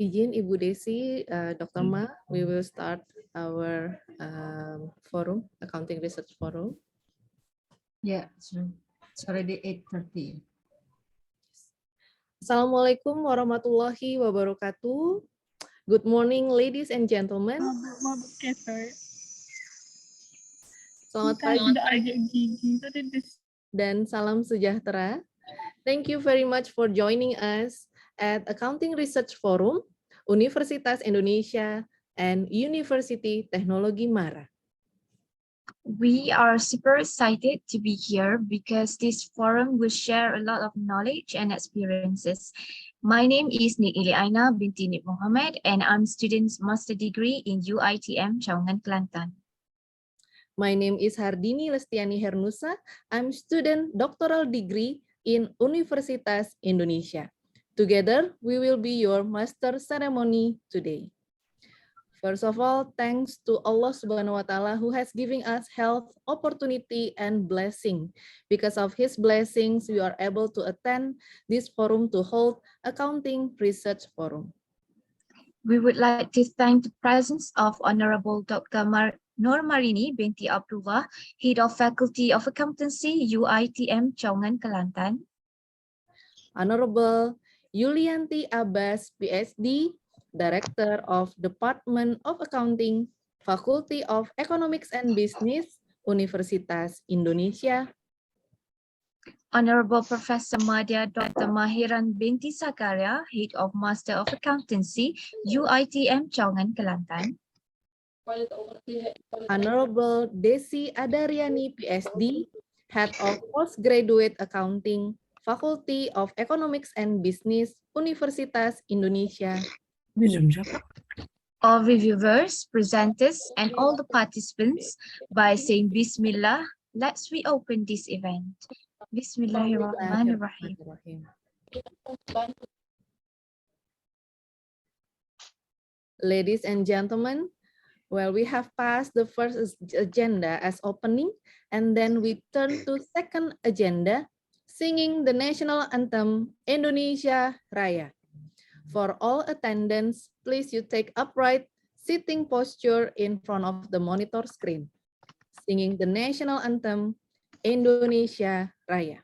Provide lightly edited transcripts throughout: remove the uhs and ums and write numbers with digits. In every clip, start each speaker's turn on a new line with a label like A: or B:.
A: Izin Ibu Desi, Dr. Ma, we will start our forum, Accounting Research Forum.
B: Yeah, it's already 8:30.
A: Assalamualaikum warahmatullahi wabarakatuh. Good morning, ladies and gentlemen. Selamat pagi dan salam sejahtera. Thank you very much for joining us at Accounting Research Forum, Universitas Indonesia, and University Teknologi Mara.
C: We are super excited to be here because this forum will share a lot of knowledge and experiences. My name is Nili Aina binti Nip Muhammad, and I'm student's master degree in UiTM, Cawangan, Kelantan.
A: My name is Hardini Lestiani Hernusa. I'm student doctoral degree in Universitas Indonesia. Together, we will be your master ceremony today. First of all, thanks to Allah Subhanahu wa Ta'ala who has given us health, opportunity, and blessing. Because of His blessings, we are able to attend this forum to hold Accounting Research Forum.
C: We would like to thank the presence of Honorable Dr. Nur Marini binti Abdullah, Head of Faculty of Accountancy, UiTM, Cawangan, Kelantan.
A: Honorable Yulianti Abbas, PhD, Director of Department of Accounting, Faculty of Economics and Business, Universitas Indonesia.
C: Honorable Professor Madya Dr. Mahiran binti Sakaria, Head of Master of Accountancy, UiTM, Cawangan, Kelantan.
A: Honorable Desi Adariani, PhD, Head of Postgraduate Accounting, Faculty of Economics and Business, Universitas Indonesia.
C: All reviewers, presenters, and all the participants, by saying Bismillah, let's reopen this event. Bismillahirrahmanirrahim.
A: Ladies and gentlemen, well, we have passed the first agenda as opening, and then we turn to second agenda, singing the national anthem, Indonesia Raya. For all attendants, please you take upright sitting posture in front of the monitor screen, singing the national anthem, Indonesia Raya.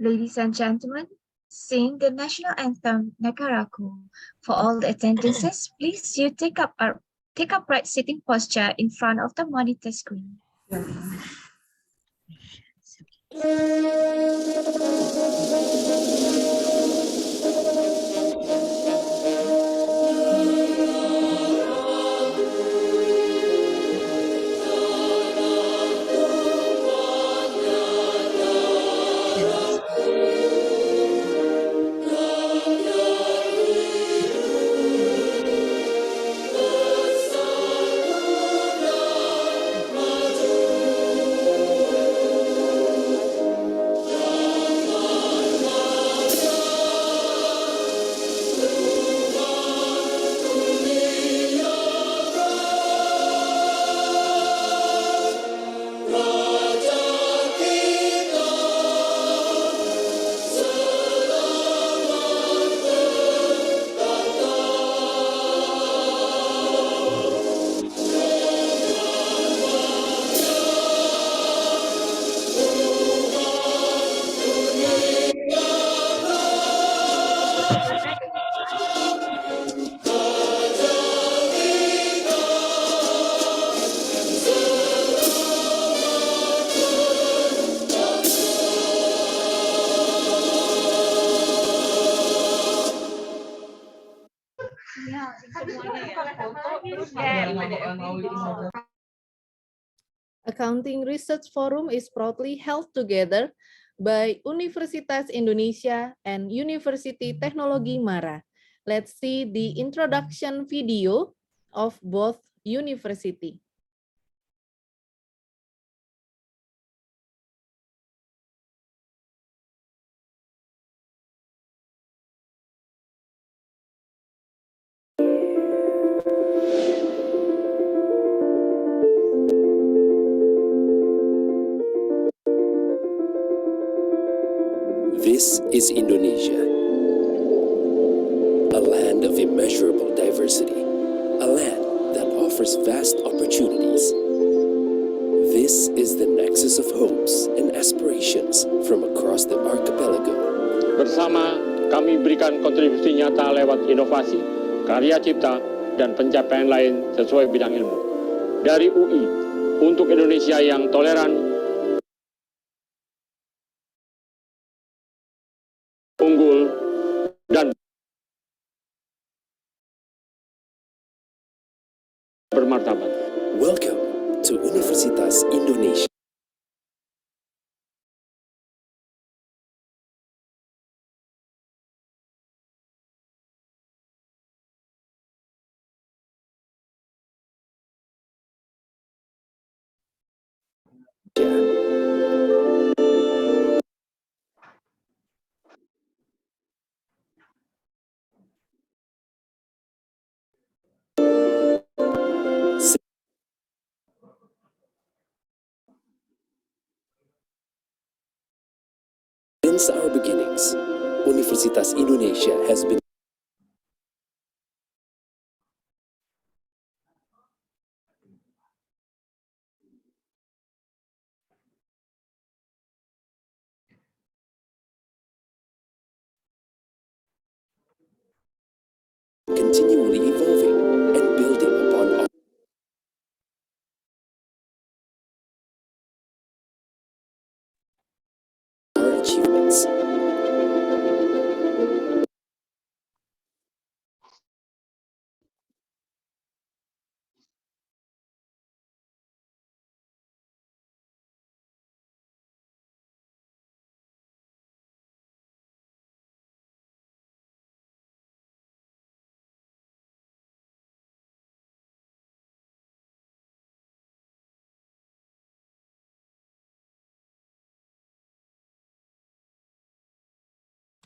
C: Ladies and gentlemen, sing the national anthem Negaraku. For all the attendances, please you take upright sitting posture in front of the monitor screen.
A: Accounting Research Forum is proudly held together by Universitas Indonesia and University Teknologi Mara. Let's see the introduction video of both university.
D: This is Indonesia, a land of immeasurable diversity, a land that offers vast opportunities. This is the nexus of hopes and aspirations from across the archipelago.
E: Bersama, kami berikan kontribusi nyata lewat inovasi, karya cipta, dan pencapaian lain sesuai bidang ilmu. Dari UI, untuk Indonesia yang toleran, unggul, dan bermartabat.
D: Welcome to Universitas Indonesia. Since our beginnings, Universitas Indonesia has been continually evolving and building upon our achievements.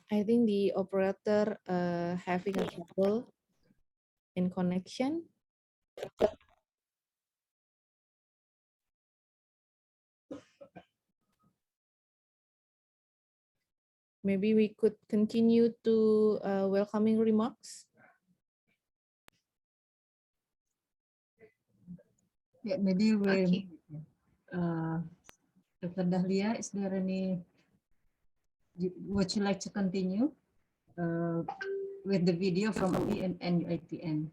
A: I think the operator having a trouble in connection. Maybe we could continue to welcoming remarks.
B: Yeah, maybe we.
C: Okay.
B: Dr. Dahlia, is there any? Would you like to continue with the video from UI and UiTM?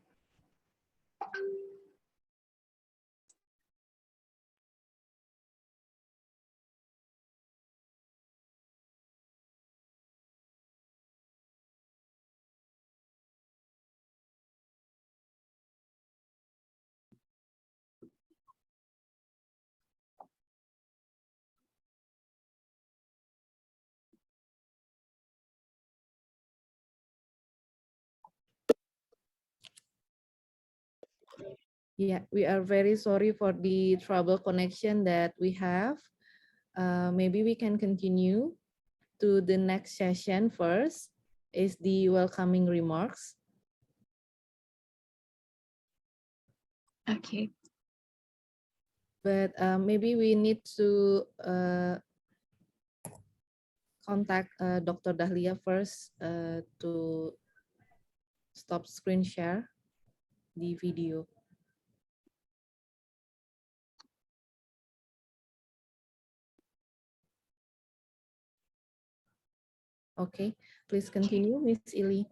A: Yeah, we are very sorry for the trouble connection that we have. Maybe we can continue to the next session first, is the welcoming remarks.
C: Okay.
A: But maybe we need to contact Dr. Dahlia first to stop screen share the video. Okay, please continue, Ms. Ili.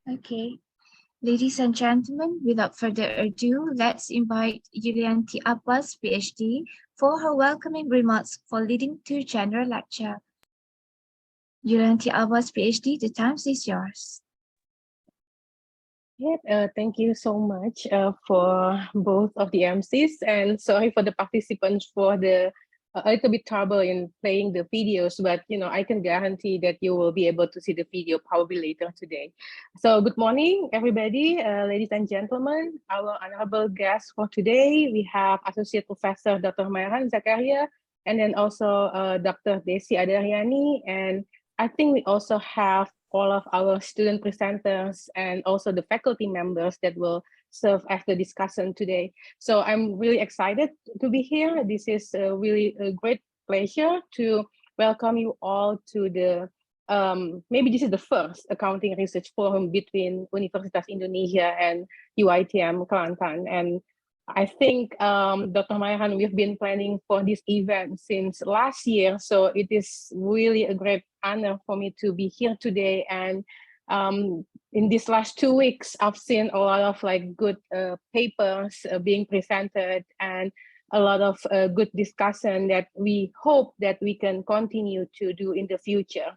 C: Okay. Ladies and gentlemen, without further ado, let's invite Yulianti Abbas, PhD, for her welcoming remarks for leading to general lecture. Yulianti Abbas, PhD, the time is yours.
F: Yeah, thank you so much for both of the MCs, and sorry for the participants for the a little bit trouble in playing the videos, but I can guarantee that you will be able to see the video probably later today. So good morning, everybody, ladies and gentlemen. Our honorable guest for today, we have Associate Professor Dr. Maheran Zakaria, and then also Dr. Desi Adaryani, and I think we also have all of our student presenters and also the faculty members that will serve as the discussion today. So I'm really excited to be here. This is really a great pleasure to welcome you all to the, maybe this is the first accounting research forum between Universitas Indonesia and UiTM Kelantan. And I think Dr. Maheran, we've been planning for this event since last year, so it is really a great honor for me to be here today. And in these last 2 weeks, I've seen a lot of good papers being presented and a lot of good discussion that we hope that we can continue to do in the future.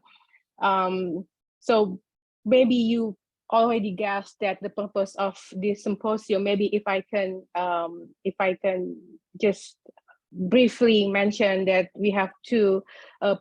F: So maybe you already guessed that the purpose of this symposium, maybe if I can just briefly mention that we have two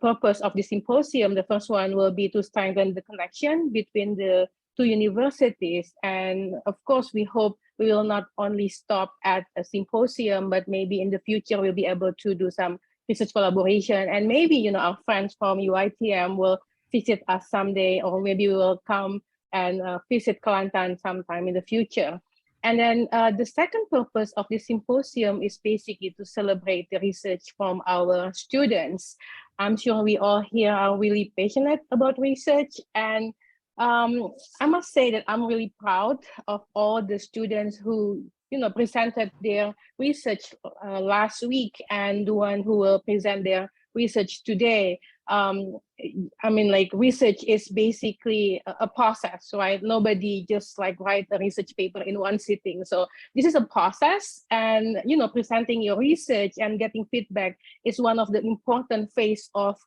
F: purpose of the symposium. The first one will be to strengthen the connection between the two universities. And of course, we hope we will not only stop at a symposium, but maybe in the future, we'll be able to do some research collaboration. And maybe, our friends from UiTM will visit us someday, or maybe we will come and visit Kelantan sometime in the future. And then the second purpose of the symposium is basically to celebrate the research from our students. I'm sure we all here are really passionate about research, and I must say that I'm really proud of all the students who presented their research last week and the one who will present their research today. I mean, research is basically a process, right? Nobody just write a research paper in one sitting. So this is a process, and presenting your research and getting feedback is one of the important phase of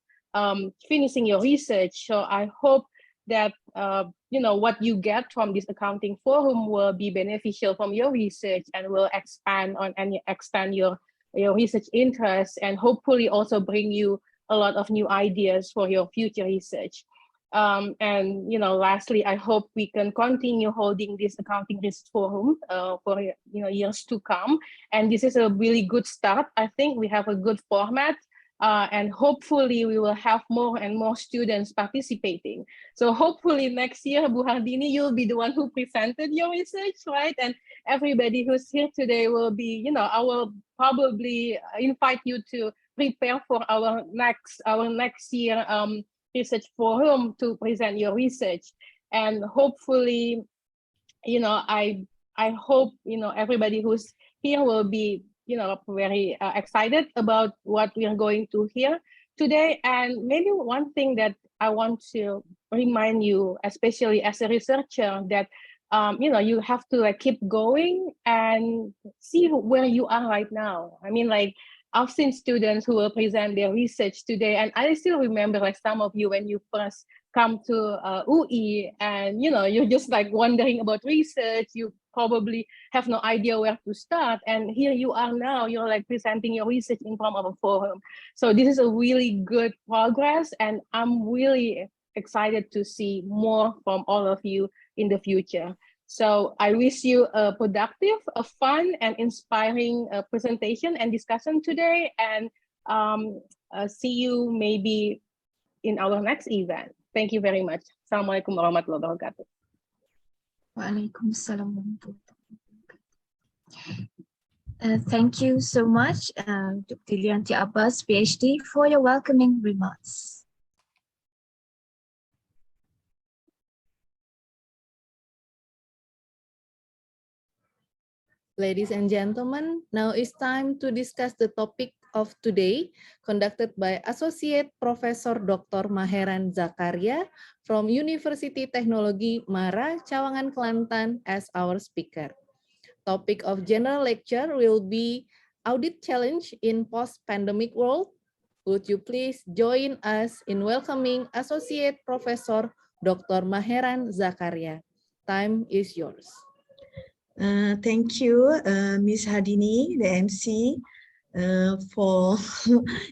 F: finishing your research. So I hope that what you get from this accounting forum will be beneficial from your research and will expand on and extend your research interests, and hopefully also bring you a lot of new ideas for your future research. And lastly, I hope we can continue holding this accounting research forum for years to come. And this is a really good start. I think we have a good format. And hopefully we will have more and more students participating. So hopefully next year, Bu Hardini, you'll be the one who presented your research, right? And everybody who's here today will be, I will probably invite you to prepare for our next year research forum to present your research. And hopefully, I hope, everybody who's here will be very excited about what we are going to hear today. And maybe one thing that I want to remind you, especially as a researcher, that you have to keep going and see where you are right now. I mean, I've seen students who will present their research today, and I still remember some of you when you first come to UI, and you're just wondering about research. You probably have no idea where to start, and here you are now. You're presenting your research in front of a forum. So this is a really good progress, and I'm really excited to see more from all of you in the future. So I wish you a productive, a fun, and inspiring presentation and discussion today, and see you maybe in our next event. Thank you very much. Assalamualaikum warahmatullahi wabarakatuh.
C: Waalaikumsalam warahmatullahi wabarakatuh. Thank you so much, Dr. Lianti Abbas, PhD, for your welcoming remarks.
A: Ladies and gentlemen, now it's time to discuss the topic of today, conducted by Associate Professor Dr. Maheran Zakaria from University Teknologi Mara, Cawangan, Kelantan as our speaker. Topic of general lecture will be Audit Challenge in Post-Pandemic World. Would you please join us in welcoming Associate Professor Dr. Maheran Zakaria. time is yours.
G: Thank you, Ms. Hardini, the MC, for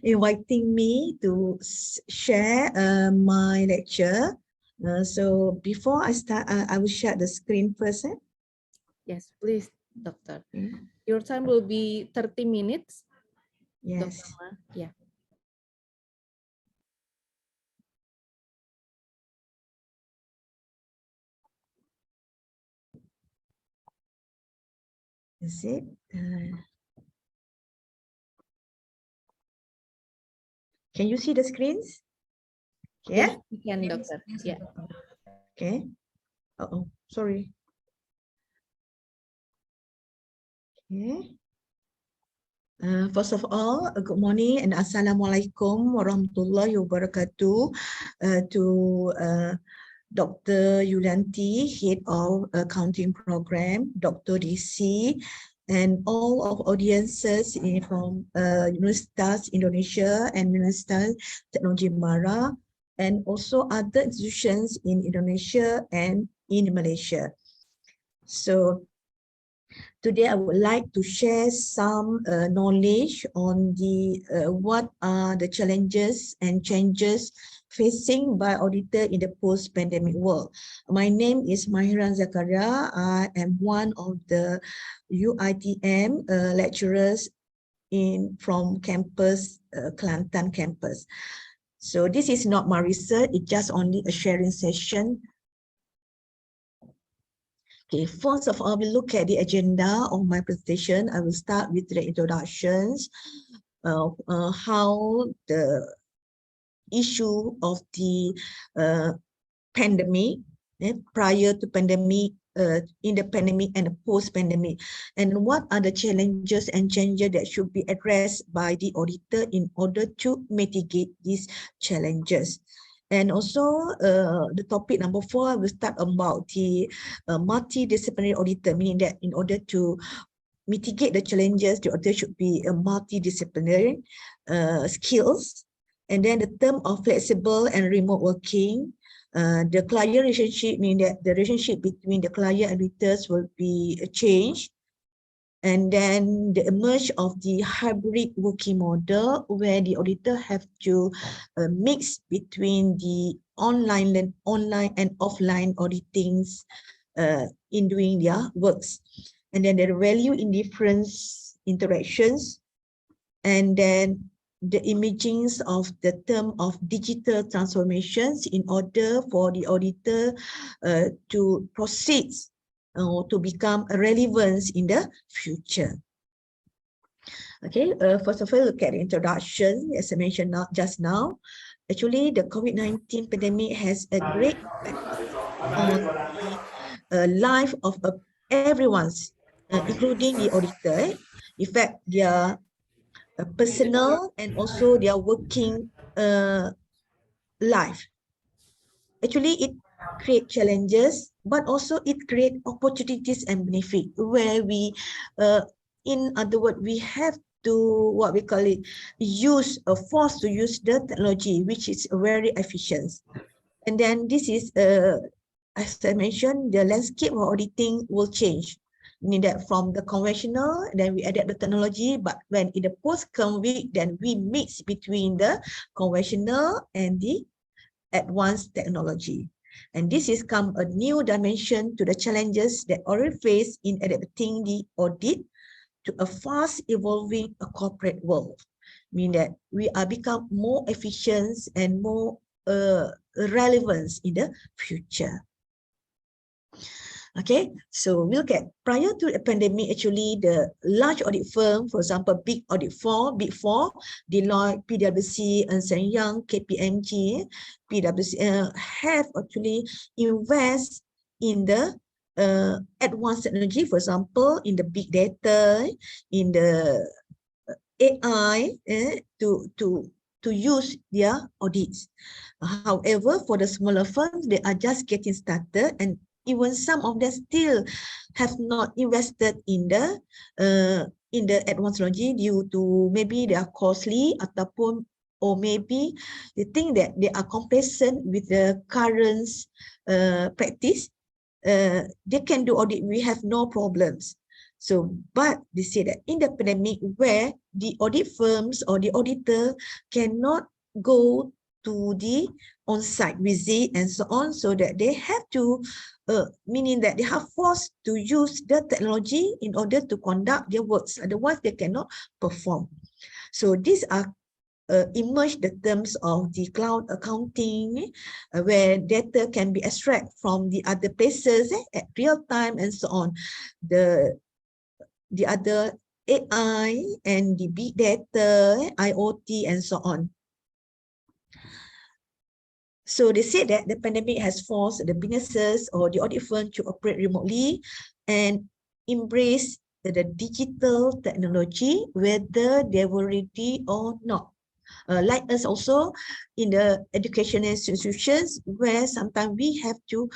G: inviting me to share my lecture. So before I start, I will share the screen first.
A: Yes, please, Doctor.
G: Okay.
A: Your time will be 30 minutes.
G: Yes.
A: Dr. Ma. Yeah.
G: Is it? Can you see the screens?
A: Yes,
G: Yeah.
A: we can,
B: Yes,
A: Doctor.
B: yes,
A: Yeah.
B: Doctor.
G: Okay. Oh, sorry. Okay. First of all, good morning and Assalamualaikum warahmatullahi wabarakatuh to Dr. Yulianti, Head of Accounting Program, Dr. DC, and all of audiences from Universitas Indonesia and Universitas Teknologi Mara, and also other institutions in Indonesia and in Malaysia. So today I would like to share some knowledge on the what are the challenges and changes facing by auditor in the post-pandemic world. My name is Mahiran Zakaria. I am one of the UiTM lecturers from campus, Kelantan campus. So this is not my research, it's just only a sharing session. Okay, first of all, we look at the agenda of my presentation. I will start with the introductions, how the issue of the pandemic, prior to pandemic, in the pandemic and the post-pandemic, and what are the challenges and changes that should be addressed by the auditor in order to mitigate these challenges. And also the topic number 4, I will start about the multidisciplinary auditor, meaning that in order to mitigate the challenges, the auditor should be a multidisciplinary skills. And then the term of flexible and remote working, the client relationship, meaning that the relationship between the client and auditors will be changed. And then the emerge of the hybrid working model, where the auditor have to mix between the online and offline auditings in doing their works. And then the value in different interactions, and then the imagings of the term of digital transformations in order for the auditor to proceed to become relevant in the future. Okay, first of all, look at the introduction. As I mentioned just now, actually the COVID-19 pandemic has a great impact on the life of everyone's, including the auditor. In fact, their personal and also their working life. Actually, it create challenges, but also it create opportunities and benefit, where we, in other words, we have to, what we call it, forced to use the technology, which is very efficient. And then this is, as I mentioned, the landscape of auditing will change. Meaning that from the conventional, then we adapt the technology, but when in the post-COVID, then we mix between the conventional and the advanced technology. And this is come a new dimension to the challenges that already face in adapting the audit to a fast evolving corporate world. Meaning that we are become more efficient and more relevant in the future. Okay, so we look at prior to the pandemic, actually the large audit firm, for example, big four, Deloitte, PwC, Ernst & Young, KPMG, PwC have actually invest in the advanced technology, for example, in the big data, in the AI, to use their audits. However, for the smaller firms, they are just getting started, and even some of them still have not invested in the advanced technology due to maybe they are costly, ataupun or maybe they think that they are complacent with the current practice, they can do audit. We have no problems. So, but they say that in the pandemic where the audit firms or the auditor cannot go to the on-site visit and so on, so that they have to, meaning that they are forced to use the technology in order to conduct their works. Otherwise, they cannot perform. So these are emerge the terms of the cloud accounting, where data can be extracted from the other places at real time and so on. The other AI and the big data, IoT and so on. So they say that the pandemic has forced the businesses or the audit firm to operate remotely and embrace the digital technology, whether they were ready or not. Like us also in the educational institutions, where sometimes we have to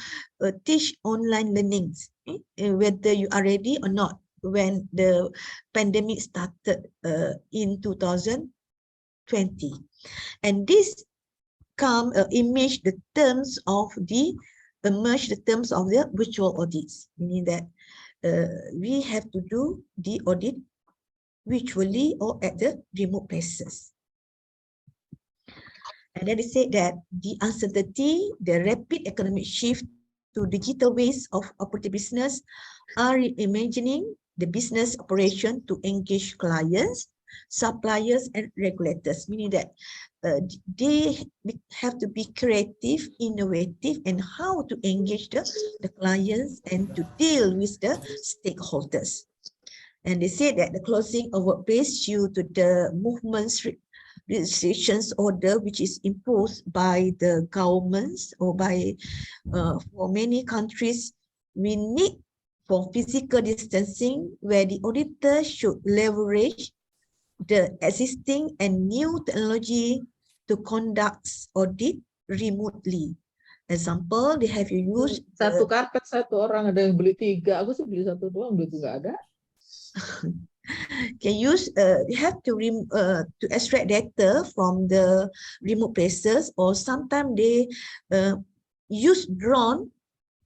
G: teach online learnings, whether you are ready or not. When the pandemic started in 2020, and this image the terms of the virtual audits, meaning that we have to do the audit virtually or at the remote places. And then they said that the uncertainty, the rapid economic shift to digital ways of operating business are reimagining the business operation to engage clients, suppliers, and regulators, meaning that they have to be creative, innovative, and how to engage the clients and to deal with the stakeholders. And they say that the closing of workplace due to the movement's restrictions order, which is imposed by the governments or by for many countries, we need for physical distancing, where the auditor should leverage the existing and new technology to conduct audit remotely. Example, they have you use
A: satu karpet satu orang, ada yang beli 3. Aku sih beli 1 doang, beli 2 nggak ada.
G: Can use you have to extract data from the remote places, or sometimes they use drone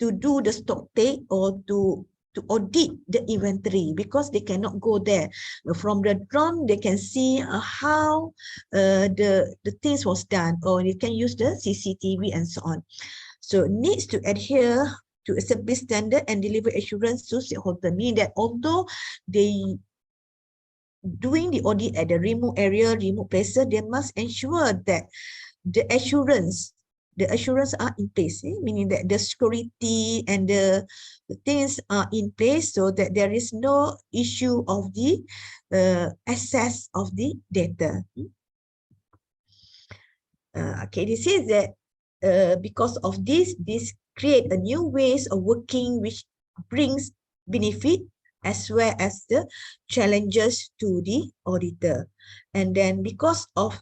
G: to do the stock take or to audit the inventory, because they cannot go there. From the drone, they can see how the things was done, or they can use the CCTV and so on. So needs to adhere to established standard and deliver assurance to stakeholder, meaning that although they doing the audit at the remote area, remote places, they must ensure that the assurance are in place, meaning that the security and the things are in place, so that there is no issue of the access of the data. Okay, this is that because of this create a new ways of working, which brings benefit as well as the challenges to the auditor. And then because of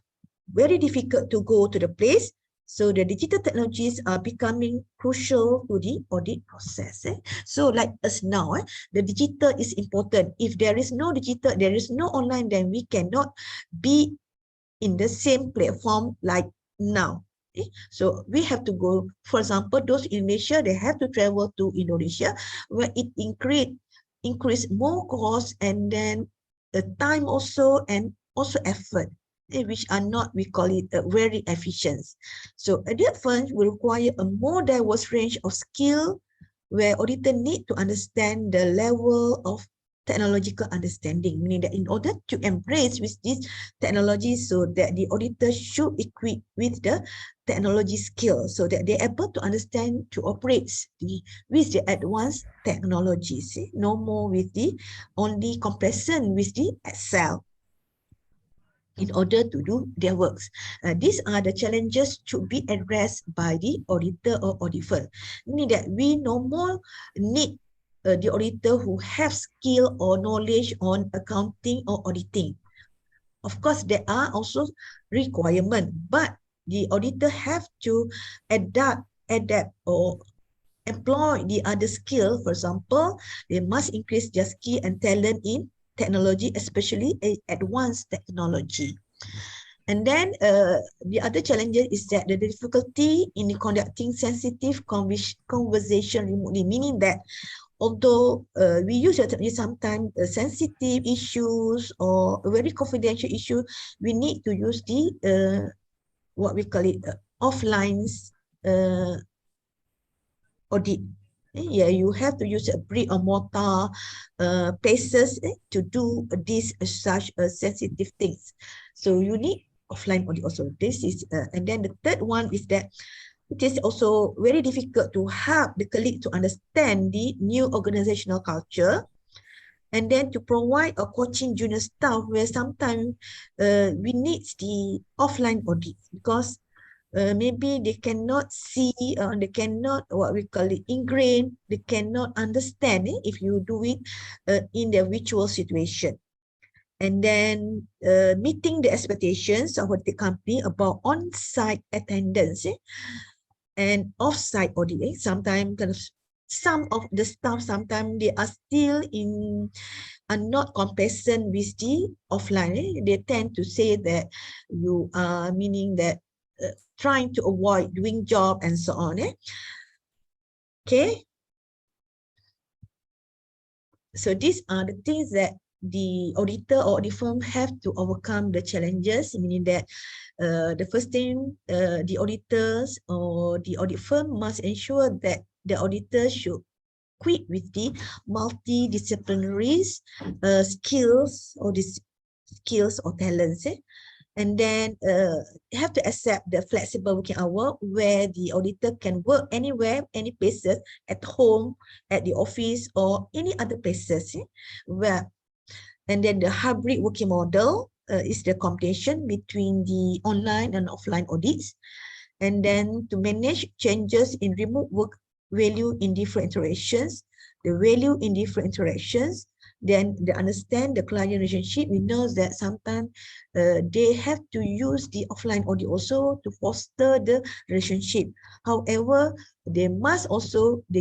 G: very difficult to go to the place, so the digital technologies are becoming crucial to the audit process. So like us now, the digital is important. If there is no digital, there is no online, then we cannot be in the same platform like now. So we have to go, for example, those in Malaysia, they have to travel to Indonesia, where it increase more cost, and then the time also, and also effort, which are not, we call it very efficient. So audit firms will require a more diverse range of skill, where auditor need to understand the level of technological understanding, meaning that in order to embrace with this technology, so that the auditor should equip with the technology skill, so that they're able to understand to operate with the advanced technologies, no more with the only complacent with the Excel in order to do their works. These are the challenges to be addressed by the auditor or audit firm, meaning that we no more need the auditor who have skill or knowledge on accounting or auditing. Of course, there are also requirements, but the auditor have to adapt or employ the other skill. For example, they must increase their skill and talent in technology, especially advanced technology. And then the other challenge is that the difficulty in conducting sensitive conversation remotely, meaning that although we use the technology, sometimes sensitive issues or a very confidential issue, we need to use the what we call it offline audit. Yeah, you have to use a brick or mortar places to do these such sensitive things. So you need offline audit also. This is, and then the third one is that it is also very difficult to help the colleague to understand the new organizational culture, and then to provide a coaching junior staff where sometimes we need the offline audit because maybe they cannot see, they cannot, what we call it, ingrain, they cannot understand if you do it in the virtual situation. And then meeting the expectations of the company about on-site attendance and off-site audit. Sometimes some of the staff, sometimes they are still are not complacent with the offline. They tend to say that you are meaning that trying to avoid doing job and so on. Okay. So these are the things that the auditor or the firm have to overcome the challenges, meaning that the first thing, the auditors or the audit firm must ensure that the auditor should equip with the multidisciplinary skills or skills or talents. And then have to accept the flexible working hour where the auditor can work anywhere, any places, at home, at the office, or any other places where. And then the hybrid working model is the combination between the online and offline audits. And then to manage changes in remote work value in different interactions, the value in different interactions, then they understand the client relationship. We know that sometimes they have to use the offline audit also to foster the relationship. However, they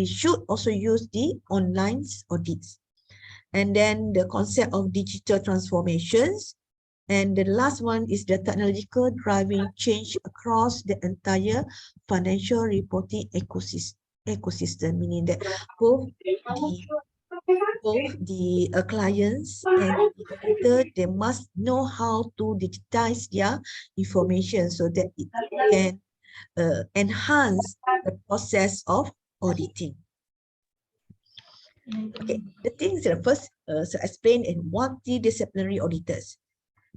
G: should also use the online audits. And then the concept of digital transformations. And the last one is the technological driving change across the entire financial reporting ecosystem, meaning that both the clients and the auditor, they must know how to digitize their information so that it can enhance the process of auditing. Okay, the things that first explain in multidisciplinary auditors,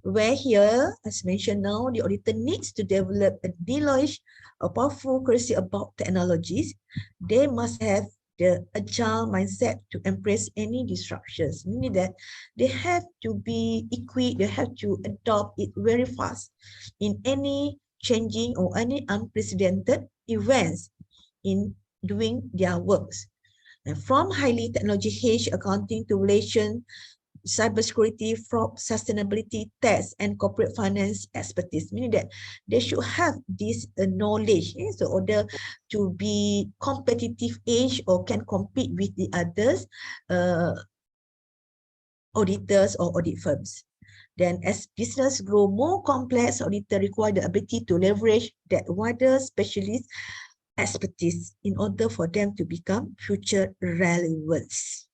G: where here, as mentioned now, the auditor needs to develop a knowledge, a powerful curiosity about technologies. They must have the agile mindset to embrace any disruptions, meaning that they have to be equipped, they have to adopt it very fast in any changing or any unprecedented events in doing their works. And from highly technology hedge accounting to relation, cybersecurity, fraud, sustainability, tax, and corporate finance expertise, meaning that they should have this knowledge so order to be competitive edge or can compete with the others auditors or audit firms. Then as business grow more complex, auditor require the ability to leverage that wider specialist expertise in order for them to become future relevance.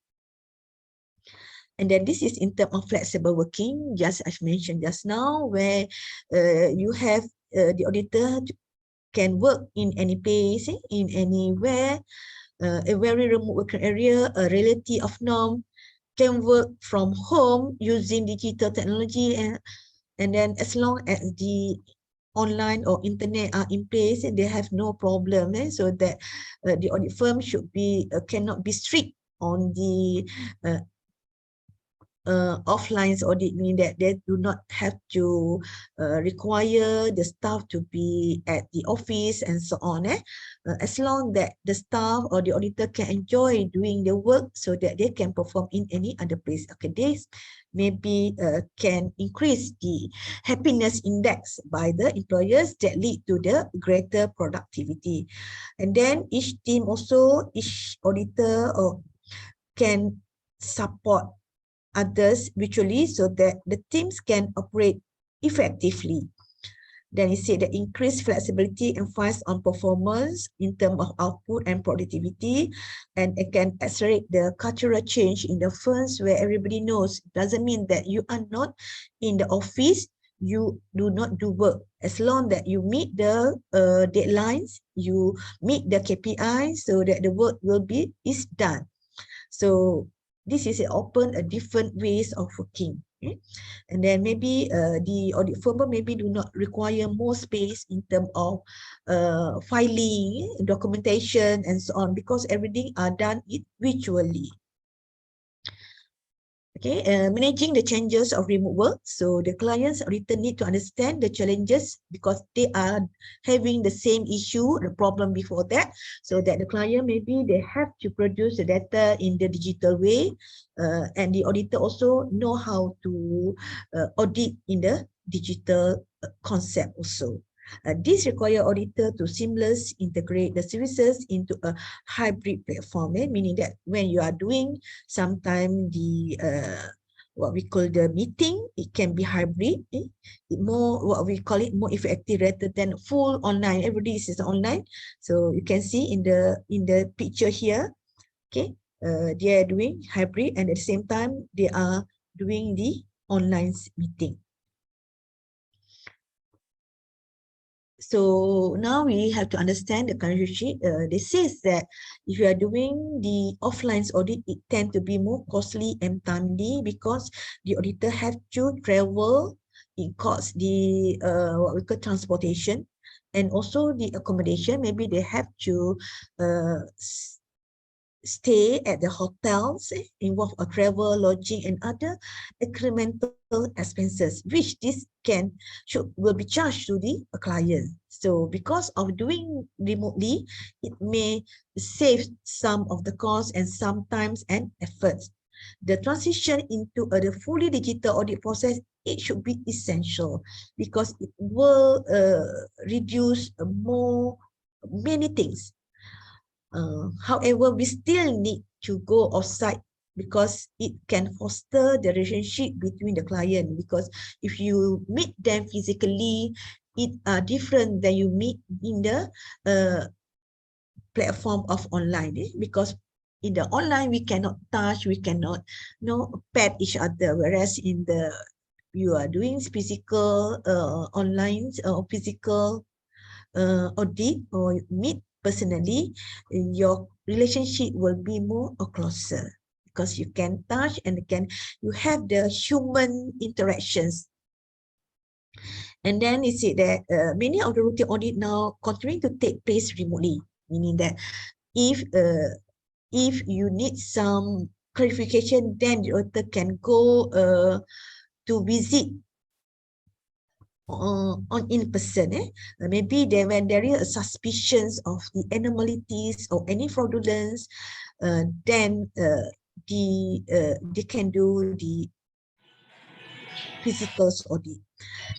G: And then this is in terms of flexible working, just as mentioned just now, where you have the auditor can work in any place, in anywhere, a very remote working area, a relative of norm, can work from home using digital technology, and then as long as the online or internet are in place, they have no problem. So that the audit firm should be cannot be strict on the offline audit, meaning that they do not have to require the staff to be at the office and so on. As long that the staff or the auditor can enjoy doing the work so that they can perform in any other place. Okay, this maybe can increase the happiness index by the employers that lead to the greater productivity. And then each team also, each auditor can support others virtually so that the teams can operate effectively. Then it said that increased flexibility emphasized on performance in terms of output and productivity, and it can accelerate the cultural change in the firms where everybody knows. It doesn't mean that you are not in the office, you do not do work. As long that you meet the deadlines, you meet the KPI, so that the work is done. So this is open a different ways of working. Okay? And then maybe the audit firm maybe do not require more space in terms of filing, documentation, and so on, because everything are done it virtually. Okay, managing the changes of remote work. So the clients auditor need to understand the challenges because they are having the same issue, the problem before that. So that the client maybe they have to produce the data in the digital way, and the auditor also know how to audit in the digital concept also. This require auditor to seamless integrate the services into a hybrid platform, meaning that when you are doing sometime the what we call the meeting, it can be hybrid, more what we call it more effective rather than full online. Everybody is online, so you can see in the picture here, okay, they are doing hybrid and at the same time they are doing the online meeting. So now we have to understand the current sheet. They says that if you are doing the offline audit, it tend to be more costly and timely because the auditor have to travel. It costs the what we call transportation and also the accommodation. Maybe they have to stay at the hotels, involve a travel, lodging, and other incremental expenses, which this will be charged to the client. So because of doing remotely, it may save some of the costs and sometimes and efforts. The transition into a fully digital audit process, it should be essential because it will reduce many things. However, we still need to go offsite because it can foster the relationship between the client, because if you meet them physically, it are different than you meet in the platform of online, because in the online we cannot touch, we cannot pet each other, whereas in the you are doing physical online or physical audit or meet personally, your relationship will be more or closer because you can touch and you have the human interactions. And then you see that many of the routine audit now continue to take place remotely, meaning that if you need some clarification, then the auditor can go to visit on in person. Maybe when there is a suspicions of the anomalies or any fraudulence, then they can do the physical audit.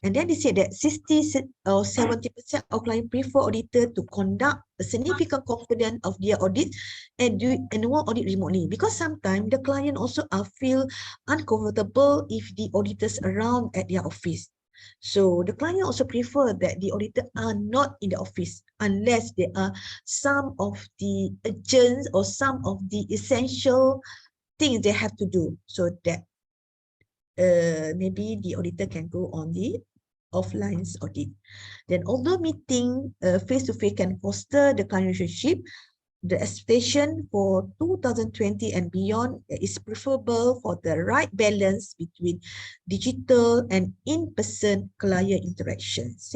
G: And then they say that 60 or 70% of clients prefer auditor to conduct a significant component of their audit and do annual audit remotely, because sometimes the client also feel uncomfortable if the auditors around at their office. So the client also prefer that the auditor are not in the office unless there are some of the agents or some of the essential things they have to do, so that maybe the auditor can go on the offline audit. Then although meeting face-to-face can foster the client relationship, the expectation for 2020 and beyond is preferable for the right balance between digital and in-person client interactions.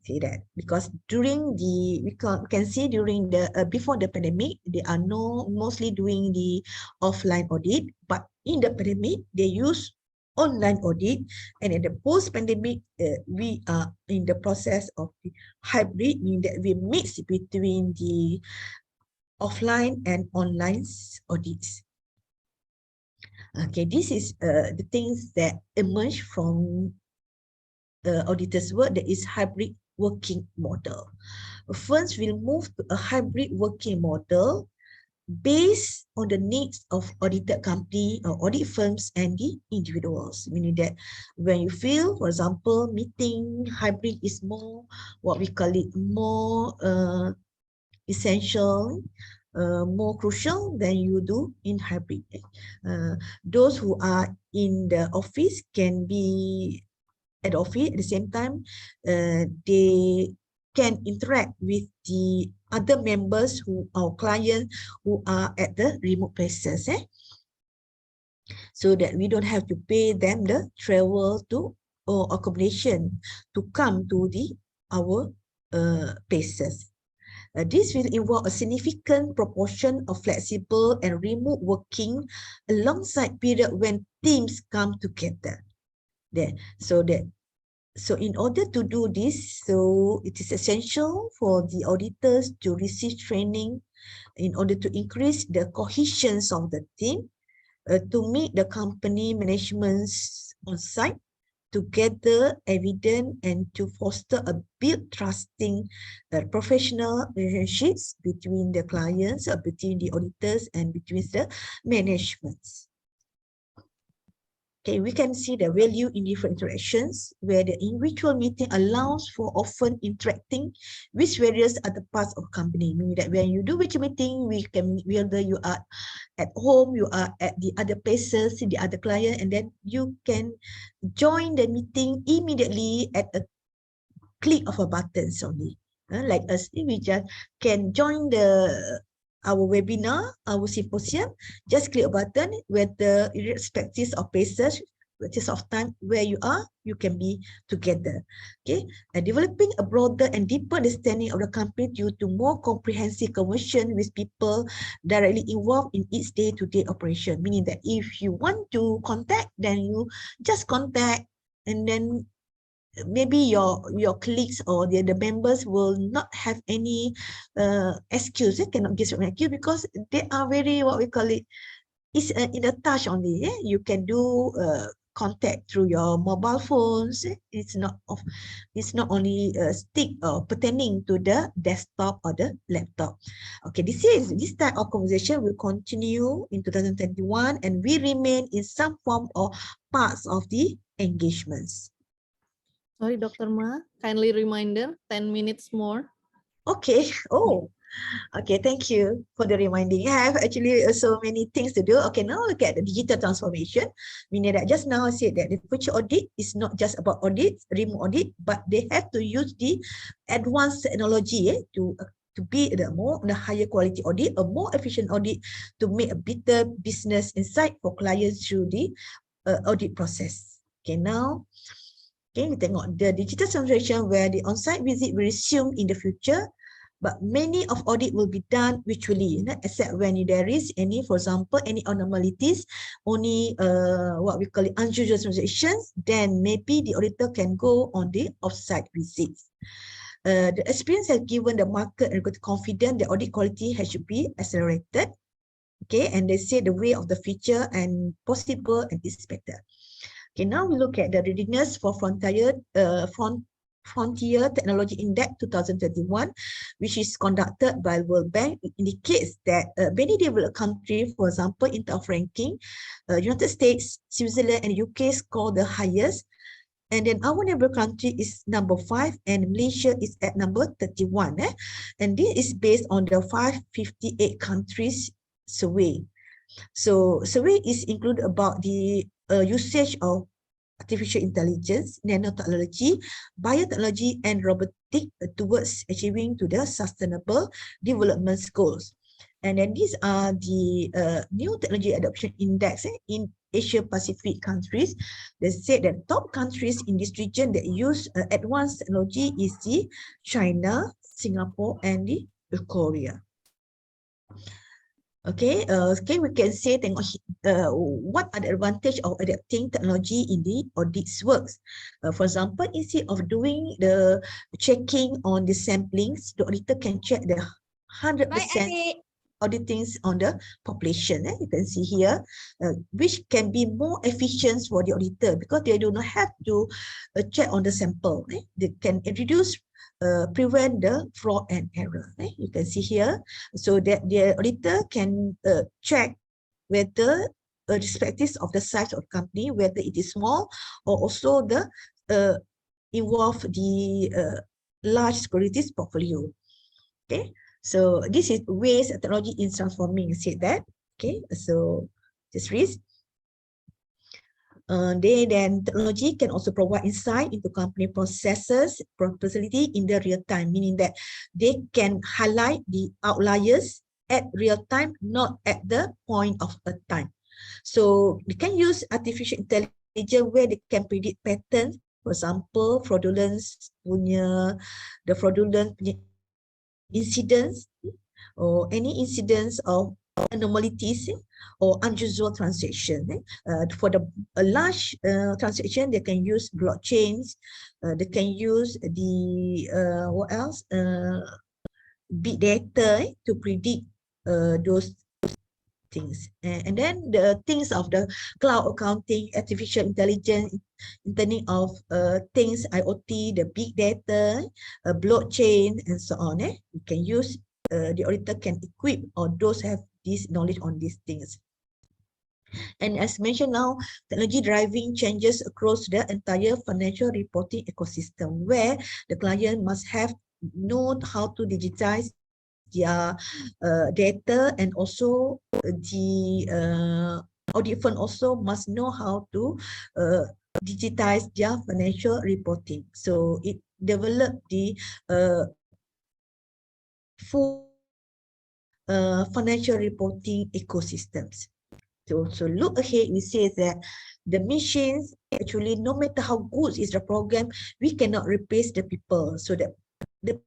G: See that, because during the we can see during the before the pandemic, they are mostly doing the offline audit, but in the pandemic they use online audit, and in the post-pandemic we are in the process of the hybrid, meaning that we mix between the offline and online audits. Okay, this is the things that emerge from auditors' work, that is hybrid working model. Firms will move to a hybrid working model based on the needs of audited company or audit firms and the individuals, meaning that when you feel, for example, meeting hybrid is more, what we call it, more essential, more crucial than you do in hybrid. Those who are in the office can be at office at the same time, they can interact with the other members who are clients who are at the remote places, so that we don't have to pay them the travel to or accommodation to come to the our places. This will involve a significant proportion of flexible and remote working alongside period when teams come together. So in order to do this, so it is essential for the auditors to receive training in order to increase the cohesion of the team, to meet the company managements on site, to gather evidence and to foster a build trusting professional relationships between the clients, between the auditors and between the managements. Okay, we can see the value in different interactions where the individual meeting allows for often interacting with various other parts of company. Meaning that when you do virtual meeting, we can, whether you are at home, you are at the other places, the other client, and then you can join the meeting immediately at a click of a button only. Like us, we just can join our webinar, our symposium, just click a button, whether irrespective of places, irrespective of time where you are, you can be together. Okay, and developing a broader and deeper understanding of the company due to more comprehensive conversation with people directly involved in its day-to-day operation. Meaning that if you want to contact, then you just contact, and then maybe your colleagues or the members will not have any excuse. They cannot give an excuse because they are very, what we call it, is in a touch only. You can do contact through your mobile phones. It's not only stick or pertaining to the desktop or the laptop. Okay, this type of conversation will continue in 2021 and will remain in some form or parts of the engagements.
A: Sorry, Dr. Ma, kindly reminder, 10 minutes more.
G: Okay. Oh, okay. Thank you for the reminding. I have actually so many things to do. Okay, now look at the digital transformation. Meaning that just now I said that the future audit is not just about audit, remote audit, but they have to use the advanced technology to be the higher quality audit, a more efficient audit to make a better business insight for clients through the audit process. Okay, now. Okay, we tengok the digital transformation where the on-site visit will resume in the future, but many of audit will be done virtually, except when there is any, for example, any anomalies, only what we call it unusual situations, then maybe the auditor can go on the off-site visits. The experience has given the market and confidence the audit quality should be accelerated. Okay, and they say the way of the future and possible and expected. Okay, now we look at the readiness for Frontier Technology Index 2021, which is conducted by World Bank. It indicates that many developed countries, for example, in terms of ranking, United States, Switzerland, and UK score the highest. And then our neighbor country is number 5, and Malaysia is at number 31. And this is based on the 558 countries survey. So survey is included about the usage of artificial intelligence, nanotechnology, biotechnology, and robotic towards achieving to the sustainable development goals. And then these are the new technology adoption index in Asia Pacific countries. They say that top countries in this region that use advanced technology is the China, Singapore, and the Korea. Okay, we can say what are the advantage of adapting technology in the audits works. For example, instead of doing the checking on the samplings, the auditor can check the 100% auditings on the population. You can see here, which can be more efficient for the auditor because they do not have to check on the sample. They can reduce prevent the fraud and error. You can see here, so that the auditor can check whether irrespective of the size of the company, whether it is small or also the involve the large securities portfolio. Okay, so this is ways technology is transforming. Said that. Okay, so just read. Then technology can also provide insight into company processes, facility in the real time, meaning that they can highlight the outliers at real time, not at the point of a time. So they can use artificial intelligence where they can predict patterns. For example, fraudulent incidents or any incidents of anomalies or unusual transaction. For the large transaction, they can use blockchains. They can use the what else? Big data to predict those things. And then the things of the cloud accounting, artificial intelligence, Internet of Things, IoT, the big data, blockchain, and so on. You can use, the auditor can equip or those have this knowledge on these things. And as mentioned now, technology driving changes across the entire financial reporting ecosystem, where the client must have known how to digitize their data, and also the audit firm also must know how to digitize their financial reporting. So it developed the full financial reporting ecosystems. So look ahead, we say that the machines, actually, no matter how good is the program, we cannot replace the people. So that the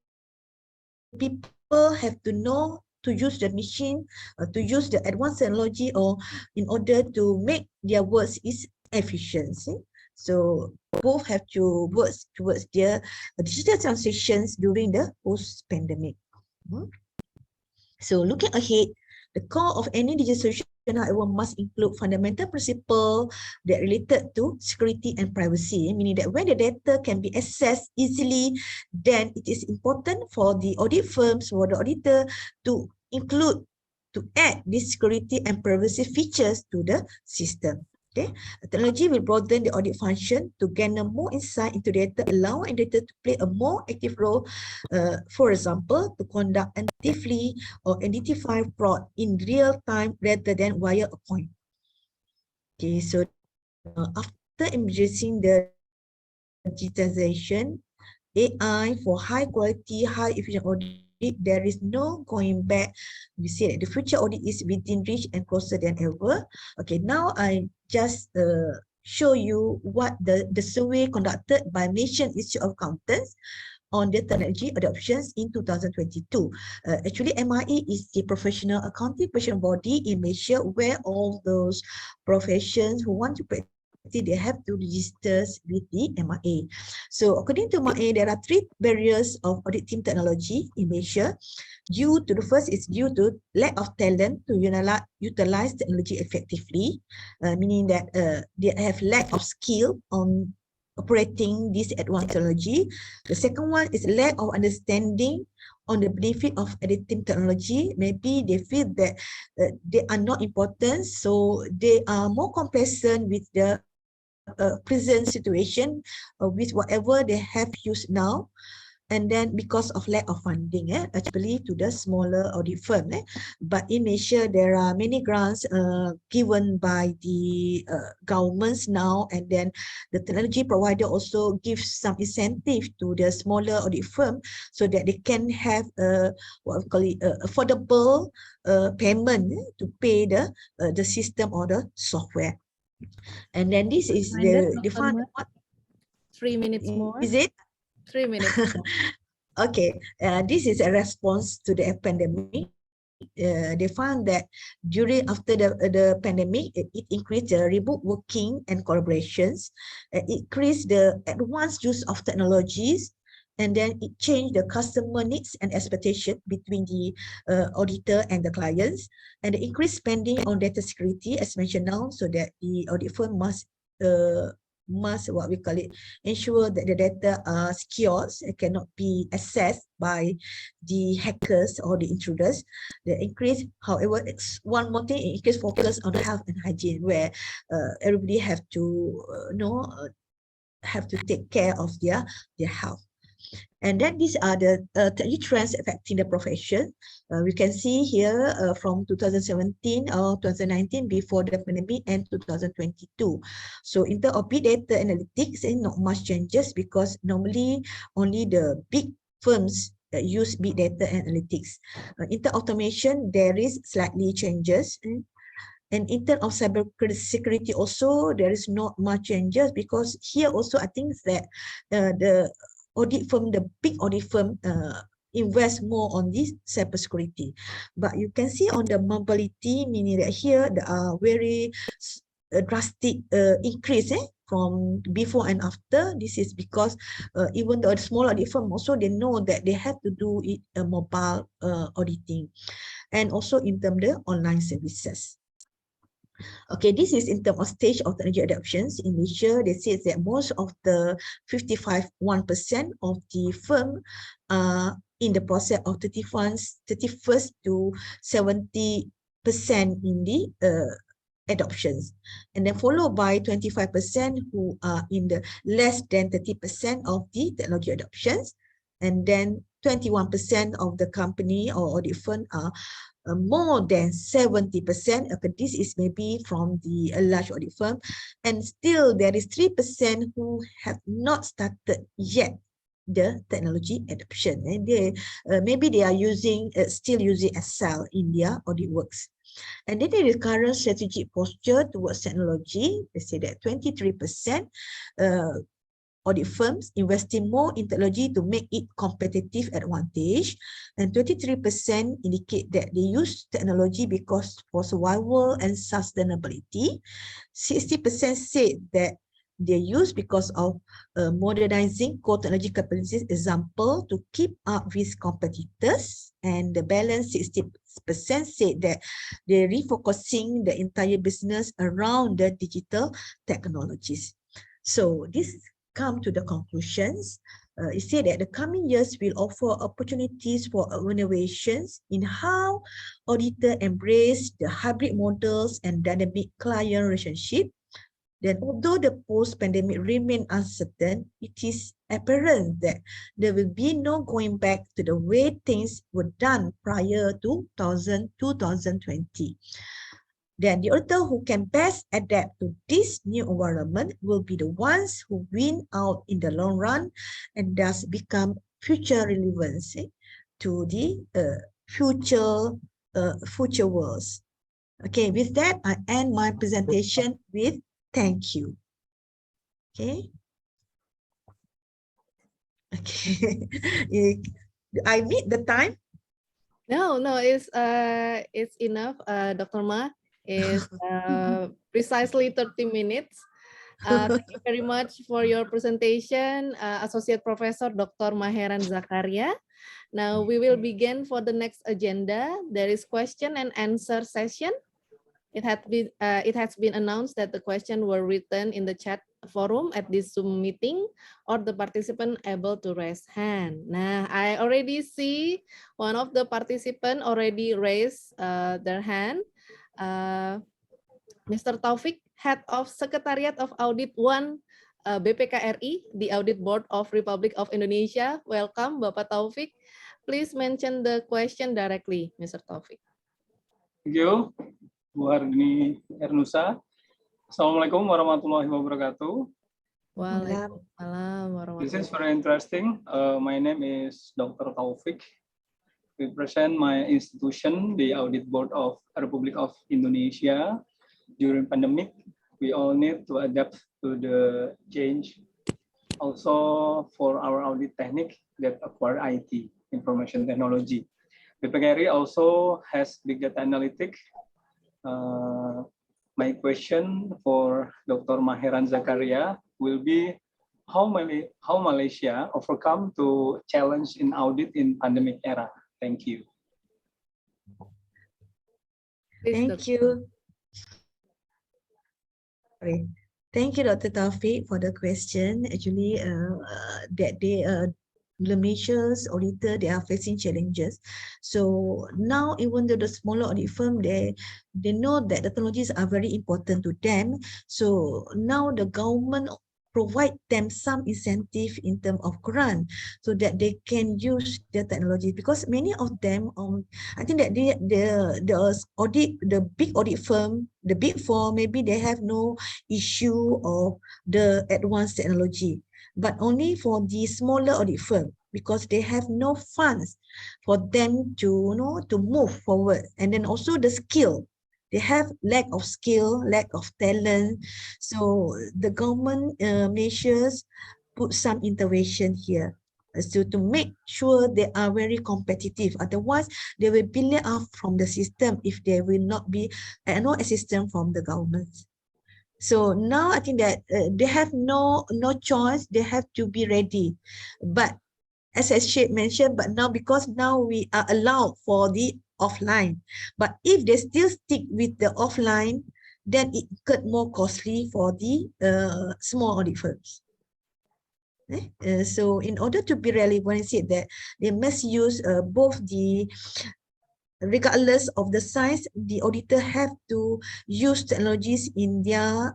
G: people have to know to use the machine, to use the advanced technology, or in order to make their works is efficiency. So both have to work towards their digital transitions during the post-pandemic. So looking ahead, the core of any digital solution, however, must include fundamental principles that related to security and privacy, meaning that when the data can be accessed easily, then it is important for the audit firms, for the auditor to include, to add these security and privacy features to the system. Okay, technology will broaden the audit function to gain more insight into data, allow auditor to play a more active role, for example, to conduct actively or identify fraud in real time rather than via a point. Okay, so after embracing the digitization, AI for high quality, high efficient audit, there is no going back. We say that the future audit is within reach and closer than ever. Okay, now I just show you what the survey conducted by Malaysian Institute of Accountants on the technology adoptions in 2022. Actually, MIA is the professional accounting professional body in Malaysia, where all those professions who want to practice, they have to register with the MIA. So according to MIA, there are 3 barriers of audit team technology in Malaysia. The first is due to lack of talent to utilize technology effectively, meaning that they have lack of skill on operating this advanced technology. The second one is lack of understanding on the benefit of editing technology. Maybe they feel that they are not important, so they are more complacent with the present situation, with whatever they have used now. And then because of lack of funding, actually to the smaller audit firm. But in Malaysia, there are many grants given by the governments now, and then the technology provider also gives some incentive to the smaller audit firm so that they can have what we call it affordable payment to pay the system or the software. And then this is the fund.
A: 3 minutes more.
G: Is it?
A: 3 minutes.
G: Okay, this is a response to the pandemic. They found that after the pandemic, it increased the remote working and collaborations. It increased the advanced use of technologies, and then it changed the customer needs and expectation between the auditor and the clients, and the increased spending on data security, as mentioned now, so that the audit firm must must, what we call it, ensure that the data are secure and cannot be accessed by the hackers or the intruders. The increase, however, it's one more thing, increase focus on health and hygiene, where everybody have to have to take care of their health. And then these are the technology trends affecting the profession. We can see here from 2017 or 2019 before the pandemic and 2022. So in terms of big data analytics, not much changes because normally only the big firms that use big data analytics. In terms of automation, there is slightly changes. And in terms of cyber security also, there is not much changes because here also I think that the audit firm, the big audit firm invest more on this cybersecurity. But you can see on the mobility, meaning that here there are very drastic increase from before and after. This is because even though the small audit firm also, they know that they have to do it mobile auditing. And also in terms of the online services. Okay, this is in terms of stage of technology adoptions in Malaysia. They say that most of the 1% of the firm are in the process of 31st to 70% in the adoptions, and then followed by 25% who are in the less than 30% of the technology adoptions, and then 21% of the company or audit firm are more than 70%. Okay, this is maybe from the large audit firm, and still there is 3% who have not started yet the technology adoption, and they maybe they are using still using Excel in their audit works. And then there is current strategic posture towards technology. They say that 23% audit firms investing more in technology to make it competitive advantage, and 23% indicate that they use technology because for survival and sustainability. 60% said that they use because of modernizing core technology capabilities, example, to keep up with competitors, and the balance 60% said that they're refocusing the entire business around the digital technologies. So this come to the conclusions. It said that the coming years will offer opportunities for innovations in how auditors embrace the hybrid models and dynamic client relationship. Then, although the post-pandemic remain uncertain, it is apparent that there will be no going back to the way things were done prior to 2020. Then the auditor who can best adapt to this new environment will be the ones who win out in the long run and thus become future relevance to the future worlds. Okay, with that, I end my presentation with thank you. Okay. Okay. I meet the time.
A: No, it's enough, Dr. Ma. Is precisely 30 minutes. Thank you very much for your presentation, Associate Professor Dr. Maheran Zakaria. Now we will begin for the next agenda. There is question and answer session. It has been announced that the question were written in the chat forum at this Zoom meeting, or the participant able to raise hand. Nah, I already see one of the participant already raised their hand. Mr. Taufik, Head of Secretariat of Audit 1 BPKRI, the Audit Board of Republic of Indonesia. Welcome, Bapak Taufik. Please mention the question directly, Mr. Taufik.
H: Thank you, Bu Hardini Hernusa. Assalamualaikum warahmatullahi wabarakatuh.
A: Waalaikumsalam warahmatullahi
H: This is very interesting. My name is Dr. Taufik. We present my institution, the Audit Board of Republic of Indonesia. During pandemic, we all need to adapt to the change. Also for our audit technique that acquire IT, information technology. BPKRI also has big data analytics. My question for Dr. Maheran Zakaria will be how Malaysia overcome to challenge in audit in pandemic era. Thank you.
G: Thank you. Sorry. Thank you, Dr. Taufik, for the question. Actually, that the Malaysia's auditor, they are facing challenges. So now, even though the smaller audit firm, they know that the technologies are very important to them. So now the government provide them some incentive in terms of grant so that they can use the technology, because many of them I think that the audit, the big audit firm, the big four, maybe they have no issue of the advanced technology, but only for the smaller audit firm, because they have no funds for them to to move forward. And then also the skill, they have lack of skill, lack of talent. So the government measures put some intervention here to make sure they are very competitive. Otherwise, they will be let off from the system if they will not be no assistance from the government. So now I think that they have no choice. They have to be ready. But as I mentioned, but now because now we are allowed for the offline. But if they still stick with the offline, then it get more costly for the small audit firms. So in order to be relevant, I said that they must use both the, regardless of the size, the auditor have to use technologies in their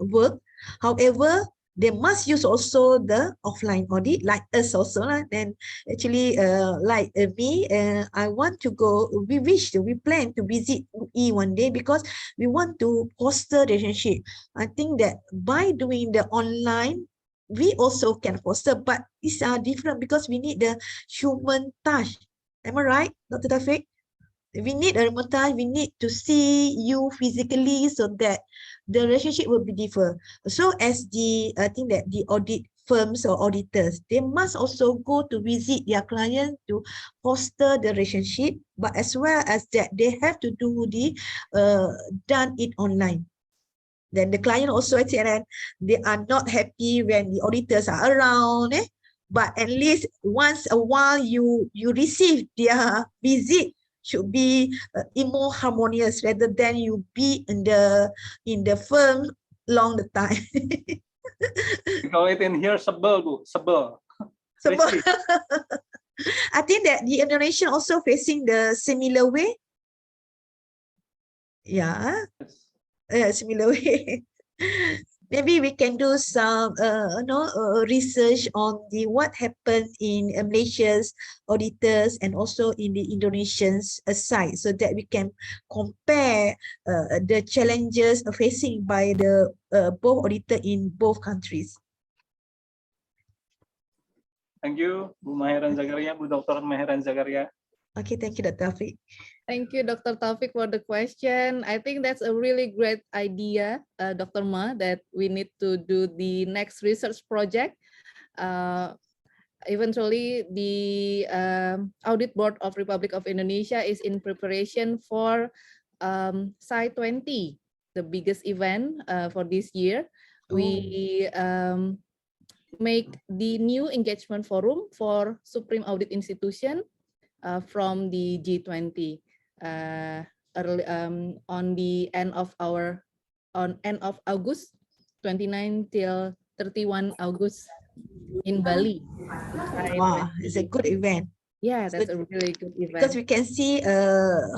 G: work. However, they must use also the offline audit, like us also. Then actually, like me, I want to go, we plan to visit UE one day because we want to foster relationship. I think that by doing the online, we also can foster, but these are different because we need the human touch. Am I right, Dr. Taufik? We need a remote touch, we need to see you physically so that the relationship will be different. So as I think that the audit firms or auditors, they must also go to visit their client to foster the relationship, but as well as that they have to do the done it online. Then the client also said they are not happy when the auditors are around, but at least once a while you receive their visit should be more harmonious rather than you be in the firm long the time.
H: We call it in here sebel, Bu. Sebel. Risky.
G: I think that the Indonesian also facing the similar way. Yeah, similar way. Maybe we can do some research on the what happened in Malaysia's auditors and also in the Indonesian's side, so that we can compare the challenges facing by the both auditor in both countries.
H: Thank you, Bu Maheran Zakaria, Bu Dr. Maheran Zakaria.
G: Okay, thank you, Dr. Taufik.
A: Thank you, Dr. Taufik, for the question. I think that's a really great idea, Dr. Ma, that we need to do the next research project. Eventually, the Audit Board of Republic of Indonesia is in preparation for Sci 20, the biggest event for this year. We make the new engagement forum for Supreme Audit Institution from the G20 on the end of August 29 till 31 August in Bali.
G: Wow, it's a good event.
A: Yeah, that's a really good event.
G: Because we can see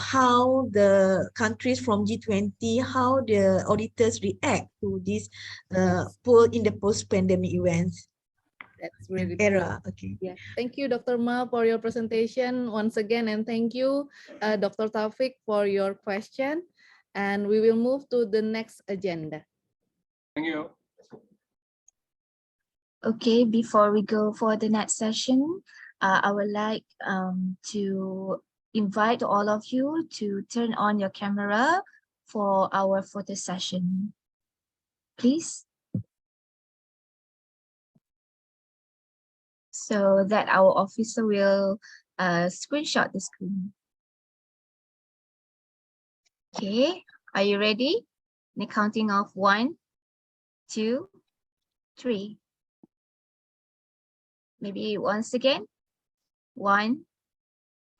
G: how the countries from G20, how the auditors react to this in the post-pandemic events.
A: That's really
G: era. Okay.
A: Yeah. Thank you, Dr. Ma, for your presentation once again, and thank you, Dr. Taufik, for your question. And we will move to the next agenda.
H: Thank you.
C: Okay, before we go for the next session, I would like to invite all of you to turn on your camera for our photo session, please. So that our officer will screenshot the screen. Okay, are you ready? The counting of 1, 2, 3. Maybe once again. 1,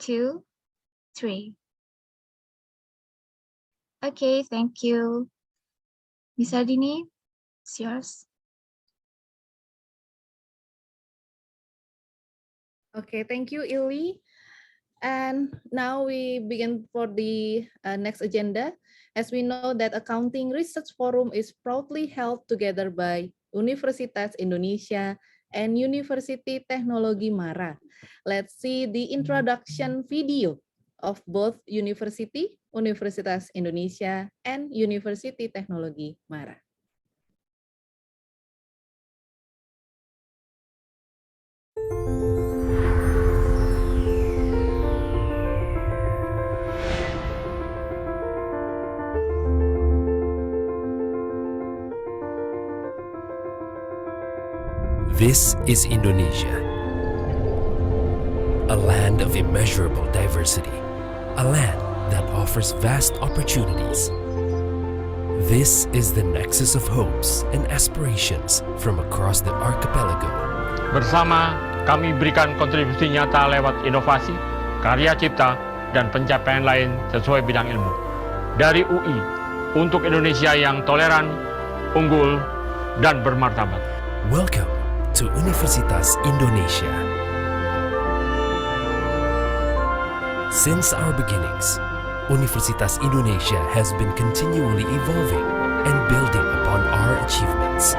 C: 2, 3. Okay, thank you. Miss Ardini, It's yours.
A: Okay, thank you, Ili. And now we begin for the next agenda. As we know that Accounting Research Forum is proudly held together by Universitas Indonesia and University Teknologi Mara. Let's see the introduction video of both university, Universitas Indonesia, and University Teknologi Mara.
D: This is Indonesia, a land of immeasurable diversity, a land that offers vast opportunities. This is the nexus of hopes and aspirations from across the archipelago.
E: Bersama, kami berikan kontribusi nyata lewat inovasi, karya cipta, dan pencapaian lain sesuai bidang ilmu. Dari UI, untuk Indonesia yang toleran, unggul, dan bermartabat.
D: Welcome to Universitas Indonesia. Since our beginnings, Universitas Indonesia has been continually evolving and building upon our achievements.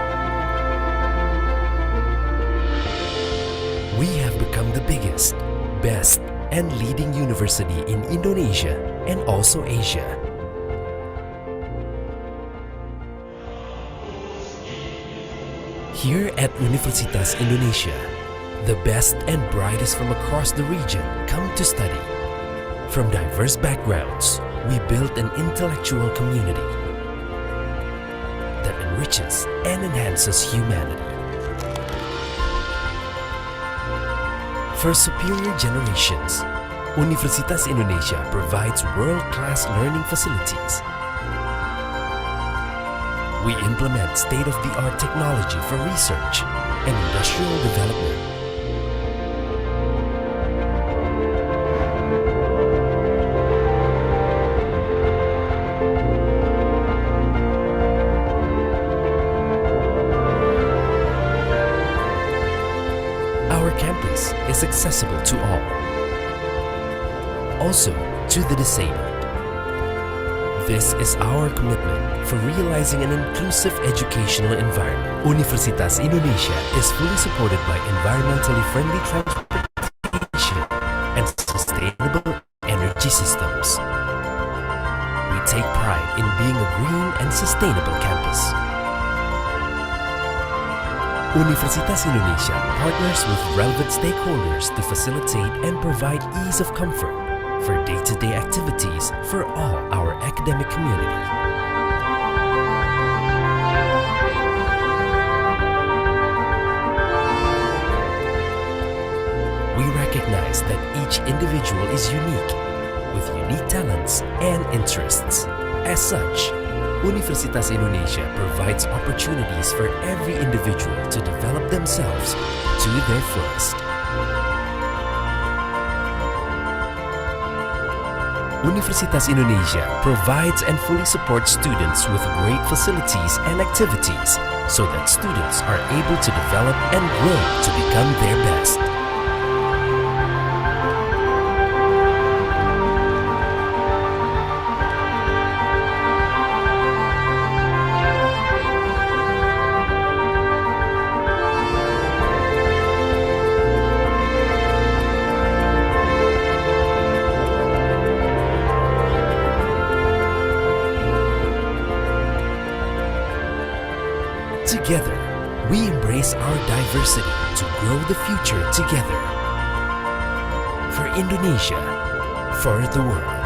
D: We have become the biggest, best, and leading university in Indonesia and also Asia. Here at Universitas Indonesia, the best and brightest from across the region come to study. From diverse backgrounds, we build an intellectual community that enriches and enhances humanity. For superior generations, Universitas Indonesia provides world-class learning facilities. We implement state-of-the-art technology for research and industrial development. Our campus is accessible to all, also to the disabled. This is our commitment for realizing an inclusive educational environment. Universitas Indonesia is fully supported by environmentally friendly transportation and sustainable energy systems. We take pride in being a green and sustainable campus. Universitas Indonesia partners with relevant stakeholders to facilitate and provide ease of comfort for day-to-day activities for all our academic community. We recognize that each individual is unique, with unique talents and interests. As such, Universitas Indonesia provides opportunities for every individual to develop themselves to their fullest. Universitas Indonesia provides and fully supports students with great facilities and activities so that students are able to develop and grow to become their best. Together, we embrace our diversity to grow the future together. For Indonesia, for the world.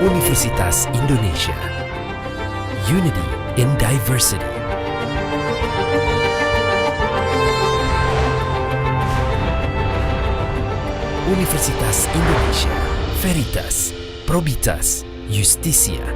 D: Universitas Indonesia. Unity in diversity. Universitas Indonesia. Veritas Probitas Justicia.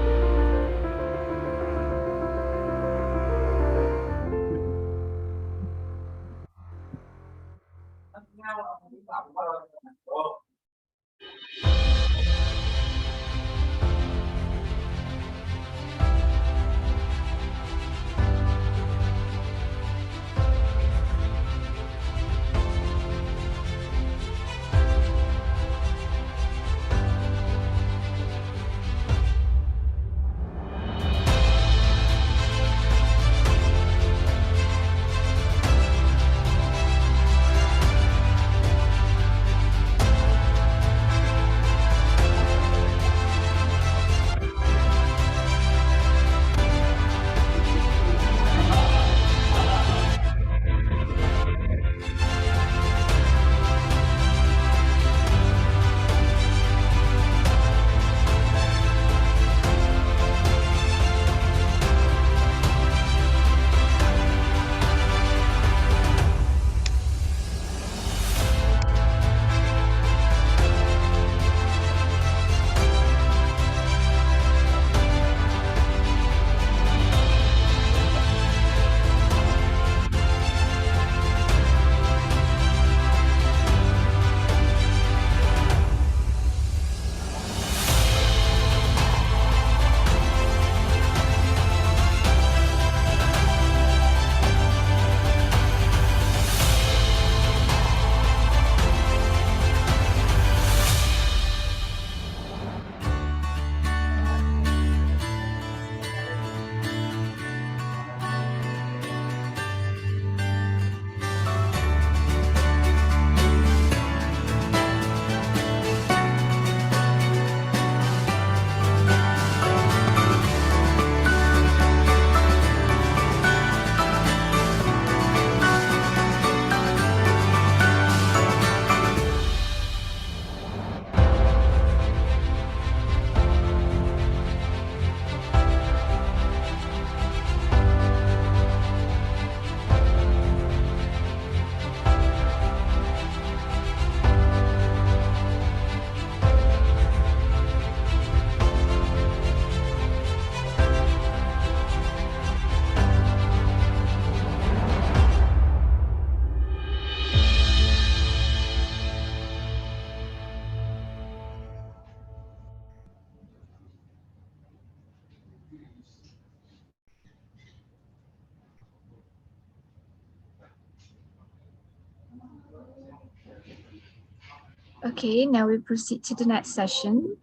C: Okay, now we proceed to the next session.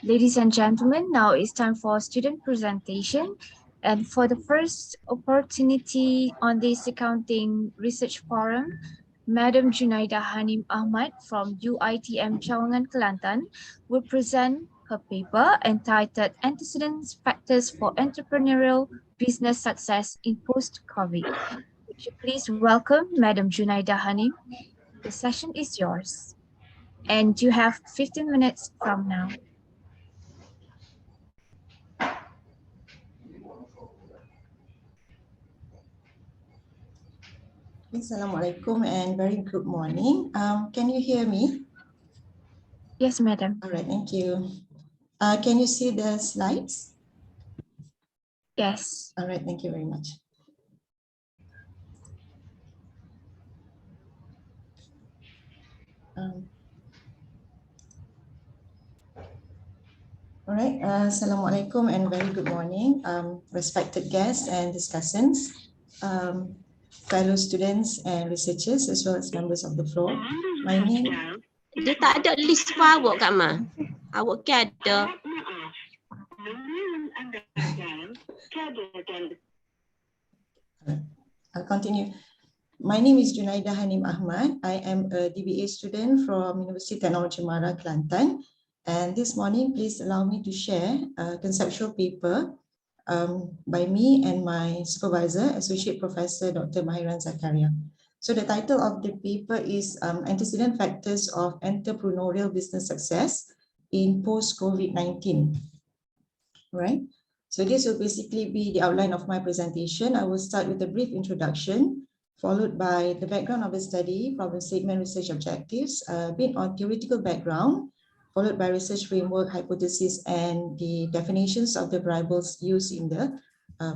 C: Ladies and gentlemen, now it's time for student presentation. And for the first opportunity on this accounting research forum, Madam Junaida Hanim Ahmad from UiTM Cawangan, Kelantan will present her paper entitled Antecedent Factors for Entrepreneurial Business Success in Post-COVID. Would you please welcome Madam Junaida Hanim? The session is yours. And you have 15 minutes from now.
I: Assalamualaikum and very good morning. Can you hear me?
C: Yes, madam.
I: All right, thank you. Can you see the slides?
C: Yes.
I: All right, thank you very much. All right, Assalamualaikum and very good morning, respected guests and discussants, fellow students and researchers, as well as members of the floor. My name...
J: Dia tak ada list power Kak Ma. Awak ke ada?
I: I'll continue. My name is Junaida Hanim Ahmad. I am a DBA student from University Technology Mara, Kelantan. And this morning, please allow me to share a conceptual paper by me and my supervisor, Associate Professor Dr. Mahiran Zakaria. So the title of the paper is Antecedent Factors of Entrepreneurial Business Success in Post-COVID-19. Right? So this will basically be the outline of my presentation. I will start with a brief introduction, followed by the background of the study, problem statement, research objectives, a bit on theoretical background, followed by research framework, hypothesis, and the definitions of the variables used in the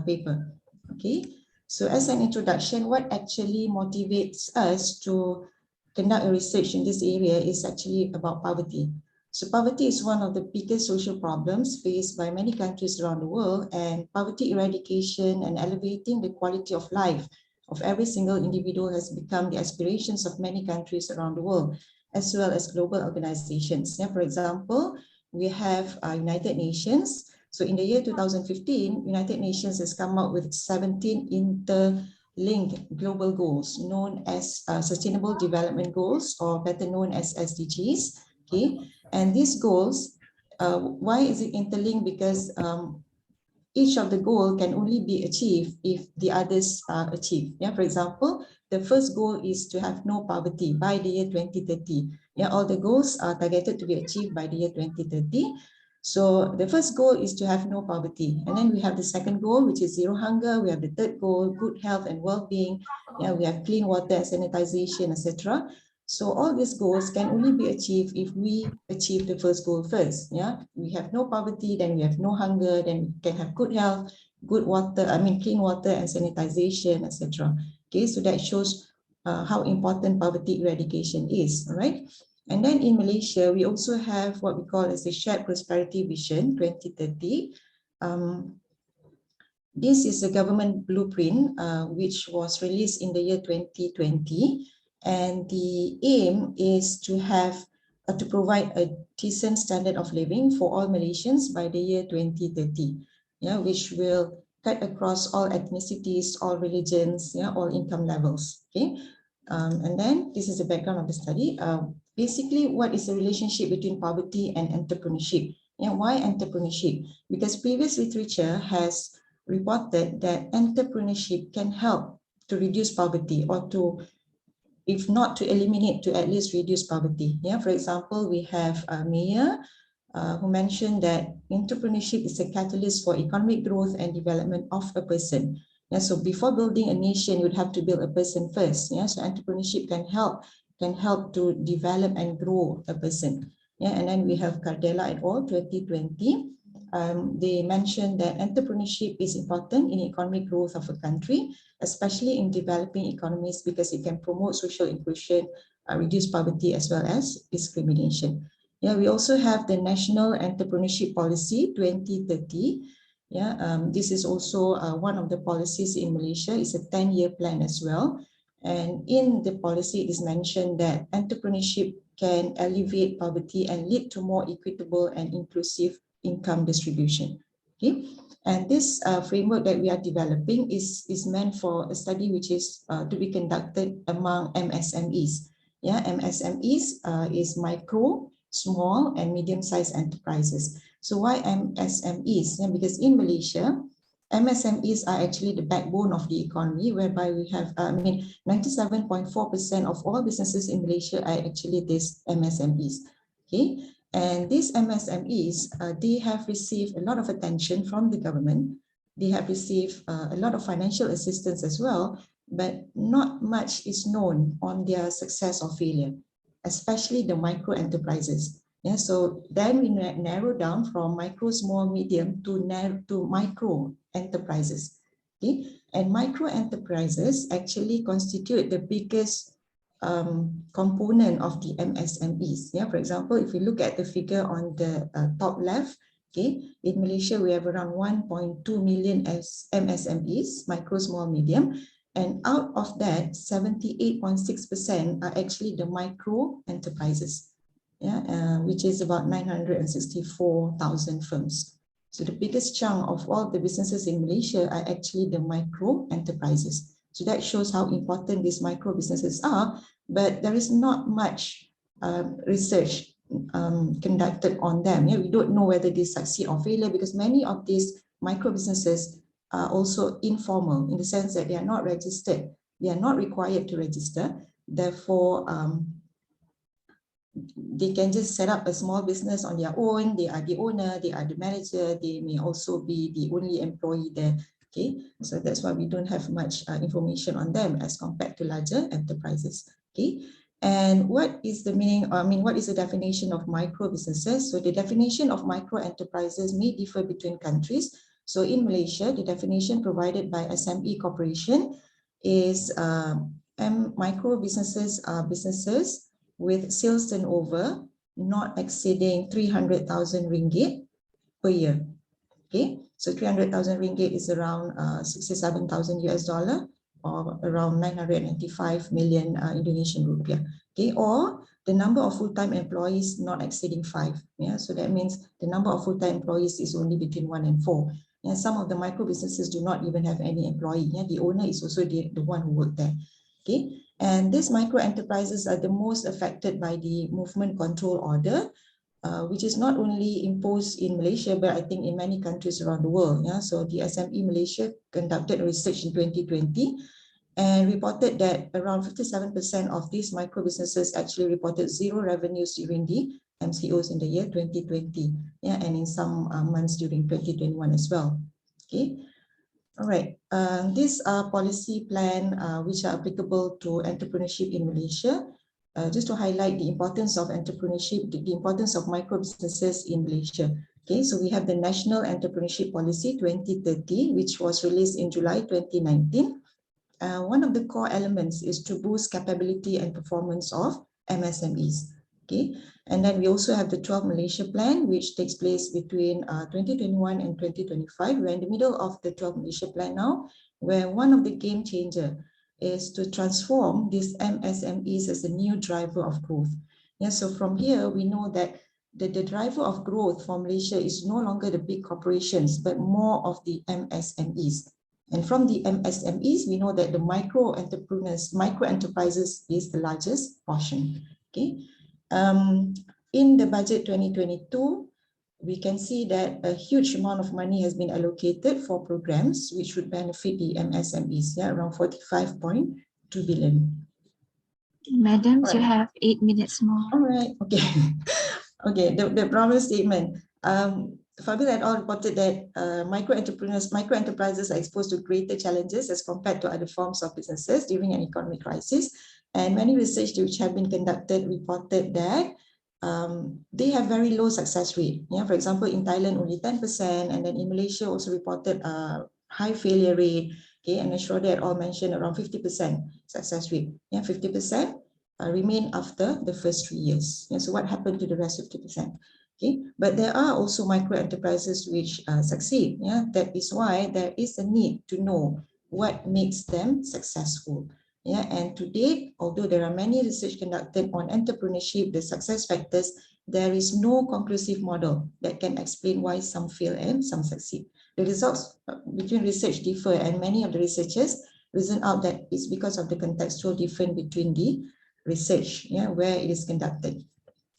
I: paper. Okay, so as an introduction, what actually motivates us to conduct a research in this area is actually about poverty. So poverty is one of the biggest social problems faced by many countries around the world, and poverty eradication and elevating the quality of life of every single individual has become the aspirations of many countries around the world, as well as global organizations. Yeah, for example, we have United Nations. So in the year 2015, United Nations has come up with 17 interlinked global goals known as Sustainable Development Goals, or better known as SDGs. Okay, and these goals, why is it interlinked? Because each of the goal can only be achieved if the others are achieved. Yeah, for example, the first goal is to have no poverty by the year 2030. Yeah, all the goals are targeted to be achieved by the year 2030. So the first goal is to have no poverty. And then we have the second goal, which is zero hunger. We have the third goal, good health and well-being. Yeah, we have clean water and sanitization, etc. So all these goals can only be achieved if we achieve the first goal first. Yeah, we have no poverty, then we have no hunger, then we can have good health, good water, clean water and sanitization, etc. Okay, so that shows how important poverty eradication is, right? And then in Malaysia, we also have what we call as the Shared Prosperity Vision 2030. This is a government blueprint which was released in the year 2020. And the aim is to have to provide a decent standard of living for all Malaysians by the year 2030, yeah, which will cut across all ethnicities, all religions, yeah, all income levels. Okay, and then this is the background of the study. Basically, what is the relationship between poverty and entrepreneurship? Yeah, why entrepreneurship? Because previous literature has reported that entrepreneurship can help to reduce poverty, or to, if not to eliminate, to at least reduce poverty. Yeah, for example, we have Mayer, who mentioned that entrepreneurship is a catalyst for economic growth and development of a person. Yeah, so before building a nation, you'd have to build a person first. Yeah, so entrepreneurship can help to develop and grow a person. Yeah, and then we have Cardella et al. 2020. They mentioned that entrepreneurship is important in economic growth of a country, especially in developing economies, because it can promote social inclusion, reduce poverty, as well as discrimination. Yeah, we also have the National Entrepreneurship Policy 2030. Yeah, this is also one of the policies in Malaysia. It's a 10-year plan as well. And in the policy, it is mentioned that entrepreneurship can alleviate poverty and lead to more equitable and inclusive income distribution. Okay, and this framework that we are developing is meant for a study which is to be conducted among MSMEs. Yeah, MSMEs is micro, small, and medium-sized enterprises. So why MSMEs? Yeah, because in Malaysia, MSMEs are actually the backbone of the economy, whereby we have, 97.4% of all businesses in Malaysia are actually these MSMEs. Okay, and these MSMEs, they have received a lot of attention from the government. They have received a lot of financial assistance as well, but not much is known on their success or failure, especially the micro enterprises. Yeah, so then we narrow down from micro, small, medium to micro enterprises. Okay, and micro enterprises actually constitute the biggest component of the MSMEs. Yeah, for example, if you look at the figure on the top left, okay, in Malaysia we have around 1.2 million MSMEs, micro, small, medium, and out of that, 78.6% are actually the micro enterprises. Yeah, which is about 964,000 firms. So the biggest chunk of all the businesses in Malaysia are actually the micro enterprises. So that shows how important these micro businesses are, but there is not much research conducted on them. Yeah, we don't know whether they succeed or fail, because many of these micro businesses are also informal, in the sense that they are not registered. They are not required to register. Therefore, they can just set up a small business on their own. They are the owner, they are the manager, they may also be the only employee there. Okay, so that's why we don't have much information on them as compared to larger enterprises. Okay, And what is the meaning, what is the definition of micro businesses? So the definition of micro enterprises may differ between countries. So in Malaysia, the definition provided by SME Corporation is micro businesses are businesses with sales turnover not exceeding 300,000 ringgit per year. Okay, so 300,000 ringgit is around 67,000 US dollar, or around 995 million Indonesian rupiah. Okay, or the number of full-time employees not exceeding 5. Yeah, so that means the number of full-time employees is only between 1 and 4. And some of the micro businesses do not even have any employee. Yeah, the owner is also the one who worked there. Okay, and these micro enterprises are the most affected by the movement control order, which is not only imposed in Malaysia, but I think in many countries around the world. Yeah, so the SME Malaysia conducted research in 2020 and reported that around 57% of these micro businesses actually reported zero revenues during the MCOs in the year 2020. Yeah, and in some months during 2021 as well. Okay. All right, these are policy plan which are applicable to entrepreneurship in Malaysia. Just to highlight the importance of entrepreneurship, the importance of micro businesses in Malaysia. Okay, so we have the National Entrepreneurship Policy 2030, which was released in July 2019. One of the core elements is to boost capability and performance of MSMEs. Okay, and then we also have the 12 Malaysia plan, which takes place between 2021 and 2025. We're in the middle of the 12 Malaysia plan now, where one of the game changer is to transform these MSMEs as a new driver of growth. Yeah, so from here, we know that the driver of growth for Malaysia is no longer the big corporations, but more of the MSMEs. And from the MSMEs, we know that the micro enterprises is the largest portion. Okay. In the budget 2022, we can see that a huge amount of money has been allocated for programs which would benefit the MSMEs, yeah, around 45.2 billion.
C: Madam,
I: All
C: you
I: right.
C: have 8 minutes more.
I: All right, okay. Okay, the problem statement. Fabil et al. Reported that micro enterprises are exposed to greater challenges as compared to other forms of businesses during an economic crisis. And many research which have been conducted reported that they have very low success rate. Yeah, for example, in Thailand, only 10%, and then in Malaysia also reported a high failure rate. Okay, and Ashroda et al. Mentioned around 50% success rate. Yeah, 50% remain after the first 3 years. Yeah, so what happened to the rest 50%? Okay, but there are also micro enterprises which succeed. Yeah, that is why there is a need to know what makes them successful. Yeah, and to date, although there are many research conducted on entrepreneurship, the success factors, there is no conclusive model that can explain why some fail and some succeed. The results between research differ, and many of the researchers reason out that it's because of the contextual difference between the research, yeah, where it is conducted.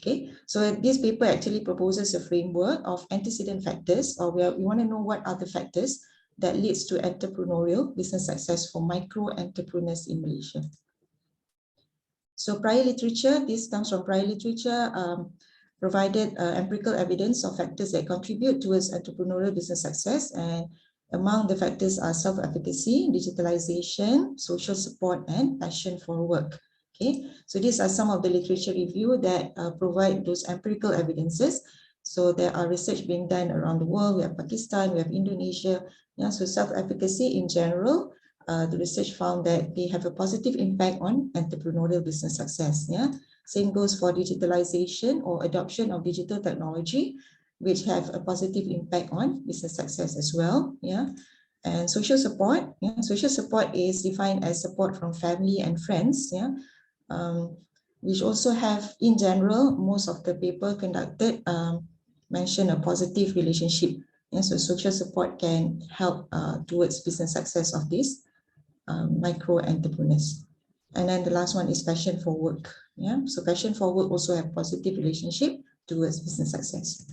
I: Okay, so this paper actually proposes a framework of antecedent factors, or where we want to know what are the factors that leads to entrepreneurial business success for micro entrepreneurs in Malaysia. So prior literature, this comes from prior literature, provided empirical evidence of factors that contribute towards entrepreneurial business success, and among the factors are self-efficacy, digitalization, social support, and passion for work. Okay, so these are some of the literature review that provide those empirical evidences. So there are research being done around the world. We have Pakistan, we have Indonesia. Yeah, so self-efficacy in general, the research found that they have a positive impact on entrepreneurial business success. Yeah, same goes for digitalization or adoption of digital technology, which have a positive impact on business success as well. Yeah. And social support. Yeah, social support is defined as support from family and friends. Yeah. Which also have, in general, most of the paper conducted mention a positive relationship. Yeah, so social support can help towards business success of these micro entrepreneurs. And then the last one is passion for work. Yeah, so passion for work also have positive relationship towards business success.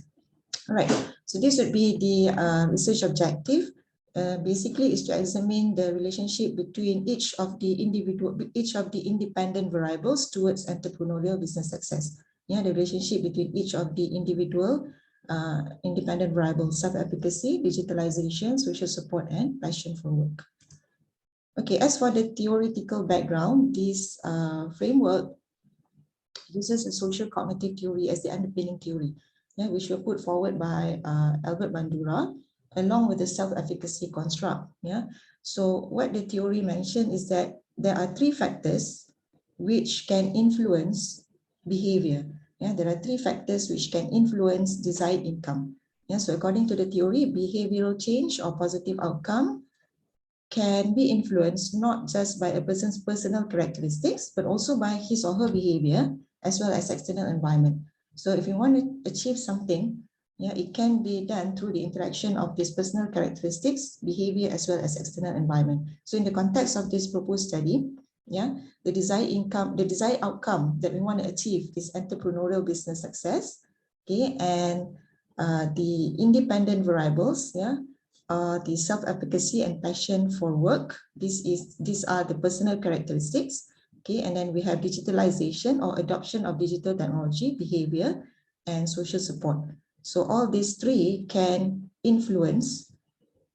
I: All right, so this would be the research objective. Basically is to examine the relationship between each of the independent variables towards entrepreneurial business success. Yeah, the relationship between each of the individual independent variables: self-efficacy, digitalization, social support, and passion for work. Okay, as for the theoretical background, this framework uses a social cognitive theory as the underpinning theory, which were put forward by Albert Bandura, along with the self-efficacy construct. So what the theory mentioned is that there are three factors which can influence behavior. There are three factors which can influence desired income. So according to the theory, behavioral change or positive outcome can be influenced not just by a person's personal characteristics, but also by his or her behavior, as well as external environment. So if you want to achieve something, it can be done through the interaction of these personal characteristics, behavior, as well as external environment. So in the context of this proposed study, the desired outcome that we want to achieve is entrepreneurial business success. And the independent variables, the self-efficacy and passion for work. These are the personal characteristics. And then we have digitalization or adoption of digital technology, behavior, and social support. So all these three can influence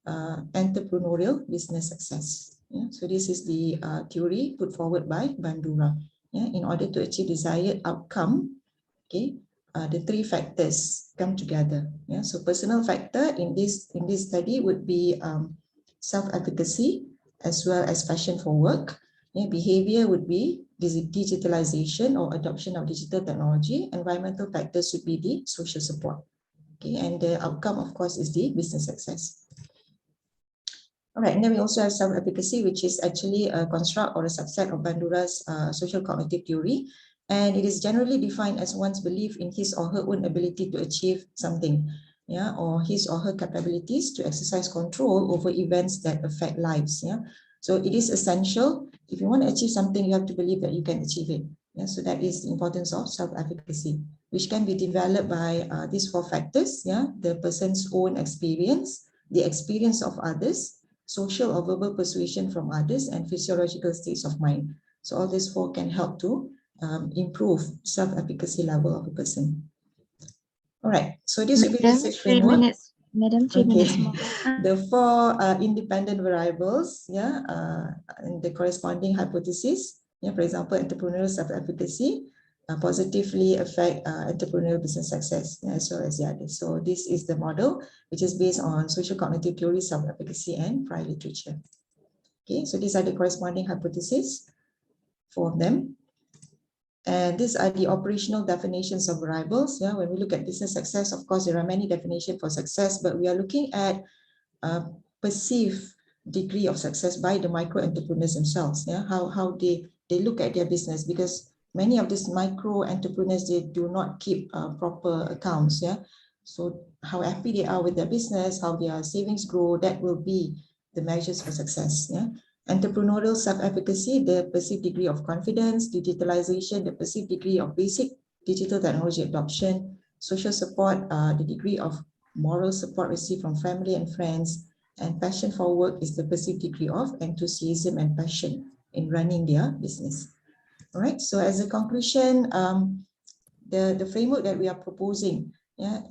I: entrepreneurial business success. So this is the theory put forward by Bandura. In order to achieve desired outcome, the three factors come together. So personal factor in this study would be self-efficacy as well as passion for work. Behavior would be digitalization or adoption of digital technology. Environmental factors would be the social support. And the outcome, of course, is the business success. All right, and then we also have self-efficacy, which is actually a construct or a subset of Bandura's social cognitive theory. And it is generally defined as one's belief in his or her own ability to achieve something, or his or her capabilities to exercise control over events that affect lives. So it is essential. If you want to achieve something, you have to believe that you can achieve it. So that is the importance of self-efficacy, which can be developed by these four factors. The person's own experience, the experience of others, social or verbal persuasion from others, and physiological states of mind. So all these four can help to improve self-efficacy level of a person. All right, so this will be the research framework.
C: Madam, 3 minutes more.
I: The four independent variables, and the corresponding hypothesis. For example, entrepreneurial self-efficacy positively affect entrepreneurial business success, as well as the others. So this is the model, which is based on social cognitive theory, self-efficacy, and prior literature. So these are the corresponding hypotheses, four of them. And these are the operational definitions of variables. When we look at business success, of course, there are many definitions for success, but we are looking at perceived degree of success by the micro entrepreneurs themselves. How they look at their business, because many of these micro entrepreneurs, they do not keep proper accounts. So how happy they are with their business, how their savings grow, that will be the measures for success. Entrepreneurial self-efficacy, the perceived degree of confidence, digitalization, the perceived degree of basic digital technology adoption, social support, the degree of moral support received from family and friends, and passion for work is the perceived degree of enthusiasm and passion in running their business. All right, so as a conclusion, the framework that we are proposing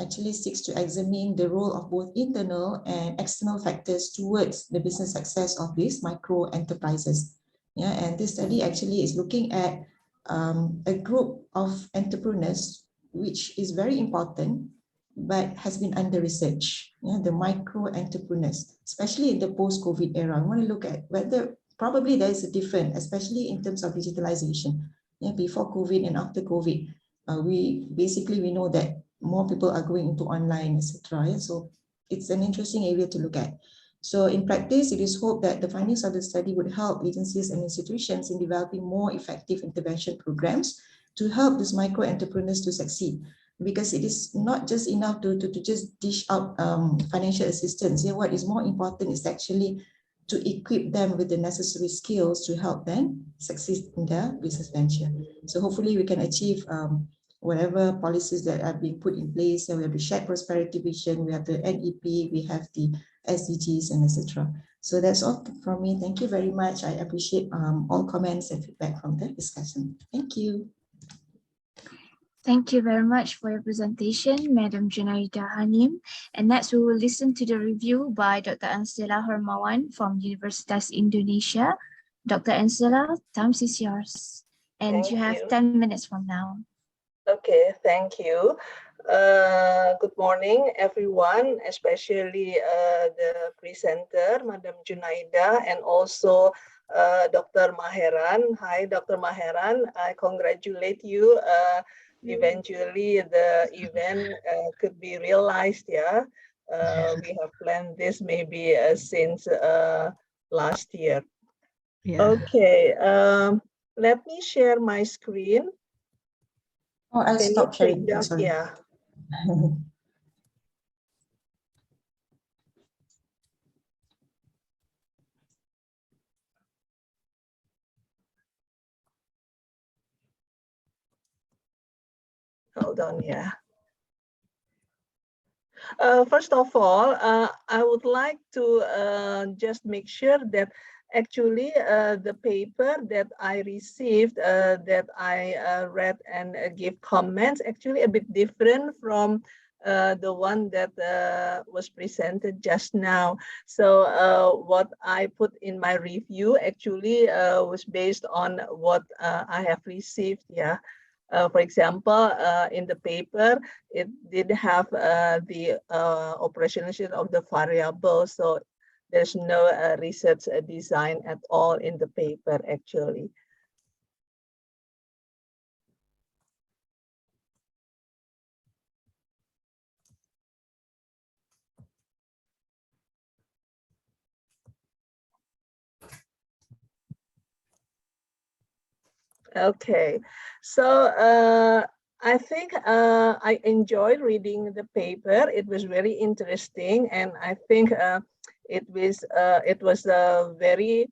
I: actually seeks to examine the role of both internal and external factors towards the business success of these micro enterprises. And this study actually is looking at a group of entrepreneurs, which is very important, but has been under-researched, the micro entrepreneurs, especially in the post-COVID era. I want to look at whether probably there is a difference, especially in terms of digitalization. Before COVID and after COVID, we know that more people are going into online, etc. So it's an interesting area to look at. So in practice, it is hoped that the findings of the study would help agencies and institutions in developing more effective intervention programs to help these micro entrepreneurs to succeed. Because it is not just enough to just dish out financial assistance. What is more important is actually to equip them with the necessary skills to help them succeed in their business venture. So hopefully we can achieve whatever policies that have been put in place. So we have the shared prosperity vision, we have the NEP, we have the SDGs, and etc. So that's all from me. Thank you very much. I appreciate all comments and feedback from the discussion. Thank you.
C: Thank you very much for your presentation, Madam Junaida Hanim. And next, we will listen to the review by Dr. Ansela Hermawan from Universitas Indonesia. Dr. Ansela, time is yours. And you have 10 minutes from now.
K: Okay, thank you. Good morning, everyone, especially the presenter, Madam Junaida, and also Dr. Maheran. Hi, Dr. Maheran. I congratulate you. Eventually, the event could be realized. Yeah, we have planned this maybe since last year.
G: Yeah.
K: Okay, let me share my screen.
I: Oh, I'll
K: Can
I: stop
K: you
I: sharing.
K: take down?
I: Sorry.
K: Yeah. Hold on, yeah. First of all, I would like to just make sure that actually the paper that I received, that I read and give comments, actually a bit different from the one that was presented just now. So what I put in my review actually was based on what I have received, yeah. For example, in the paper, it did have the operationalization of the variable. So there's no research design at all in the paper, actually. Okay, so I think I enjoyed reading the paper. It was very interesting, and I think it was very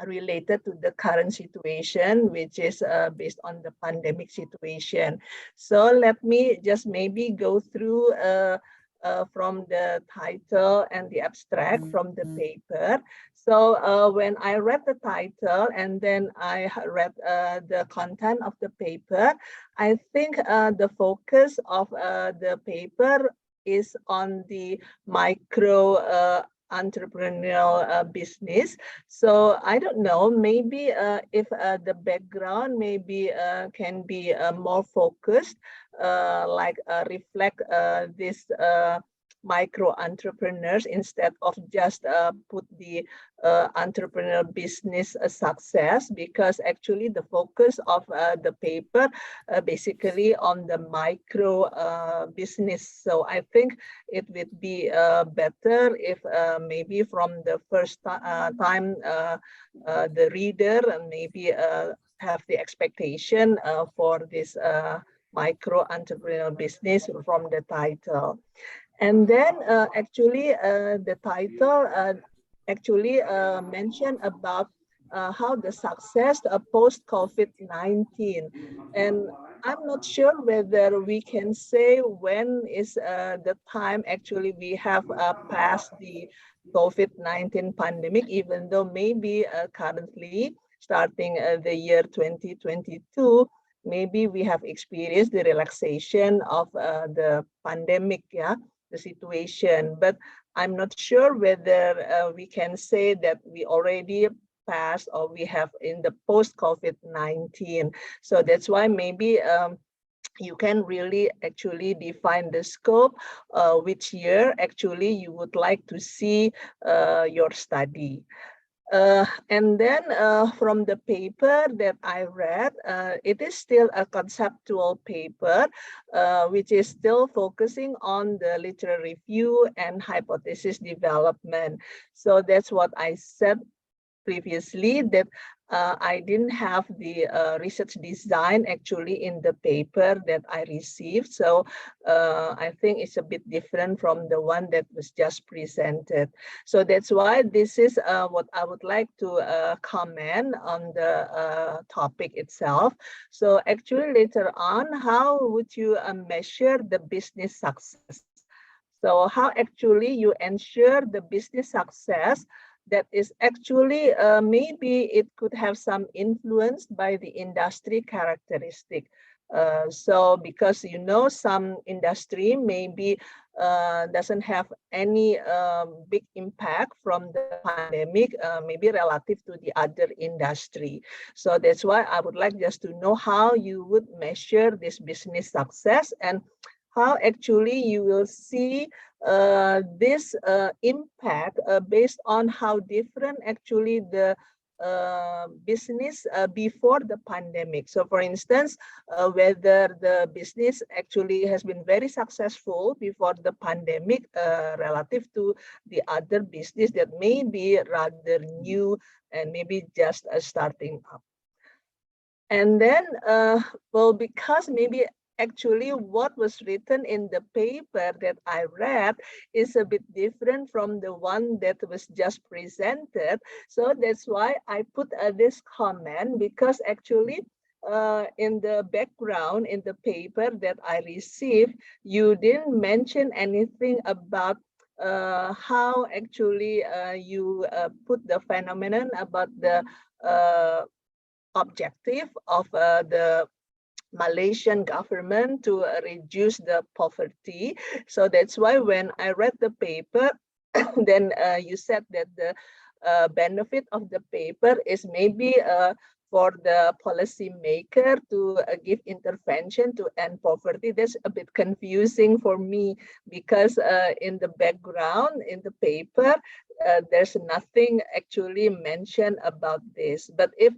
K: related to the current situation, which is based on the pandemic situation. So let me just maybe go through from the title and the abstract from the paper. So when I read the title and then I read the content of the paper, I think the focus of the paper is on the micro entrepreneurial business. So I don't know, maybe if the background maybe can be more focused, like reflect this micro entrepreneurs instead of just put the entrepreneurial business success, because actually the focus of the paper basically on the micro business. So I think it would be better if maybe from the first time the reader maybe have the expectation for this micro entrepreneurial business from the title. And then actually the title actually mentioned about how the success post-COVID-19. And I'm not sure whether we can say when is the time actually we have passed the COVID-19 pandemic, even though maybe currently starting the year 2022, maybe we have experienced the relaxation of the pandemic, yeah, the situation. But I'm not sure whether we can say that we already passed or we have in the post-COVID-19. So that's why maybe you can really actually define the scope, which year actually you would like to see your study. And then from the paper that I read, it is still a conceptual paper, which is still focusing on the literary review and hypothesis development. So that's what I said previously, that I didn't have the research design actually in the paper that I received. So I think it's a bit different from the one that was just presented. So that's why this is what I would like to comment on the topic itself. So actually later on, how would you measure the business success? So how actually you ensure the business success that is actually maybe it could have some influence by the industry characteristic. So because you know some industry maybe doesn't have any big impact from the pandemic, maybe relative to the other industry. So that's why I would like just to know how you would measure this business success and how actually you will see this impact based on how different actually the business before the pandemic. So for instance, whether the business actually has been very successful before the pandemic relative to the other business that may be rather new and maybe just starting up. And then, well, because maybe actually what was written in the paper that I read is a bit different from the one that was just presented. So that's why I put this comment, because actually in the background in the paper that I received, you didn't mention anything about how actually you put the phenomenon about the objective of the Malaysian government to reduce the poverty. So that's why when I read the paper, then you said that the benefit of the paper is maybe for the policymaker to give intervention to end poverty. That's a bit confusing for me, because in the background in the paper, there's nothing actually mentioned about this. But if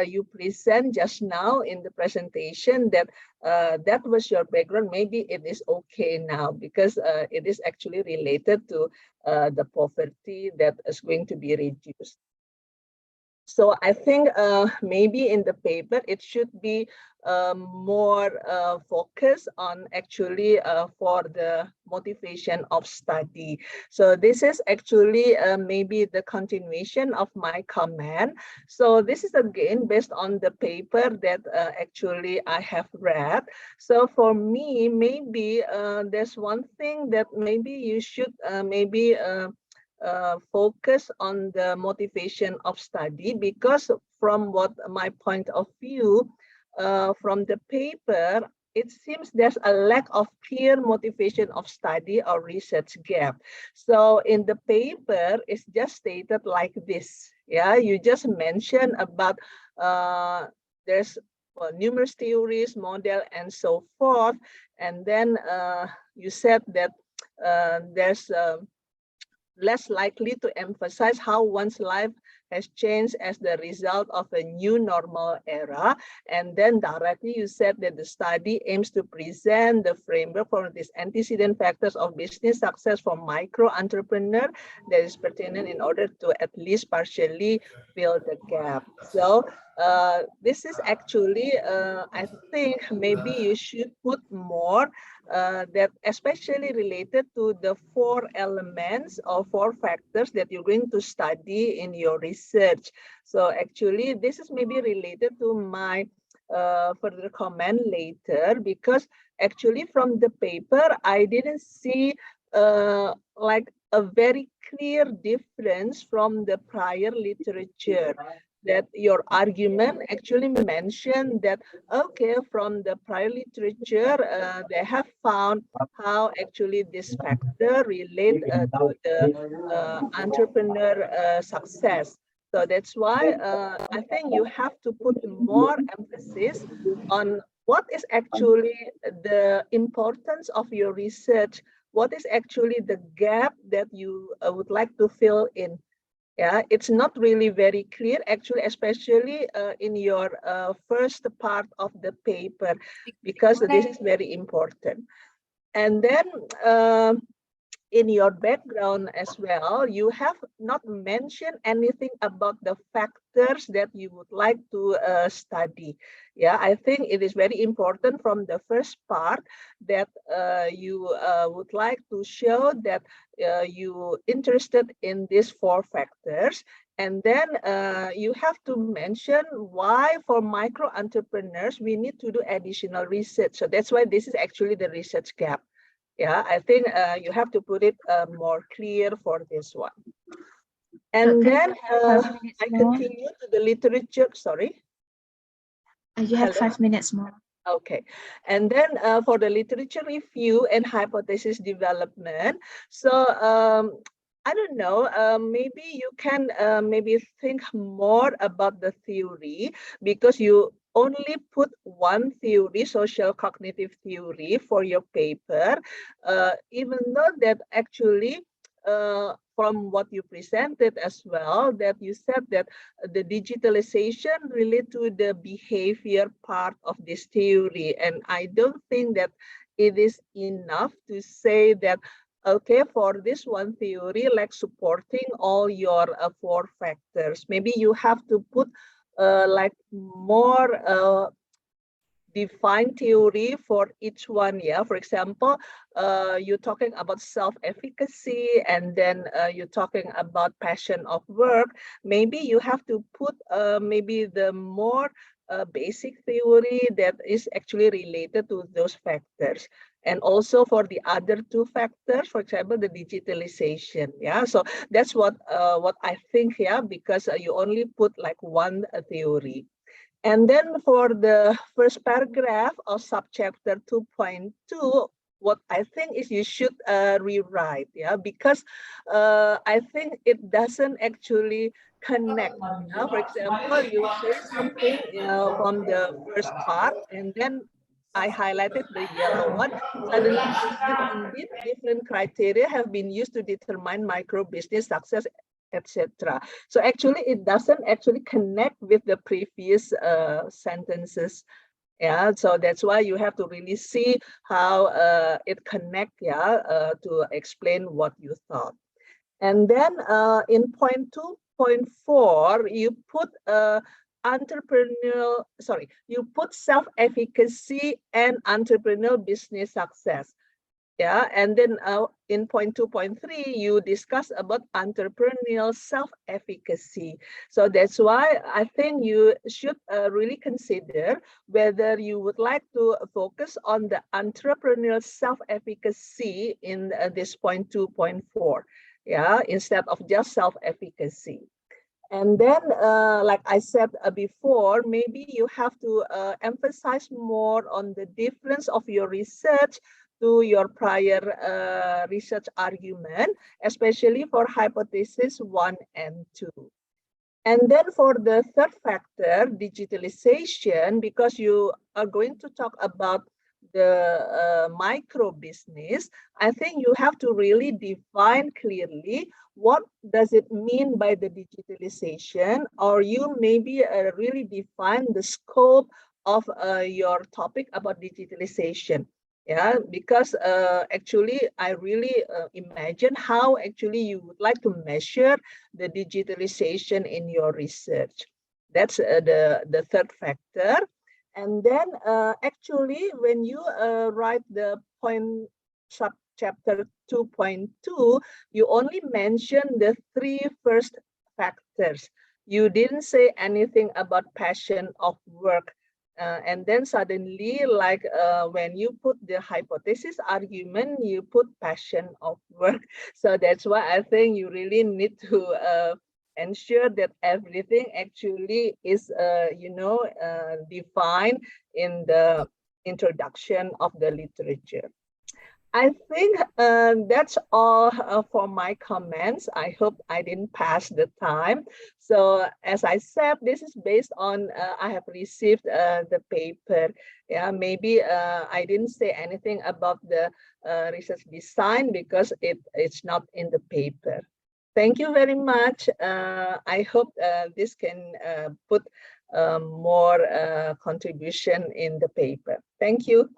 K: you present just now in the presentation that that was your background, maybe it is okay now, because it is actually related to the poverty that is going to be reduced. So I think maybe in the paper, it should be more focused on actually for the motivation of study. So this is actually maybe the continuation of my comment. So this is again based on the paper that actually I have read. So for me, maybe there's one thing that maybe you should maybe focus on the motivation of study, because from what my point of view from the paper, it seems there's a lack of clear motivation of study or research gap. So in the paper, it's just stated like this. Yeah, you just mentioned about there's numerous theories, model, and so forth. And then you said that there's less likely to emphasize how one's life has changed as the result of a new normal era. And then directly you said that the study aims to present the framework for these antecedent factors of business success for micro entrepreneur that is pertinent in order to at least partially fill the gap. So this is actually, I think maybe you should put more that especially related to the 4 elements or 4 factors that you're going to study in your research. So actually, this is maybe related to my further comment later, because actually from the paper, I didn't see like a very clear difference from the prior literature. That your argument actually mentioned that, okay, from the prior literature, they have found how actually this factor relate to the entrepreneur success. So that's why I think you have to put more emphasis on what is actually the importance of your research, what is actually the gap that you would like to fill in. Yeah, it's not really very clear, actually, especially in your first part of the paper, because this is very important. And then in your background as well, you have not mentioned anything about the factors that you would like to study. Yeah, I think it is very important from the first part that you would like to show that you interested in these 4 factors. And then you have to mention why for micro entrepreneurs, we need to do additional research. So that's why this is actually the research gap. Yeah, I think you have to put it more clear for this one. And then I continue to the literature, sorry.
C: You have 5 minutes more.
K: Okay, and then for the literature review and hypothesis development, so I don't know, maybe you can maybe think more about the theory, because you only put one theory, social cognitive theory, for your paper, even though that actually from what you presented as well, that you said that the digitalization relate to the behavior part of this theory. And I don't think that it is enough to say that, okay, for this one theory, like supporting all your 4 factors, maybe you have to put like more defined theory for each one. Yeah, for example, you're talking about self-efficacy, and then you're talking about passion of work. Maybe you have to put maybe the more basic theory that is actually related to those factors. And also for the other 2 factors, for example, the digitalization. Yeah, so that's what I think. Yeah, because you only put like one theory. And then for the first paragraph of subchapter 2.2, what I think is you should rewrite, yeah, because I think it doesn't actually connect. For example, you say something from the first part, and then I highlighted the yellow one. Suddenly you said, indeed, different criteria have been used to determine micro business success, etc. So actually, it doesn't actually connect with the previous sentences. Yeah, so that's why you have to really see how it connects, yeah, to explain what you thought. And then in point 2.4, you put entrepreneurial, sorry, you put self-efficacy and entrepreneurial business success. Yeah, and then in point 2.3, you discuss about entrepreneurial self-efficacy. So that's why I think you should really consider whether you would like to focus on the entrepreneurial self-efficacy in this point 2.4, yeah, instead of just self-efficacy. And then, like I said before, maybe you have to emphasize more on the difference of your research to your prior research argument, especially for hypothesis 1 and 2. And then for the third factor, digitalization, because you are going to talk about the micro business, I think you have to really define clearly what does it mean by the digitalization, or you maybe really define the scope of your topic about digitalization. Yeah, because actually I really imagine how actually you would like to measure the digitalization in your research. That's the third factor. And then actually when you write the point subchapter 2.2, you only mention the 3 first factors. You didn't say anything about passion of work. And then suddenly, like when you put the hypothesis argument, you put passion of work. So that's why I think you really need to ensure that everything actually is, defined in the introduction of the literature. I think that's all for my comments. I hope I didn't pass the time. So as I said, this is based on, I have received the paper. Yeah, maybe I didn't say anything about the research design because it's not in the paper. Thank you very much. I hope this can put more contribution in the paper. Thank you.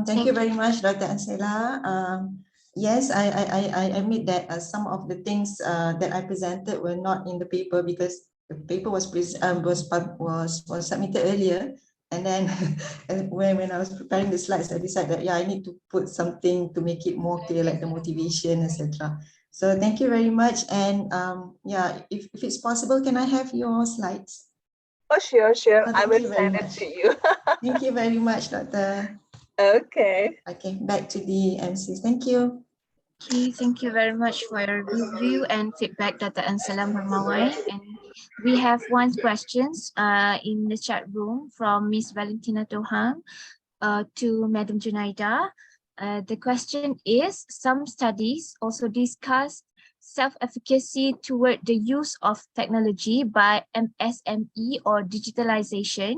I: Thank you very much, Dr. Ansela. Yes, I admit that some of the things that I presented were not in the paper because the paper was submitted earlier, and then when I was preparing the slides, I decided, yeah, I need to put something to make it more clear, like the motivation, etc. So thank you very much, and yeah, if it's possible, can I have your slides?
K: Oh, sure.
I: Oh,
K: I will send it to you.
I: Thank you very much, Doctor.
K: Okay.
I: Okay, back to the MCs. Thank you.
C: Okay, thank you very much for your review and feedback, Dr. Ansela Marmawai. And We have one question in the chat room from Miss Valentina Tohang to Madam Junaida. The question is, some studies also discuss self-efficacy toward the use of technology by MSME or digitalization.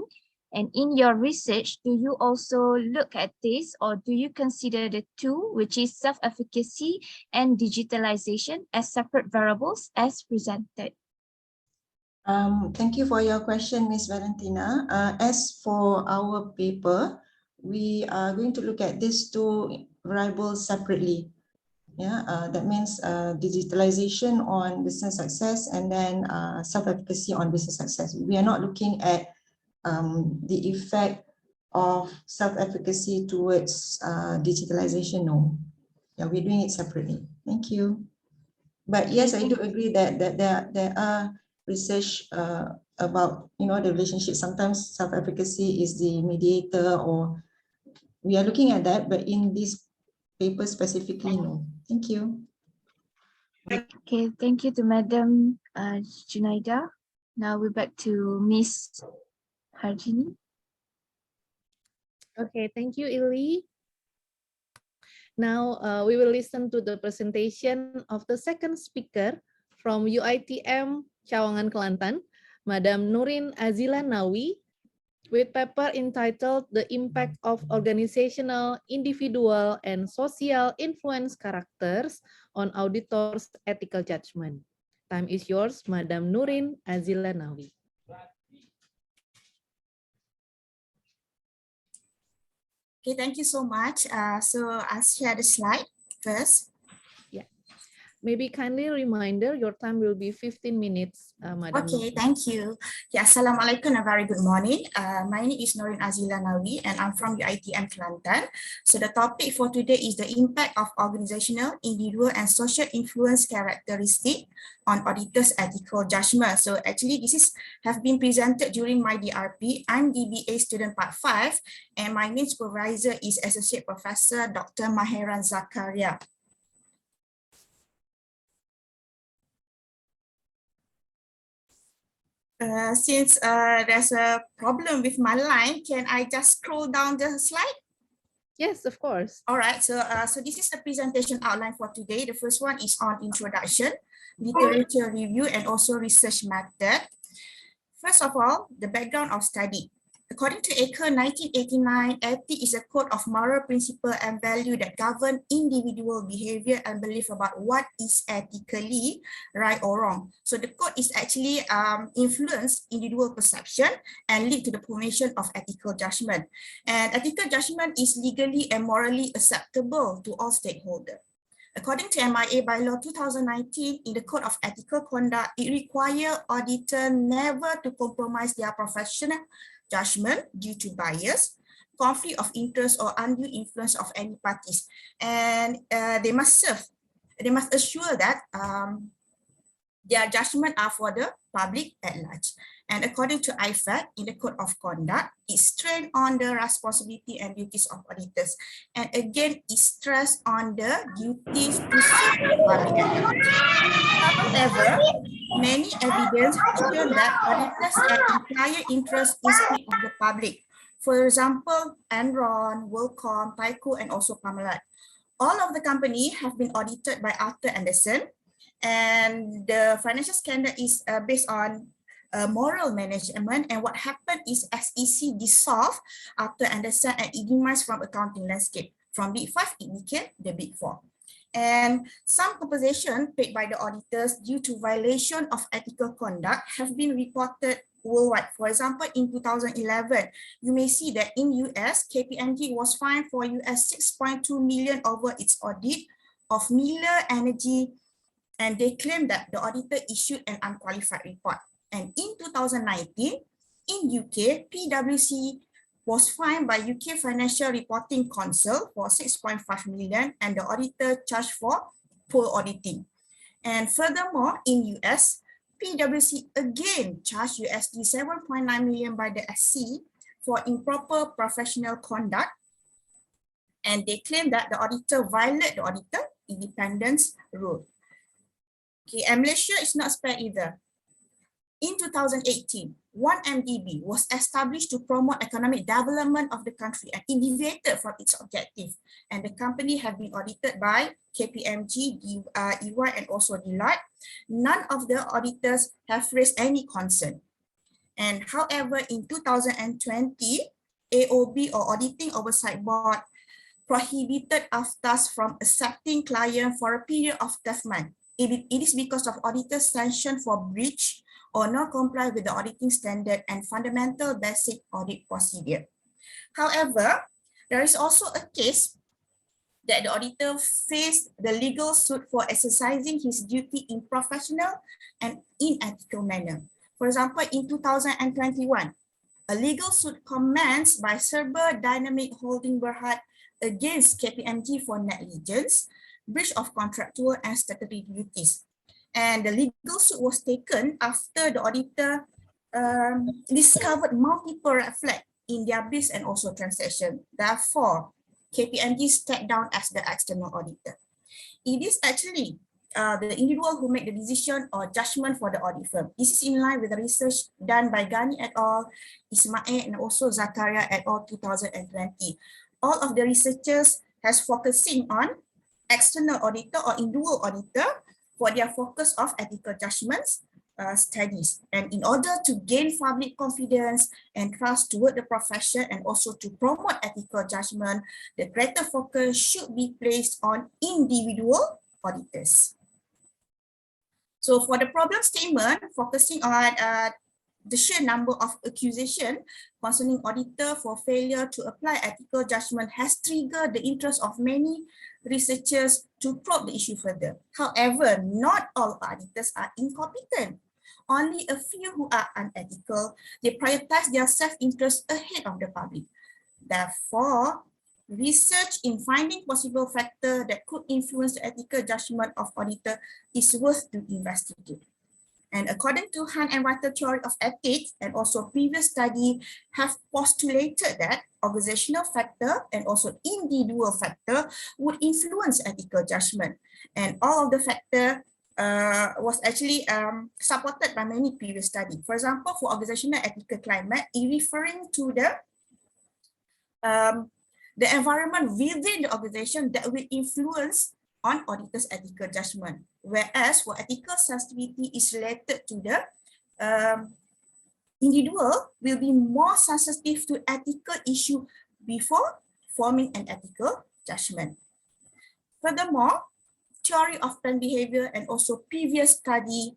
C: And in your research, do you also look at this, or do you consider the two, which is self-efficacy and digitalization, as separate variables as presented?
I: Thank you for your question, Ms. Valentina. As for our paper, we are going to look at these two variables separately. Yeah, that means digitalization on business success and then self-efficacy on business success. We are not looking at the effect of self-efficacy towards digitalization. No, yeah, we're doing it separately. Thank you. But yes, I do agree that there are research about the relationship. Sometimes self-efficacy is the mediator, or we are looking at that, but in this paper specifically, no. Thank you.
C: Okay, thank you to Madam Junaida. Now we're back to Miss Harjini.
A: Okay, thank you, Ili. Now we will listen to the presentation of the second speaker from UiTM Cawangan, Kelantan, Madam Nurin Azila Nawi, with paper entitled The Impact of Organizational, Individual, and Social Influence Characters on Auditors' Ethical Judgment. Time is yours, Madam Nurin Azila Nawi.
L: Okay, thank you so much. So I'll share the slide first.
A: Yeah, maybe kindly reminder your time will be 15 minutes, Madam.
L: Okay, thank you. Yeah, Assalamualaikum and a very good morning. My name is Nurin Azila Nawi and I'm from UiTM Kelantan. So the topic for today is the impact of organizational, individual, and social influence characteristic on auditors' ethical judgment. So actually this have been presented during my DRP. I'm DBA student part 5 and my main supervisor is Associate Professor Dr. Maheran Zakaria. Since there's a problem with my line, can I just scroll down the slide?
A: Yes, of course.
L: All right, so this is the presentation outline for today. The first one is on introduction, literature review, and also research method. First of all, the background of study. According to ACRE 1989, ethics is a code of moral principle and value that govern individual behavior and belief about what is ethically right or wrong. So the code is actually influence individual perception and lead to the formation of ethical judgment. And ethical judgment is legally and morally acceptable to all stakeholders. According to MIA Bylaw 2019, in the Code of Ethical Conduct, it requires auditors never to compromise their professional judgment due to bias, conflict of interest, or undue influence of any parties. And they must assure that their judgment are for the public at large. And according to IFAC, in the Code of Conduct, it's trained on the responsibility and duties of auditors. And again, it's stressed on the duties to serve the public at large. However, many evidence show that auditors have entire interest in speech of the public. For example, Enron, WorldCom, Tyco, and also Parmalat. All of the companies have been audited by Arthur Andersen, and the financial scandal is based on moral management. And what happened is SEC dissolved Arthur Andersen and it demised from accounting landscape. From Big 5, it became the Big 4. And some compensation paid by the auditors due to violation of ethical conduct have been reported worldwide. For example, in 2011, you may see that in US, KPMG was fined for US 6.2 million over its audit of Miller Energy, and they claimed that the auditor issued an unqualified report. And in 2019, in UK, PwC was fined by UK Financial Reporting Council for 6.5 million and the auditor charged for poor auditing. And furthermore, in US, PwC again charged USD 7.9 million by the SC for improper professional conduct. And they claim that the auditor violated the auditor independence rule. Okay, and Malaysia is not spared either. In 2018, 1MDB was established to promote economic development of the country and it deviated from its objective. And the company have been audited by KPMG, EY, and also Deloitte. None of the auditors have raised any concern. And however, in 2020, AOB or Auditing Oversight Board prohibited AFTAS from accepting clients for a period of 12 months. It is because of auditors' sanction for breach or not comply with the auditing standard and fundamental basic audit procedure. However, there is also a case that the auditor faced the legal suit for exercising his duty in professional and unethical manner. For example, in 2021, a legal suit commenced by Serber Dynamic Holding Berhad against KPMG for negligence, breach of contractual and statutory duties. And the legal suit was taken after the auditor discovered multiple red flags in their bids and also transaction. Therefore, KPMG stepped down as the external auditor. It is actually the individual who make the decision or judgment for the audit firm. This is in line with the research done by Ghani et al., Ismail and also Zakaria et al. 2020. All of the researchers has focusing on external auditor or individual auditor for their focus of ethical judgments studies. And in order to gain public confidence and trust toward the profession and also to promote ethical judgment, the greater focus should be placed on individual auditors. So for the problem statement, focusing on the sheer number of accusation concerning auditor for failure to apply ethical judgment has triggered the interest of many researchers to probe the issue further. However, not all auditors are incompetent. Only a few who are unethical, they prioritize their self-interest ahead of the public. Therefore, research in finding possible factors that could influence the ethical judgment of auditor is worth to investigate. And according to Hunt and Writer theory of ethics and also previous study have postulated that organizational factor and also individual factor would influence ethical judgment. And all of the factor was actually supported by many previous studies. For example, for organizational ethical climate, it referring to the environment within the organization that will influence on auditors' ethical judgment. Whereas for ethical sensitivity is related to the individual will be more sensitive to ethical issue before forming an ethical judgment. Furthermore, theory of planned behavior and also previous study,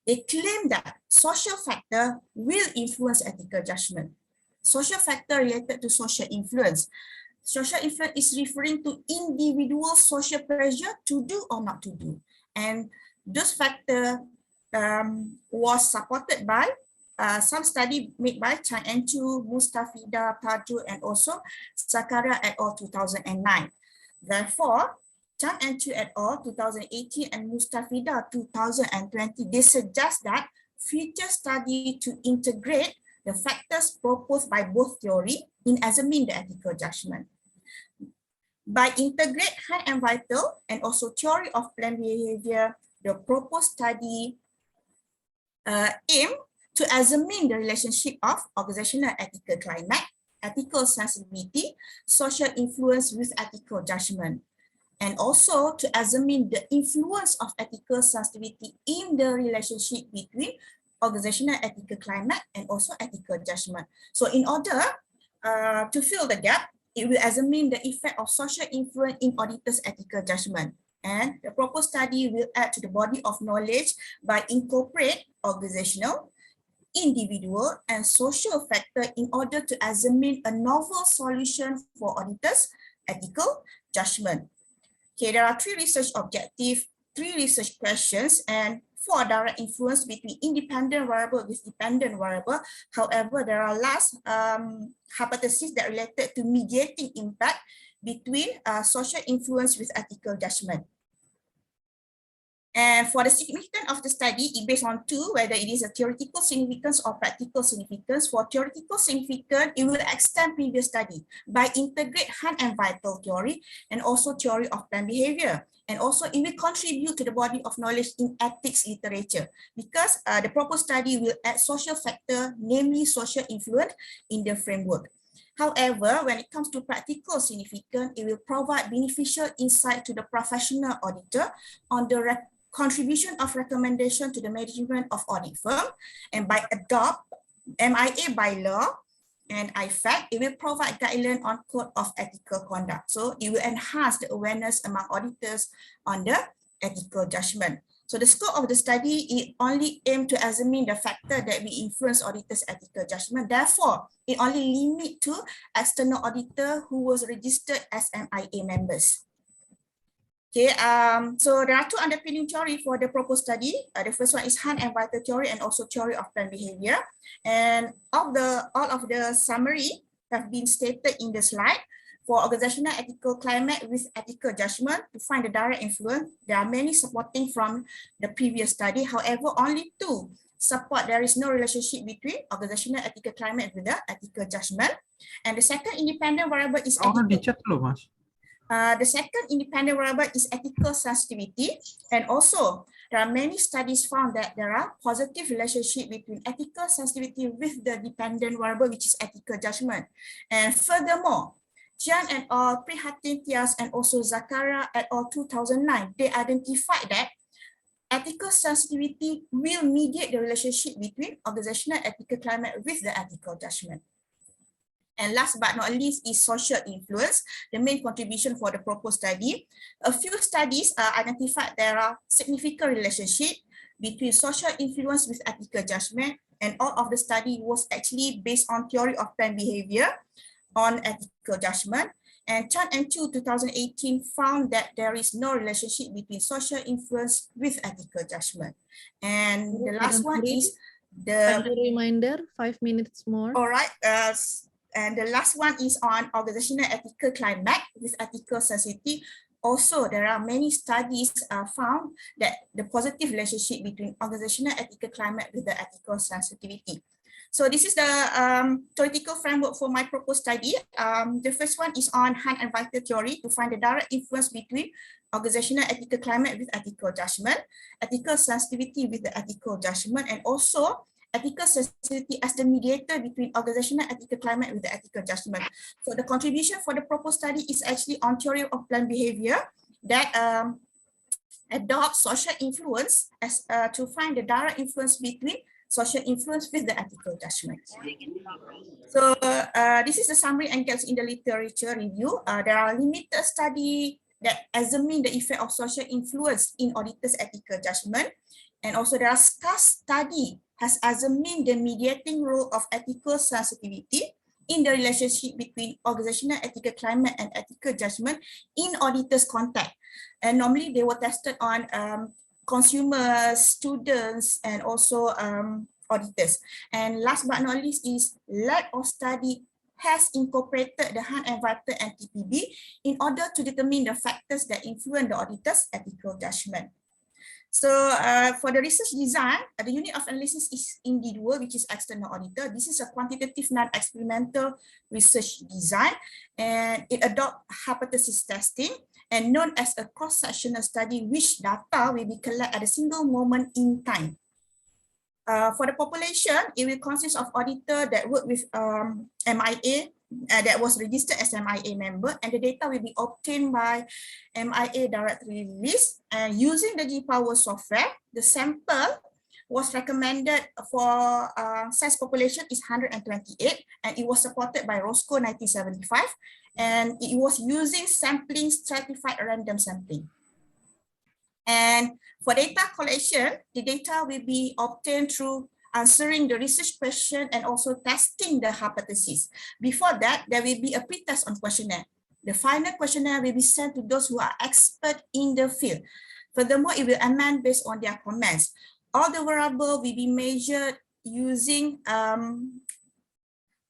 L: they claim that social factor will influence ethical judgment. Social factor related to social influence. Social influence is referring to individual social pressure to do or not to do. And those factors was supported by some study made by Chang and Chu, Mustafida, Paju, and also Zakaria et al. 2009. Therefore, Chang and Chu et al. 2018 and Mustafida 2020, they suggest that future study to integrate the factors proposed by both theory in examining the ethical judgment. By integrate Hunt and Vital and also theory of planned behavior, the proposed study aim to examine the relationship of organizational ethical climate, ethical sensibility, social influence with ethical judgment, and also to examine the influence of ethical sensitivity in the relationship between organizational ethical climate and also ethical judgment. So in order to fill the gap, it will examine the effect of social influence in auditors' ethical judgment. And the proposed study will add to the body of knowledge by incorporate organizational, individual, and social factor in order to examine a novel solution for auditors' ethical judgment. Okay, there are 3 research objectives, 3 research questions, and 4 direct influence between independent variable with dependent variable. However, there are last hypotheses that related to mediating impact between social influence with ethical judgment. And for the significance of the study, it based on two, whether it is a theoretical significance or practical significance. For theoretical significance, it will extend previous study by integrate Hunt and Vital theory and also theory of planned behavior. And also it will contribute to the body of knowledge in ethics literature because the proposed study will add social factor, namely social influence in the framework. However, when it comes to practical significance, it will provide beneficial insight to the professional auditor on the contribution of recommendation to the management of audit firm, and by adopt MIA by law and IFAC, it will provide guidelines on code of ethical conduct. So it will enhance the awareness among auditors on the ethical judgment. So the scope of the study, it only aims to examine the factor that will influence auditors' ethical judgment. Therefore, it only limits to external auditor who was registered as MIA members. Okay, so there are two underpinning theory for the proposed study. The first one is Hunt and Vital theory and also theory of planned behavior. And all of the summary have been stated in the slide. For organizational ethical climate with ethical judgment to find the direct influence, there are many supporting from the previous study. However, only two support there is no relationship between organizational ethical climate with the ethical judgment. And the second independent variable is ethical. The second independent variable is ethical sensitivity, and also there are many studies found that there are positive relationship between ethical sensitivity with the dependent variable, which is ethical judgment. And furthermore, Jian et al., Prihatin-Tias, and also Zakaria et al. 2009, they identified that ethical sensitivity will mediate the relationship between organizational ethical climate with the ethical judgment. And last but not least is social influence, the main contribution for the proposed study. A few studies identified there are significant relationship between social influence with ethical judgment, and all of the study was actually based on theory of planned behavior on ethical judgment. And Chan and Chu 2018 found that there is no relationship between social influence with ethical judgment. And the last one is the
A: reminder, 5 minutes more.
L: All right. And the last one is on organizational ethical climate with ethical sensitivity. Also, there are many studies found that the positive relationship between organizational ethical climate with the ethical sensitivity. So this is the theoretical framework for my proposed study. The first one is on Hunt and Vital theory to find the direct influence between organizational ethical climate with ethical judgment, ethical sensitivity with the ethical judgment, and also ethical sensitivity as the mediator between organizational ethical climate with the ethical judgment. So the contribution for the proposed study is actually on theory of planned behavior that adopts social influence as to find the direct influence between social influence with the ethical judgment. So this is the summary and gaps in the literature review. There are limited studies that examine the effect of social influence in auditors' ethical judgment. And also there are scarce study has examined the mediating role of ethical sensitivity in the relationship between organizational ethical climate and ethical judgment in auditors' contact. And normally they were tested on consumers, students, and also auditors. And last but not least is lack of study has incorporated the Hunt and Vital and TPB in order to determine the factors that influence the auditor's ethical judgment. So for the research design, the unit of analysis is indeed which is external auditor. This is a quantitative non-experimental research design, and it adopts hypothesis testing and known as a cross-sectional study, which data will be collected at a single moment in time. For the population, it will consist of auditor that work with MIA, that was registered as MIA member, and the data will be obtained by MIA directly release. And using the G-Power software, the sample was recommended for size population is 128, and it was supported by Roscoe 1975, and it was using sampling stratified random sampling. And for data collection, the data will be obtained through answering the research question and also testing the hypothesis. Before that, there will be a pretest on questionnaire. The final questionnaire will be sent to those who are expert in the field. Furthermore, it will amend based on their comments. All the variables will be measured using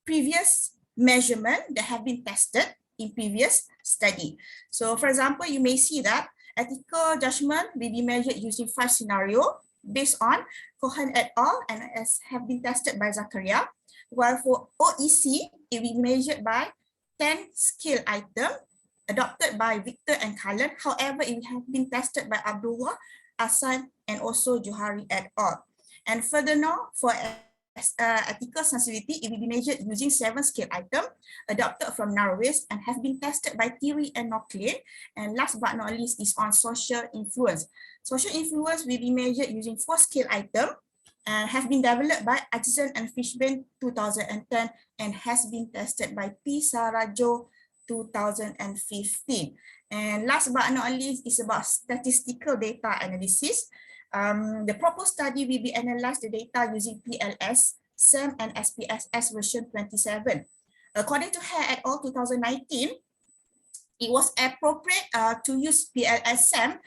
L: previous measurement that have been tested in previous study. So for example, you may see that Ethical judgment will be measured using 5 scenarios based on Cohen et al. And as have been tested by Zakaria. While for OEC, it will be measured by 10 skill items adopted by Victor and Cullen. However, it has been tested by Abdullah, Hassan, and also Johari et al. And furthermore, for ethical sensitivity, it will be measured using 7 skill items adopted from Narrowways and have been tested by Thierry and Noclay. And last but not least is on social influence. Social influence will be measured using 4 skill items and have been developed by Atchison and Fishburne 2010 and has been tested by P. Sarajo 2015. And last but not least is about statistical data analysis. The proposed study will be analyzed the data using PLS, SAM, and SPSS version 27. According to Hare et al. 2019, it was appropriate to use PLS SAM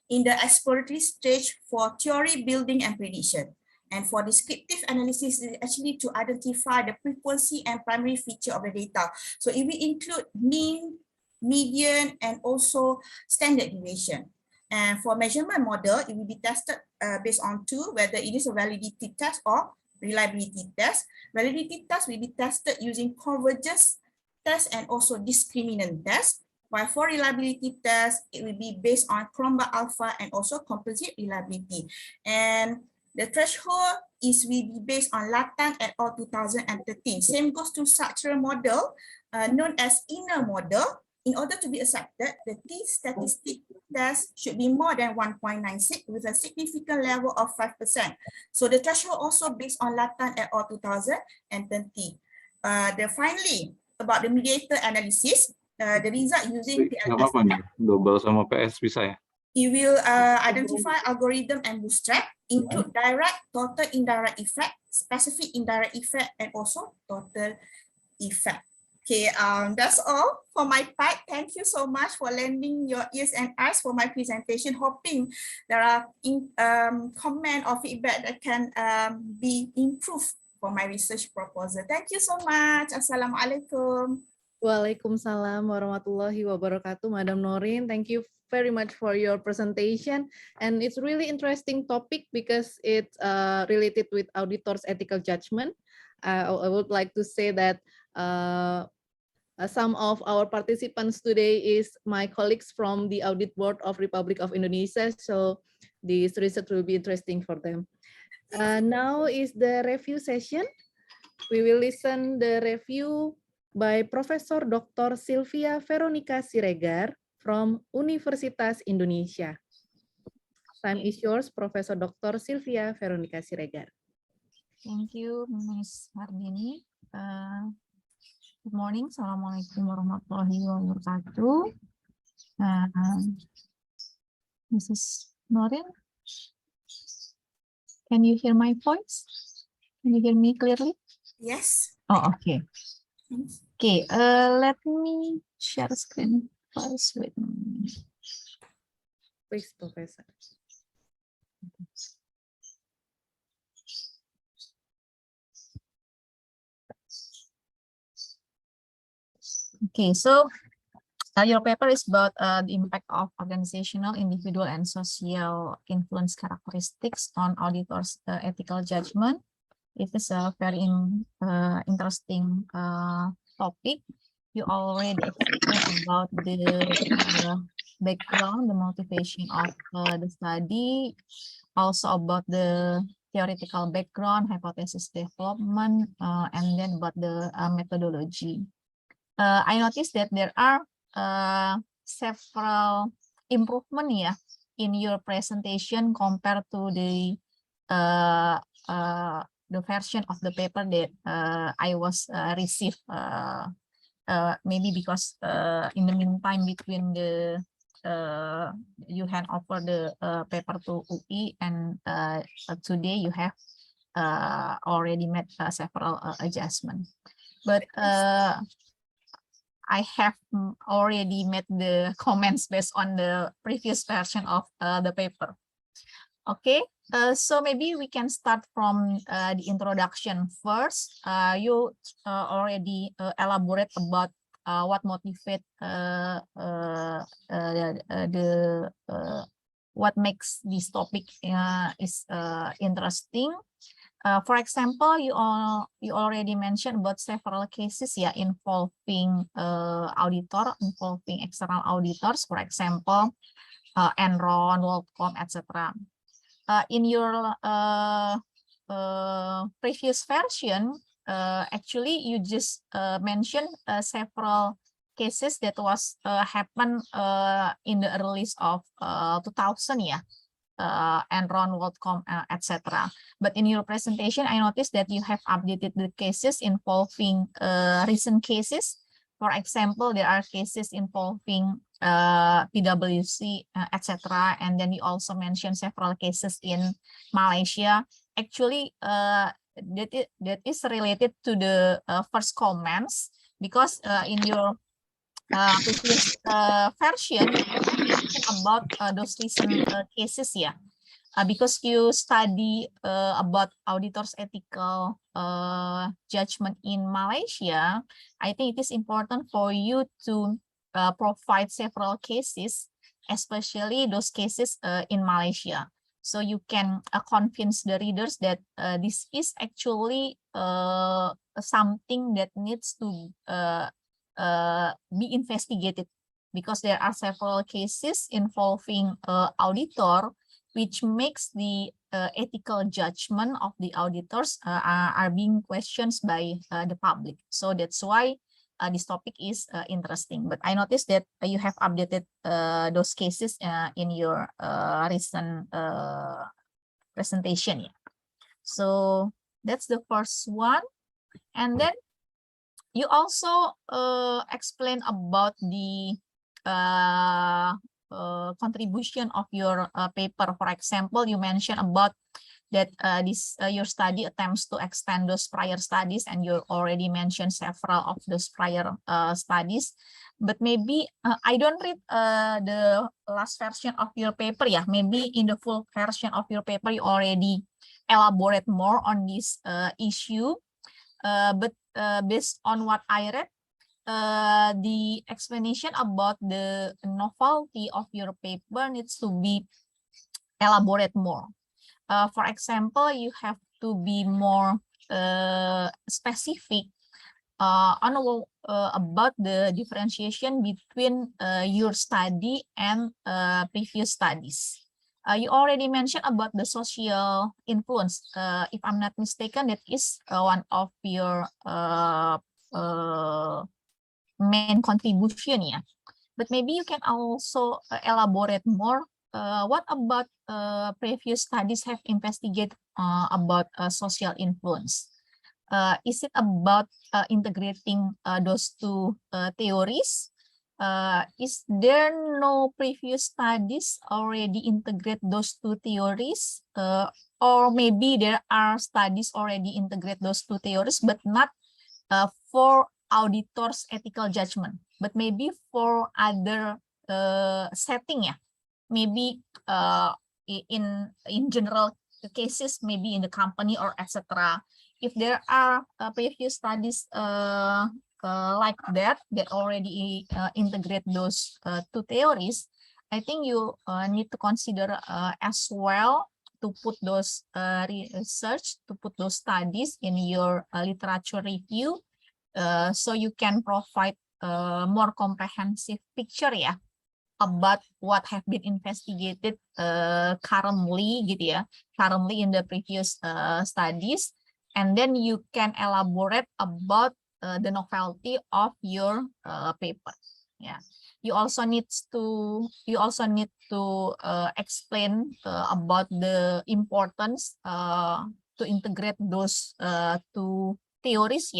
L: in the exploratory stage for theory building and prediction. And for descriptive analysis, is actually to identify the frequency and primary feature of the data. So it will include mean, median, and also standard deviation. And for measurement model, it will be tested based on 2, whether it is a validity test or reliability test. Validity test will be tested using convergence test and also discriminant test. While for reliability test, it will be based on Cronbach alpha and also composite reliability. And the threshold will be based on Latan et al. 2013. Same goes to structural model known as inner model. In order to be accepted, the t-statistic test should be more than 1.96 with a significant level of 5%. So the threshold also based on Latan et al. 2020. Finally, about the mediator analysis, the result using
M: Nggak apa-apa nih, double sama PS bisa ya?
L: It will identify algorithm and bootstrap, include direct, total indirect effect, specific indirect effect, and also total effect. Okay, that's all for my part. Thank you so much for lending your ears and eyes for my presentation. Hoping there are comment or feedback that can be improved for my research proposal. Thank you so much. Assalamualaikum.
A: Waalaikumsalam warahmatullahi wabarakatuh, Madam Norin. Thank you very much for your presentation. And it's really interesting topic because it's related with auditors' ethical judgment. I would like to say that some of our participants today is my colleagues from the Audit Board of Republic of Indonesia. So this research will be interesting for them. Now is the review session. We will listen the review by Professor Dr. Sylvia Veronica Siregar from Universitas Indonesia. Time is yours, Professor Dr. Sylvia Veronica Siregar.
N: Thank you, Ms. Hardini. Good morning. Assalamualaikum warahmatullahi wabarakatuh. Mrs. Norin, can you hear my voice? Can you hear me clearly?
L: Yes.
N: Oh, okay. Okay, let me share screen first with me.
A: Please, Professor.
N: Okay, so your paper is about the impact of organizational, individual, and social influence characteristics on auditors' ethical judgment. It is a very interesting topic. You already explained about the background, the motivation of the study, also about the theoretical background, hypothesis development, and then about the methodology. I noticed that there are several improvements in your presentation compared to the version of the paper that I was received. Maybe because in the meantime between the you hand over the paper to UI and today you have already made several adjustments. But I have already made the comments based on the previous version of the paper. Okay, so maybe we can start from the introduction first. You already elaborate about what motivate what makes this topic is interesting. For example, you already mentioned about several cases involving involving external auditors. For example, Enron, WorldCom, etc. In your previous version, actually you just mentioned several cases that was happened in the release of 2000, Enron, WorldCom, etc. But in your presentation, I noticed that you have updated the cases involving recent cases. For example, there are cases involving PwC, etc. And then you also mentioned several cases in Malaysia. Actually, that is related to the first comments, because in your previous version about those recent cases, because you study about auditors' ethical judgment in Malaysia. I think it is important for you to provide several cases, especially those cases in Malaysia, so you can convince the readers that this is actually something that needs to be investigated, because there are several cases involving auditor, which makes the ethical judgment of the auditors are being questioned by the public. So that's why this topic is interesting. But I noticed that you have updated those cases in your recent presentation. So that's the first one. And then you also explain about the contribution of your paper. For example, you mentioned about that your study attempts to extend those prior studies, and you already mentioned several of those prior studies. But maybe I don't read the last version of your paper. Maybe in the full version of your paper you already elaborate more on this issue. But based on what I read, the explanation about the novelty of your paper needs to be elaborate more. For example, you have to be more specific about the differentiation between your study and previous studies. You already mentioned about the social influence. If I'm not mistaken, that is one of your main contribution. But maybe you can also elaborate more. What about previous studies have investigated about social influence? Is it about integrating those two theories? Is there no previous studies already integrate those two theories? Or maybe there are studies already integrate those two theories, but not for auditors' ethical judgment, but maybe for other setting, maybe in general cases, maybe in the company or etc. If there are previous studies like that already integrate those two theories, I think you need to consider as well to put those research, to put those studies in your literature review, so you can provide more comprehensive picture about what have been investigated currently currently in the previous studies, and then you can elaborate about the novelty of your paper. You also need to explain about the importance to integrate those two theories,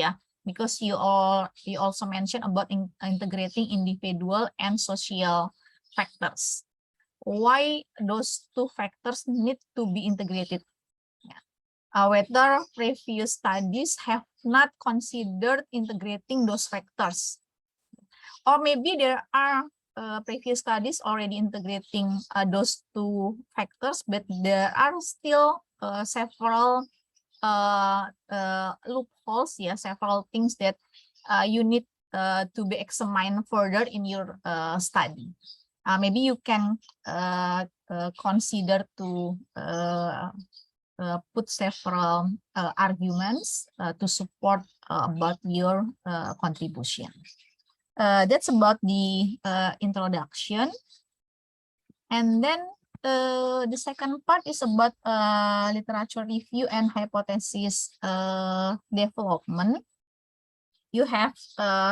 N: because you also mentioned about integrating individual and social factors. Why those two factors need to be integrated? Whether previous studies have not considered integrating those factors, or maybe there are previous studies already integrating those two factors, but there are still several loopholes, several things that you need to be examined further in your study. Maybe you can consider to put several arguments to support about your contribution. That's about the introduction. And then the second part is about literature review and hypothesis development. You have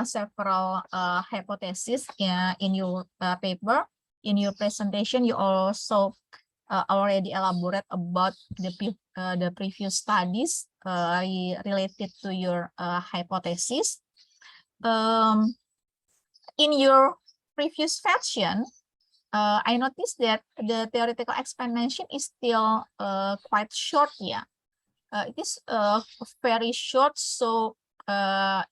N: several hypotheses in your paper. In your presentation, you also already elaborate about the previous studies related to your hypothesis. In your previous version, I noticed that the theoretical explanation is still quite short. Yeah, it is very short, so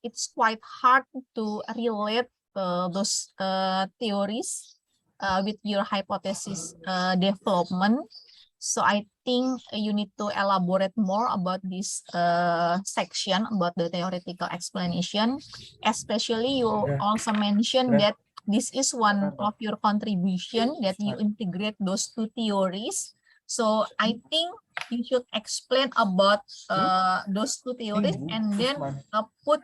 N: it's quite hard to relate those theories with your hypothesis development. So I think you need to elaborate more about this section about the theoretical explanation. Especially, you also mentioned that this is one of your contribution that you integrate those two theories. So I think you should explain about those two theories and then put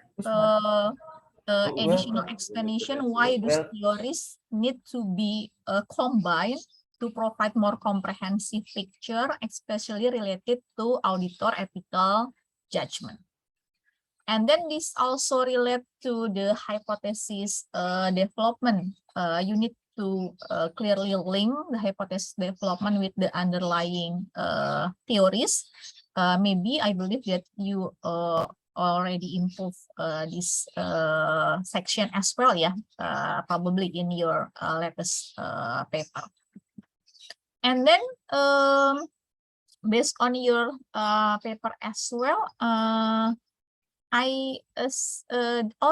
N: additional explanation why those theories need to be combined to provide more comprehensive picture, especially related to auditor ethical judgment. And then this also relate to the hypothesis development. You need to clearly link the hypothesis development with the underlying theories. Maybe I believe that you already improve this section as well, yeah, probably in your latest paper. And then based on your paper as well, all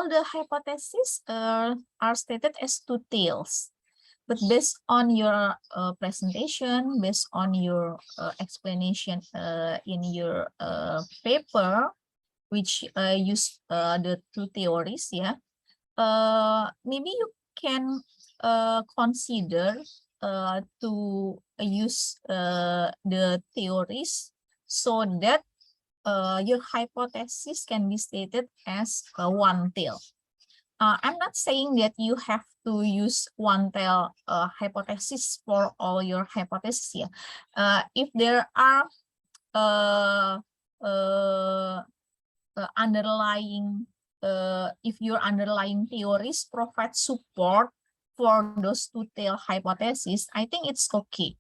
N: the hypotheses are stated as two tails. But based on your presentation, based on your explanation in your paper, which use the two theories, yeah, maybe you can consider to use the theories so that your hypothesis can be stated as one tail. I'm not saying that you have to use one tail hypothesis for all your hypotheses here. If there are if your underlying theories provide support for those two tail hypotheses, I think it's okay.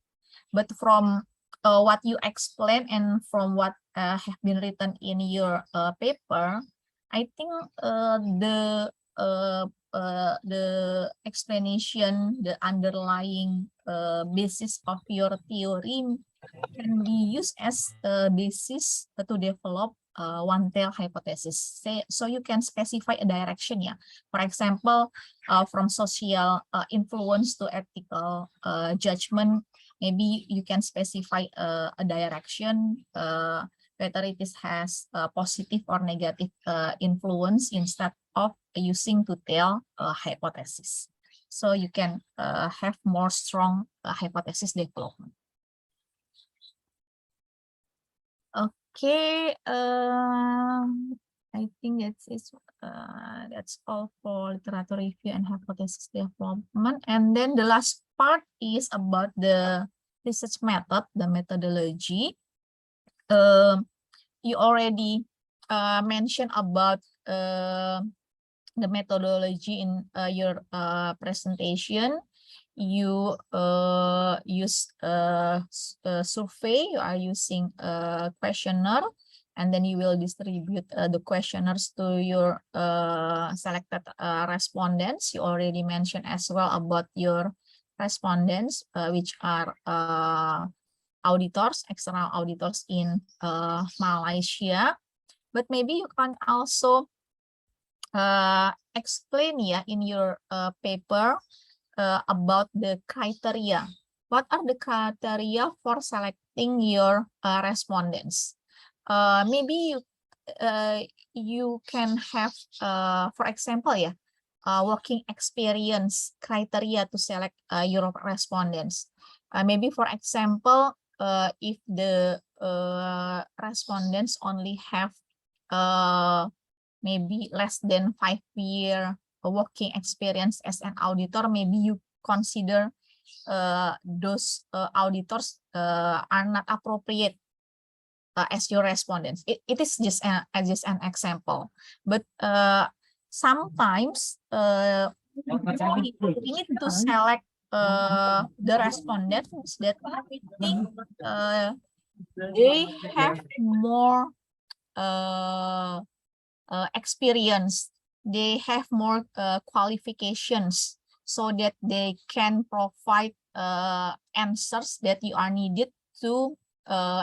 N: But from what you explain and from what have been written in your paper, I think the explanation, the underlying basis of your theory can be used as a basis to develop one tail hypothesis. So you can specify a direction, yeah. For example, from social influence to ethical judgment, maybe you can specify a direction, whether it has a positive or negative influence instead of using two-tail hypothesis. So you can have more strong hypothesis development. Okay, I think that's all for literature review and hypothesis development. And then the last part is about the research method, the methodology. You already mentioned about the methodology in your presentation. You use a survey, you are using a questionnaire, and then you will distribute the questionnaires to your selected respondents. You already mentioned as well about your respondents, which are auditors, external auditors in Malaysia. But maybe you can also explain, yeah, in your paper about the criteria. What are the criteria for selecting your respondents? Maybe you can have, for example, yeah, working experience criteria to select your respondents. Maybe for example, if the respondents only have maybe less than 5-year working experience as an auditor, maybe you consider those auditors are not appropriate as your respondents. It is just an example, but sometimes we need to select the respondents that we think they have more experience, they have more qualifications, so that they can provide answers that you are needed to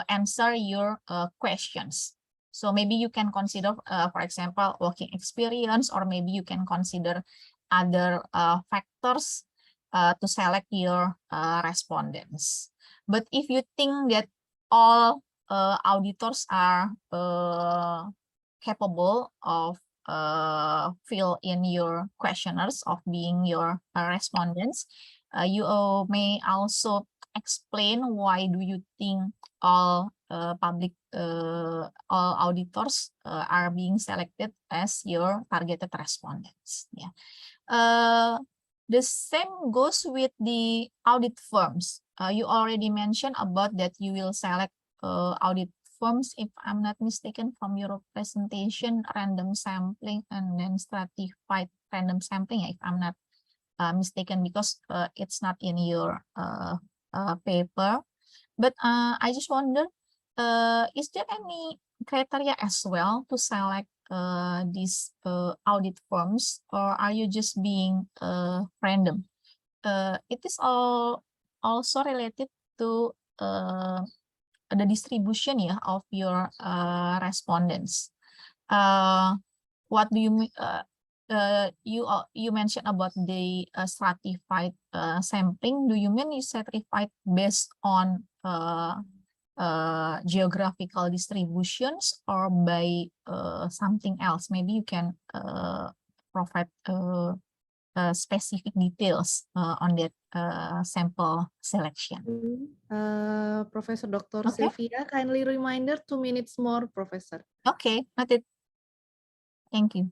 N: answer your questions. So maybe you can consider, for example, working experience, or maybe you can consider other factors to select your respondents. But if you think that all auditors are capable of fill in your questionnaires, of being your respondents, you may also explain why do you think all all auditors are being selected as your targeted respondents. Yeah. The same goes with the audit firms. You already mentioned about that you will select audit firms, if I'm not mistaken, from your presentation, random sampling and then stratified random sampling, if I'm not mistaken, because it's not in your paper. But I just wonder, is there any criteria as well to select these audit firms, or are you just being random? It is also related to the distribution, yeah, of your respondents. What do you mean? You mentioned about the stratified sampling. Do you mean you stratified based on geographical distributions, or by something else? Maybe you can provide specific details on that sample selection.
A: Professor Dr.
N: Okay.
A: Sylvia, kindly reminder 2 minutes more, Professor.
N: Okay, noted. Thank you.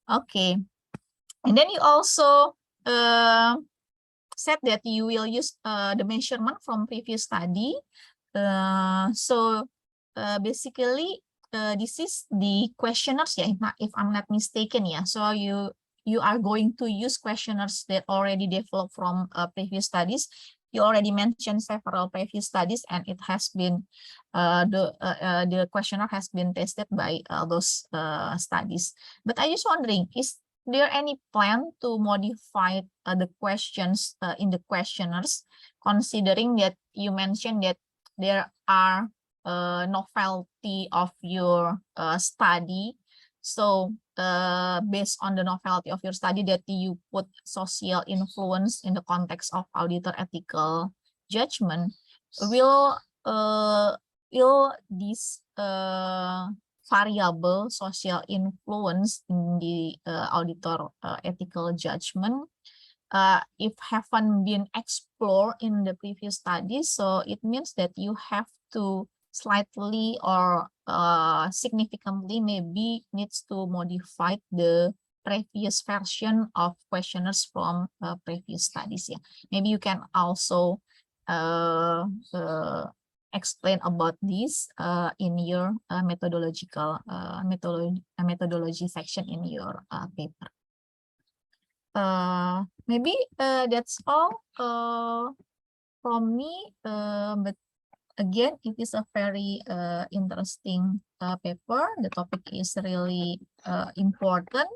N: Okay, and then you also said that you will use the measurement from previous study. So basically, this is the questionnaires, yeah, if I'm not mistaken, yeah. So you are going to use questionnaires that already developed from previous studies. You already mentioned several previous studies, and it has been the questionnaire has been tested by those studies. But I just wondering, is there any plan to modify the questions in the questionnaires, considering that you mentioned that there are novelty of your study? So based on the novelty of your study, that you put social influence in the context of auditor ethical judgment, will this variable social influence in the auditor ethical judgment, if haven't been explored in the previous studies, so it means that you have to slightly or significantly maybe needs to modify the previous version of questionnaires from previous studies. Yeah, maybe you can also explain about this in your methodological methodology section in your paper. Maybe that's all from me, but again, it is a very interesting paper. The topic is really important.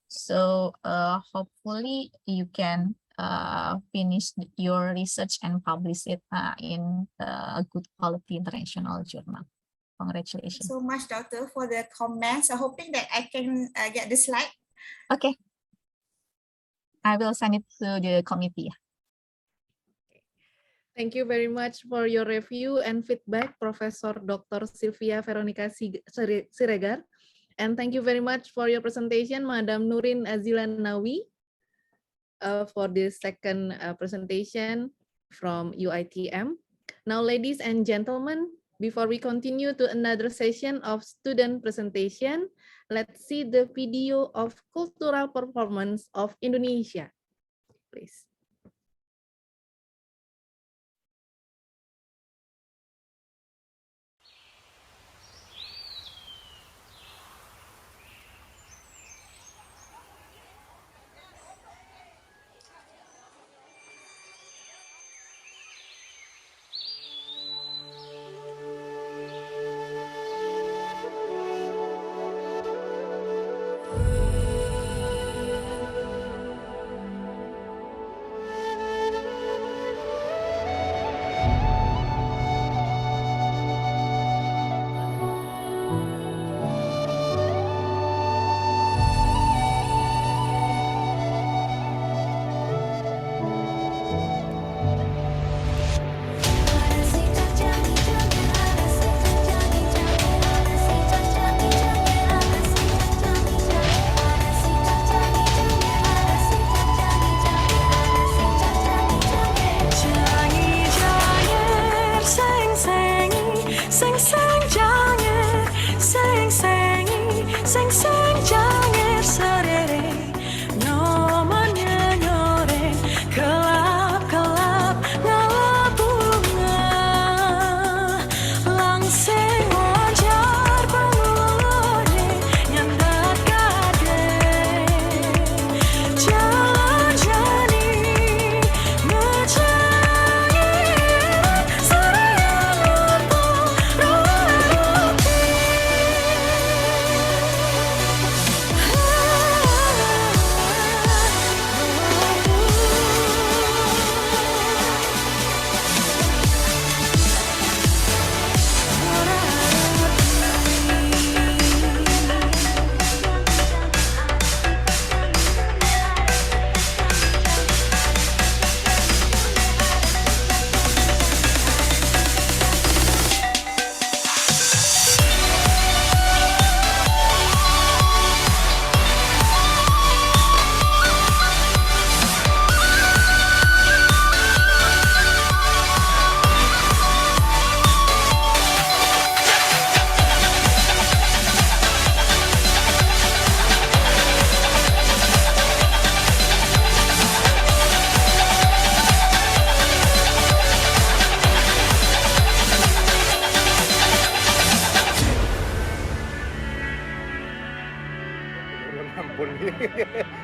N: So hopefully you can finish your research and publish it in a good quality international journal. Congratulations.
L: So much, Doctor, for the comments. I'm hoping that I can get the slide.
N: Okay. I will send it to the committee.
A: Thank you very much for your review and feedback, Professor Dr. Sylvia Veronica Siregar. And thank you very much for your presentation, Madam Nurin Azilan Nawi, for this second presentation from UiTM. Now, ladies and gentlemen, before we continue to another session of student presentation, let's see the video of cultural performance of Indonesia, please.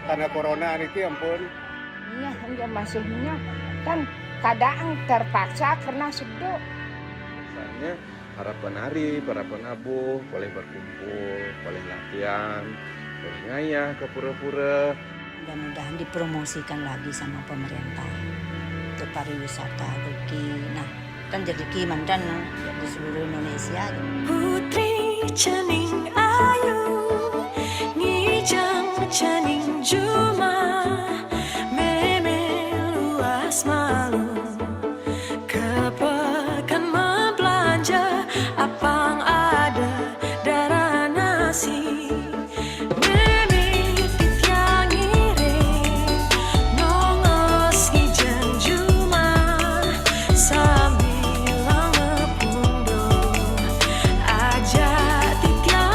O: Karena corona ini ampun.
P: Iya, hanya masuknya kan kadang terpaksa karena sedok.
Q: Misalnya para penari, para penabuh boleh berkumpul, boleh latihan, boleh ngayah ke pura-pura.
R: Mudah-mudahan dipromosikan lagi sama pemerintah untuk pariwisata rezeki. Nah, kan rezeki mandan di seluruh Indonesia.
S: Putri cening ayu, ngijang cening juma, meme luas malu, kepekan membelanja, apang ada darah nasi. Sambil pundo aja titia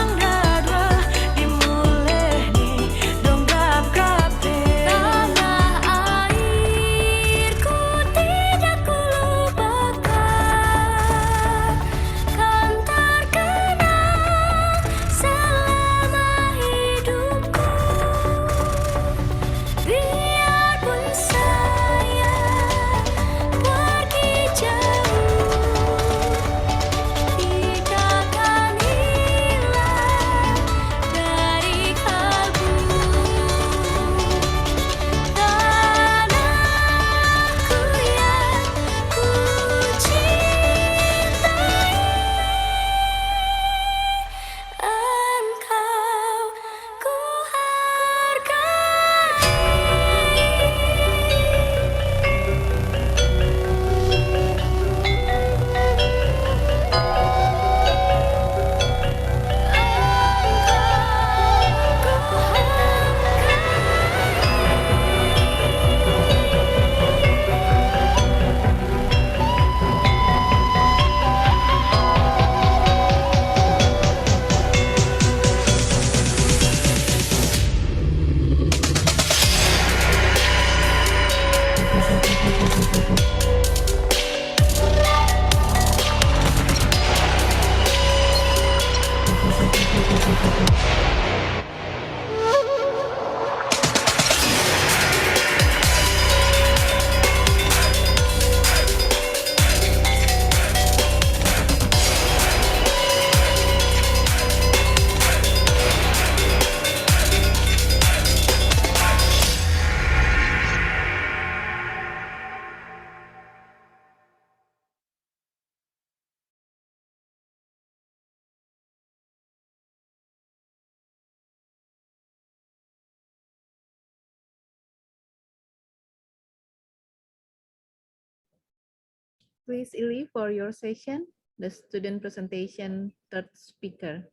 A: Please, Ili, for your session, the student presentation, third speaker.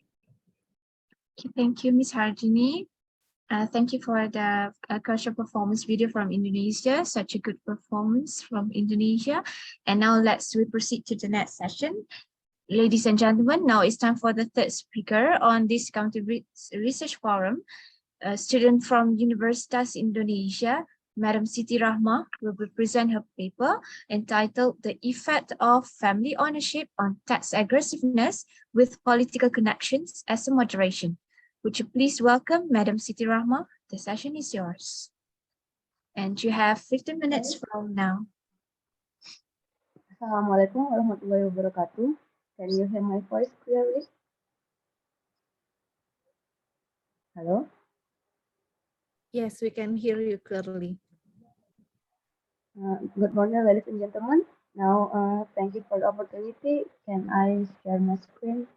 C: Okay, thank you, Ms. Hardini. Thank you for the cultural performance video from Indonesia, such a good performance from Indonesia. And now we proceed to the next session. Ladies and gentlemen, now it's time for the third speaker on this County Research Forum. A student from Universitas Indonesia, Madam Siti Rahma, will present her paper entitled The Effect of Family Ownership on Tax Aggressiveness with Political Connections as a Moderation. Would you please welcome Madam Siti Rahma? The session is yours. And you have 15 minutes from now.
T: Assalamualaikum warahmatullahi wabarakatuh. Can you hear my voice clearly? Hello?
A: Yes, we can hear you clearly.
T: Good morning, ladies and gentlemen. Now, thank you for the opportunity. Can I share my screen?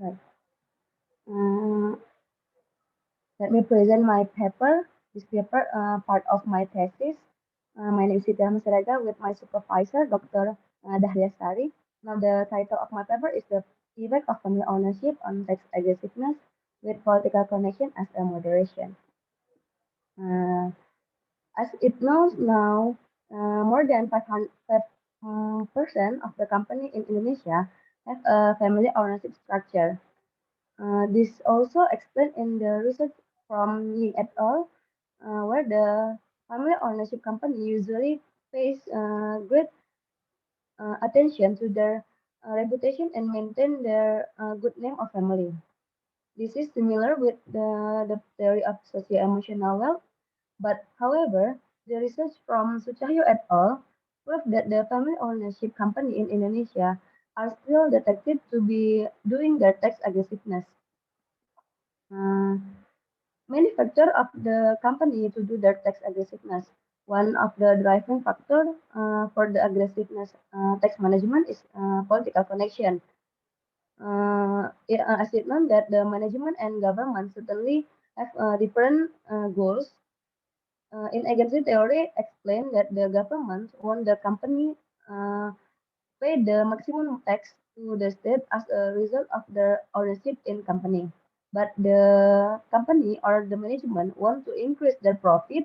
T: Right. Let me present my paper. This paper, part of my thesis. My name is Siti Rahma with my supervisor, Dr. Dahlia Sari. Now, the title of my paper is The Effect of Family Ownership on Tax Aggressiveness with Political Connection as a Moderation. As it knows now, more than 5% of the company in Indonesia have a family ownership structure. This also explained in the research from Ying et al., where the family ownership company usually pays great attention to their reputation and maintain their good name of family. This is similar with the theory of socio-emotional wealth, but however, the research from Sucahyo et al. Proved that the family ownership company in Indonesia are still detected to be doing their tax aggressiveness. Many factors of the company to do their tax aggressiveness. One of the driving factors for the aggressiveness tax management is political connection. As it known that the management and government certainly have different goals. In agency theory, explained that the government want the company pay the maximum tax to the state as a result of their ownership in company. But the company or the management want to increase their profit,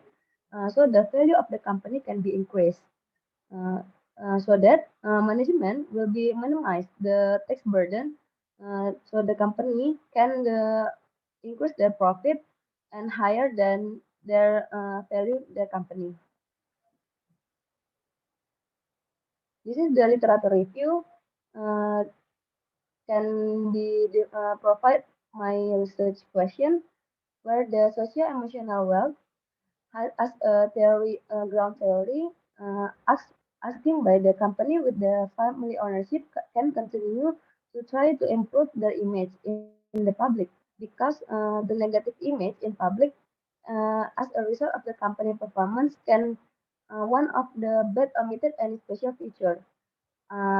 T: so the value of the company can be increased. So that management will be minimize the tax burden, so the company can increase their profit and higher than their value their company. This is the literature review. Can be provide my research question where the socio-emotional wealth as a theory, ground theory, asking by the company with the family ownership can continue to try to improve their image in the public because the negative image in public as a result of the company performance can one of the bad omitted any special feature,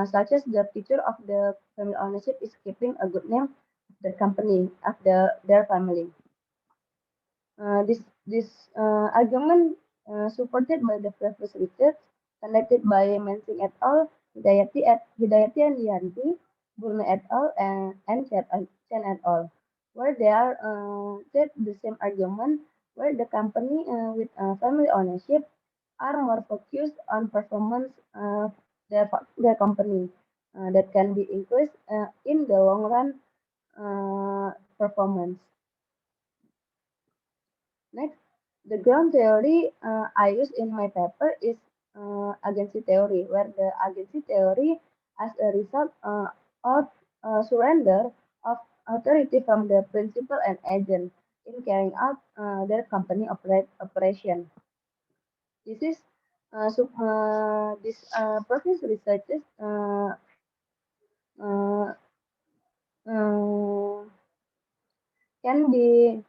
T: such as the feature of the family ownership is keeping a good name of the company of their family. This argument supported by the previous research conducted by Mensing et al., Hidayati and Yanti, Burma et al., and Chen et al., where they are said the same argument where the company with family ownership are more focused on performance of their company that can be increased in the long run performance. Next, The ground theory I use in my paper is agency theory, where the agency theory as a result of surrender of authority from the principal and agent in carrying out their company operation. This is this process researches uh, can be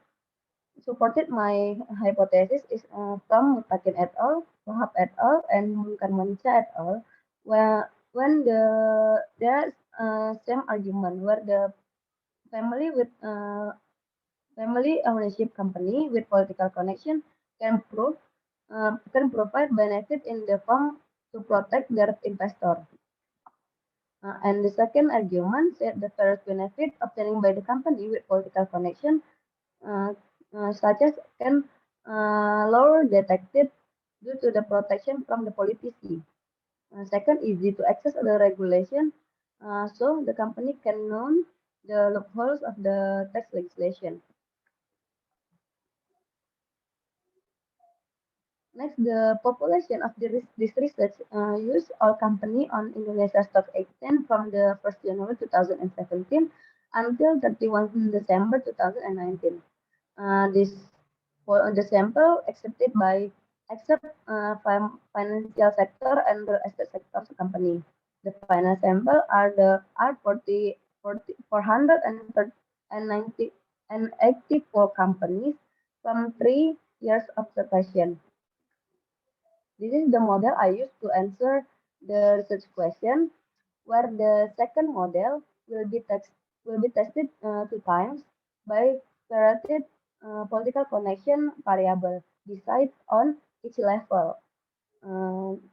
T: supported my hypothesis is from Mutakin et al., Wahab et al., and Munkarmansyah et al., where when there is same argument where the family with family ownership company with political connection can provide benefit in the form to protect their investor. And the second argument said the first benefit obtained by the company with political connection such as can lower detected due to the protection from the politici. Second, easy to access the regulation, so the company can know the loopholes of the tax legislation. Next, the population of this research use all company on Indonesia Stock Exchange from the 1st January 2017 until 31 December 2019. This the sample accepted by except financial sector and the estate sector company. The final sample are 484 companies from 3 years observation. This is the model I use to answer the research question, where the second model will be tested 2 times by created political connection variable decided on each level.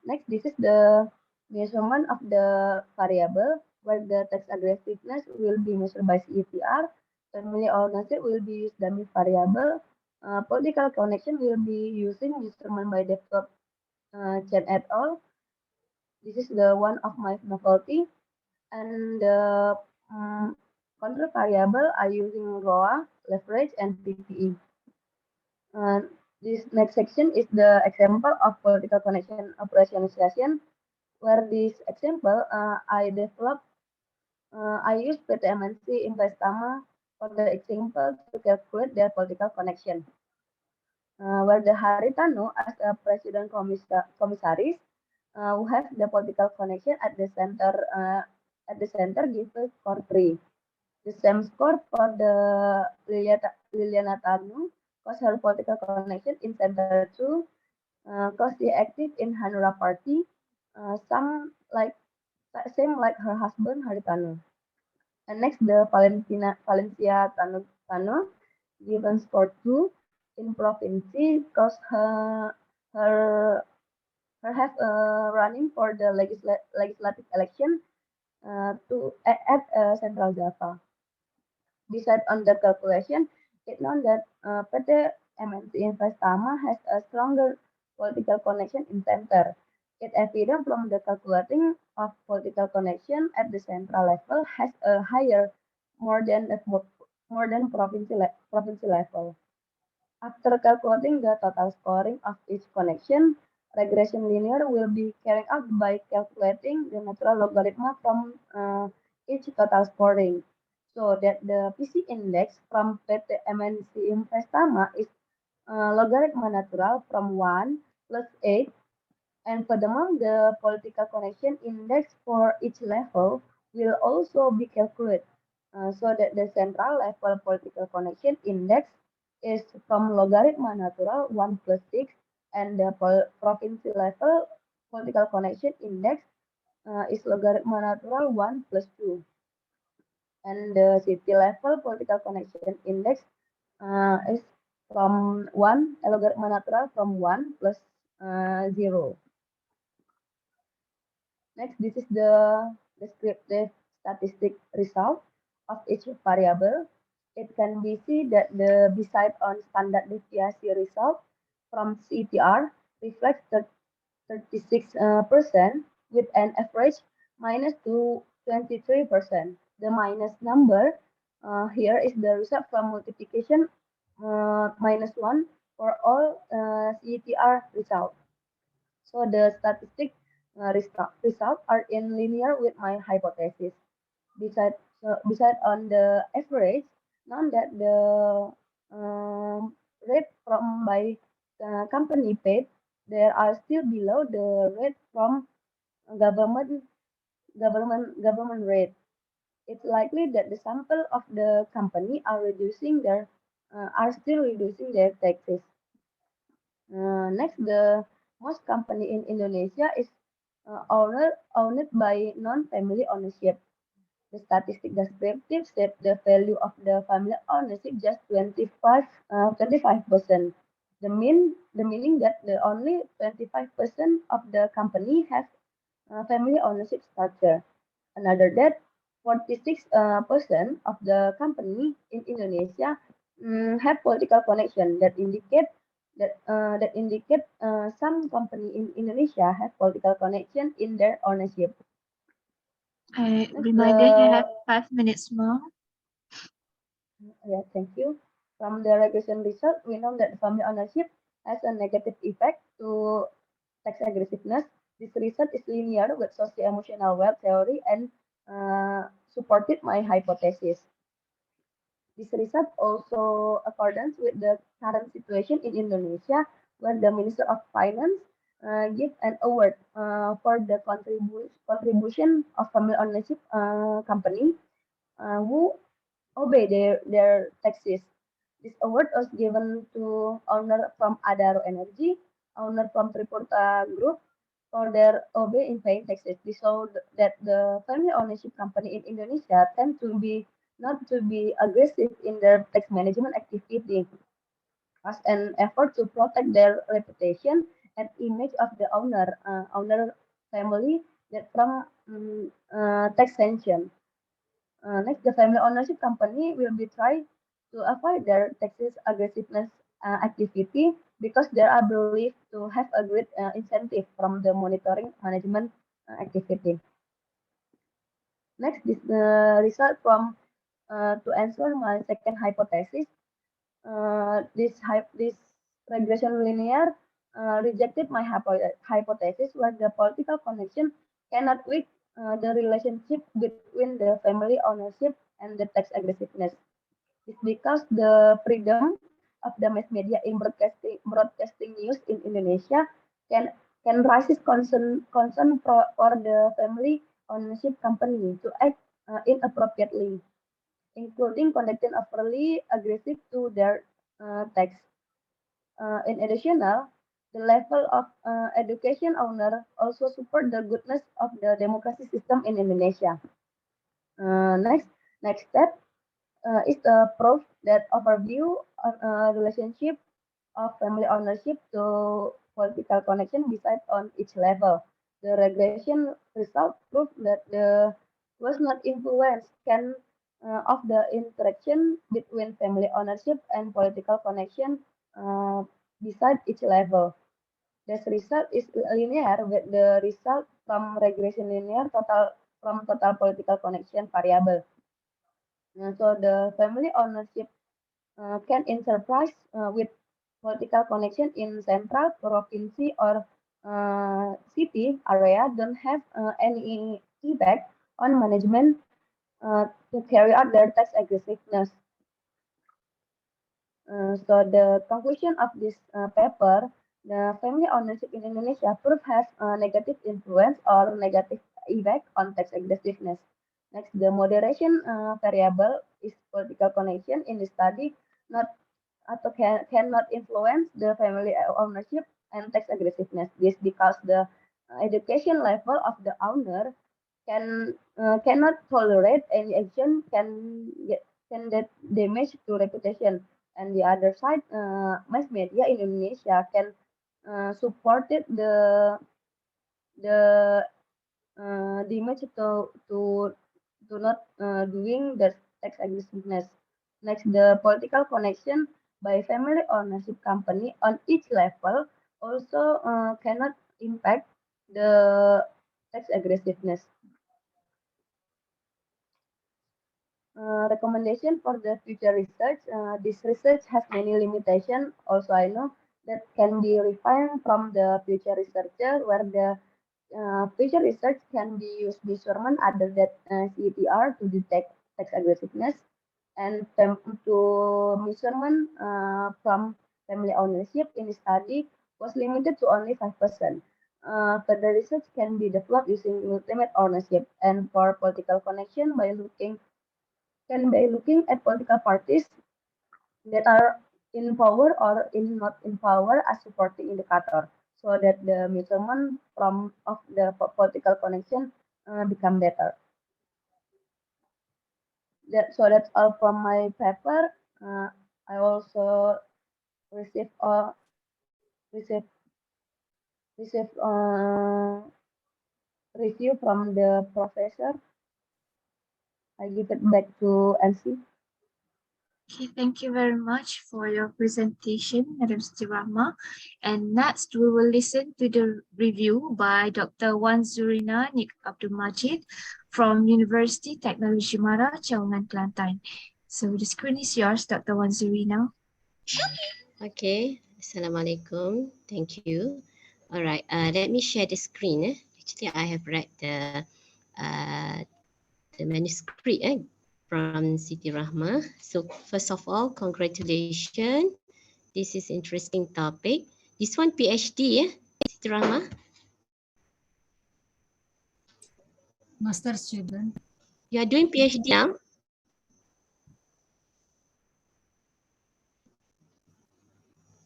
T: Next, this is the measurement of the variable, where the tax aggressiveness will be measured by CETR, family ownership will be used dummy variable, political connection will be using measurement by develop Chen et al. This is the one of my novelty, and the control variable are using ROA, leverage, and PPE. This next section is the example of political connection operationalization, where this example I use PTMNC Investama for the example to calculate their political connection. Where the Haritano as a president commissaries who have the political connection at the center give a score 3. The same score for the Liliana Tanu, cause her political connection in center 2, cause she active in Hanura party, same like her husband Haritano. And next the Valencia Tano given score 2 in province cause her have running for the legislative election at Central Java. Besides on the calculation, it known that PT MNC Investama has a stronger political connection in center. It evident from the calculating of political connection at the central level has a higher more than province level. After calculating the total scoring of each connection, regression linear will be carried out by calculating the natural logarithm from each total scoring, so that the PC index from PT MNC Investama is logarithm natural from 1 plus 8, and furthermore, the political connection index for each level will also be calculated, so that the central level political connection index is from logarithm natural 1 plus 6, and the province level political connection index is logarithm natural 1 plus 2. And the city level political connection index is from 1, logarithm natural from 1 plus 0. Next, this is the descriptive statistic result of each variable. It can be seen that the beside on standard deviation result from CTR reflects 36% with an average minus to 23%. The minus number here is the result from multiplication -1 for all CETR results. So the statistic results are in linear with my hypothesis. Besides on the average, known that the rate from by company paid, there are still below the rate from government rate. It's likely that the sample of the company are still reducing their taxes. Next, the most company in Indonesia is owned by non-family ownership. The statistic descriptive said the value of the family ownership just 25%. The meaning that the only 25% of the company has family ownership structure. Another that 46% of the company in Indonesia have political connection that indicate some company in Indonesia have political connection in their ownership.
C: Reminder, you have 5 minutes more.
T: Yeah, thank you. From the regression result, we know that family ownership has a negative effect to tax aggressiveness. This result is linear with socio-emotional wealth theory and supported my hypothesis. This result also accordance with the current situation in Indonesia, where the Minister of Finance give an award for the contribution of family ownership company who obey their taxes. This award was given to owner from Adaro Energy, owner from Tripurta Group for their obey in paying taxes. This showed that the family ownership company in Indonesia tend to be not to be aggressive in their tax management activity as an effort to protect their reputation and image of the owner family that from taxation. Next, the family ownership company will be trying to avoid their taxes aggressiveness activity because they are believed to have a great incentive from the monitoring management activity. Next, this result from to answer my second hypothesis. This regression linear rejected my hypothesis where the political connection cannot weak the relationship between the family ownership and the tax aggressiveness. It's because the freedom of the mass media in broadcasting news in Indonesia can raise concern for the family ownership company to act inappropriately, including conducting overly aggressive to their tax. In addition, the level of education owner also support the goodness of the democracy system in Indonesia. Next step is the proof that overview of relationship of family ownership to political connection besides on each level. The regression result prove that the was not influence can of the interaction between family ownership and political connection beside each level. This result is linear with the result from regression linear total political connection variable. So the family ownership can enterprise with political connection in central, province, or city area don't have any effect on management to carry out their tax aggressiveness. So the conclusion of this paper, the family ownership in Indonesia proof has a negative influence or negative effect on tax aggressiveness. Next, the moderation variable is political connection in the study not cannot influence the family ownership and tax aggressiveness. This because the education level of the owner cannot tolerate any action can that damage to reputation. And the other side, mass media in Indonesia can supported the damage to not doing the tax aggressiveness. Next, the political connection by family ownership company on each level also cannot impact the tax aggressiveness. recommendation for the future research. This research has many limitations. Also, I know that can be refined from the future researcher, where the future research can be used measurement other than CETR to detect tax aggressiveness, and to measurement from family ownership in the study was limited to only 5%. Further research can be developed using ultimate ownership, and for political connection by looking at political parties that are in power or in not in power as supporting indicator, so that the measurement from of the political connection become better. That's all from my paper. I also received receive receive review from the professor. I give it back to Elsie.
C: Okay, thank you very much for your presentation, Madam Siti Rahma. And next, we will listen to the review by Dr. Wan Zurina Nik Abdul Majid from University Technology Mara, Cawangan, Kelantan. So the screen is yours, Dr. Wan Zurina.
J: Okay, Assalamualaikum. Thank you. All right, let me share the screen. Actually, I have read the manuscript from Siti Rahma. So first of all, congratulations. This is interesting topic. This one PhD, Siti Rahma.
B: Master student.
J: You are doing PhD now?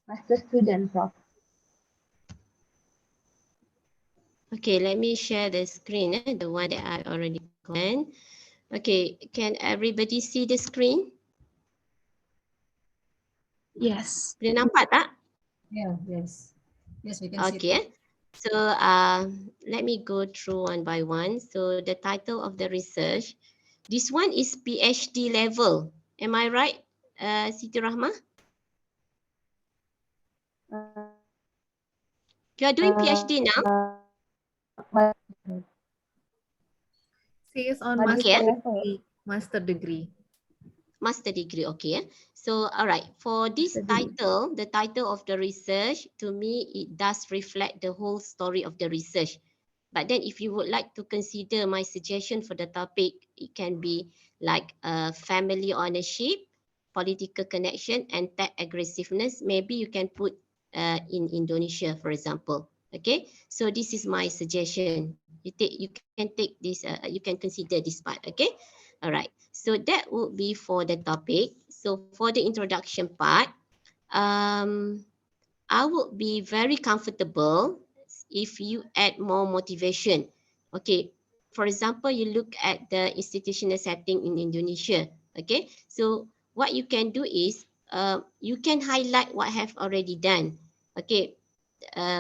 T: Master student, Prof.
J: Okay, let me share the screen, the one that I already commented. Okay, can everybody see the screen?
C: Yes.
J: Boleh nampak tak?
B: Yeah, yes. Yes, we can see it.
J: Okay. So let me go through one by one. So the title of the research, this one is PhD level. Am I right, Siti Rahma? You are doing PhD now?
A: She is on
J: Okay.
A: master degree.
J: Master degree, okay. So, all right, for this title, the title of the research, to me, it does reflect the whole story of the research. But then if you would like to consider my suggestion for the topic, it can be like family ownership, political connection, and tax aggressiveness. Maybe you can put in Indonesia, for example. Okay, so this is my suggestion. You can take this, you can consider this part. Okay, all right. So that would be for the topic. So for the introduction part, I would be very comfortable if you add more motivation. Okay, for example, you look at the institutional setting in Indonesia. Okay, so what you can do is you can highlight what have already done. Okay,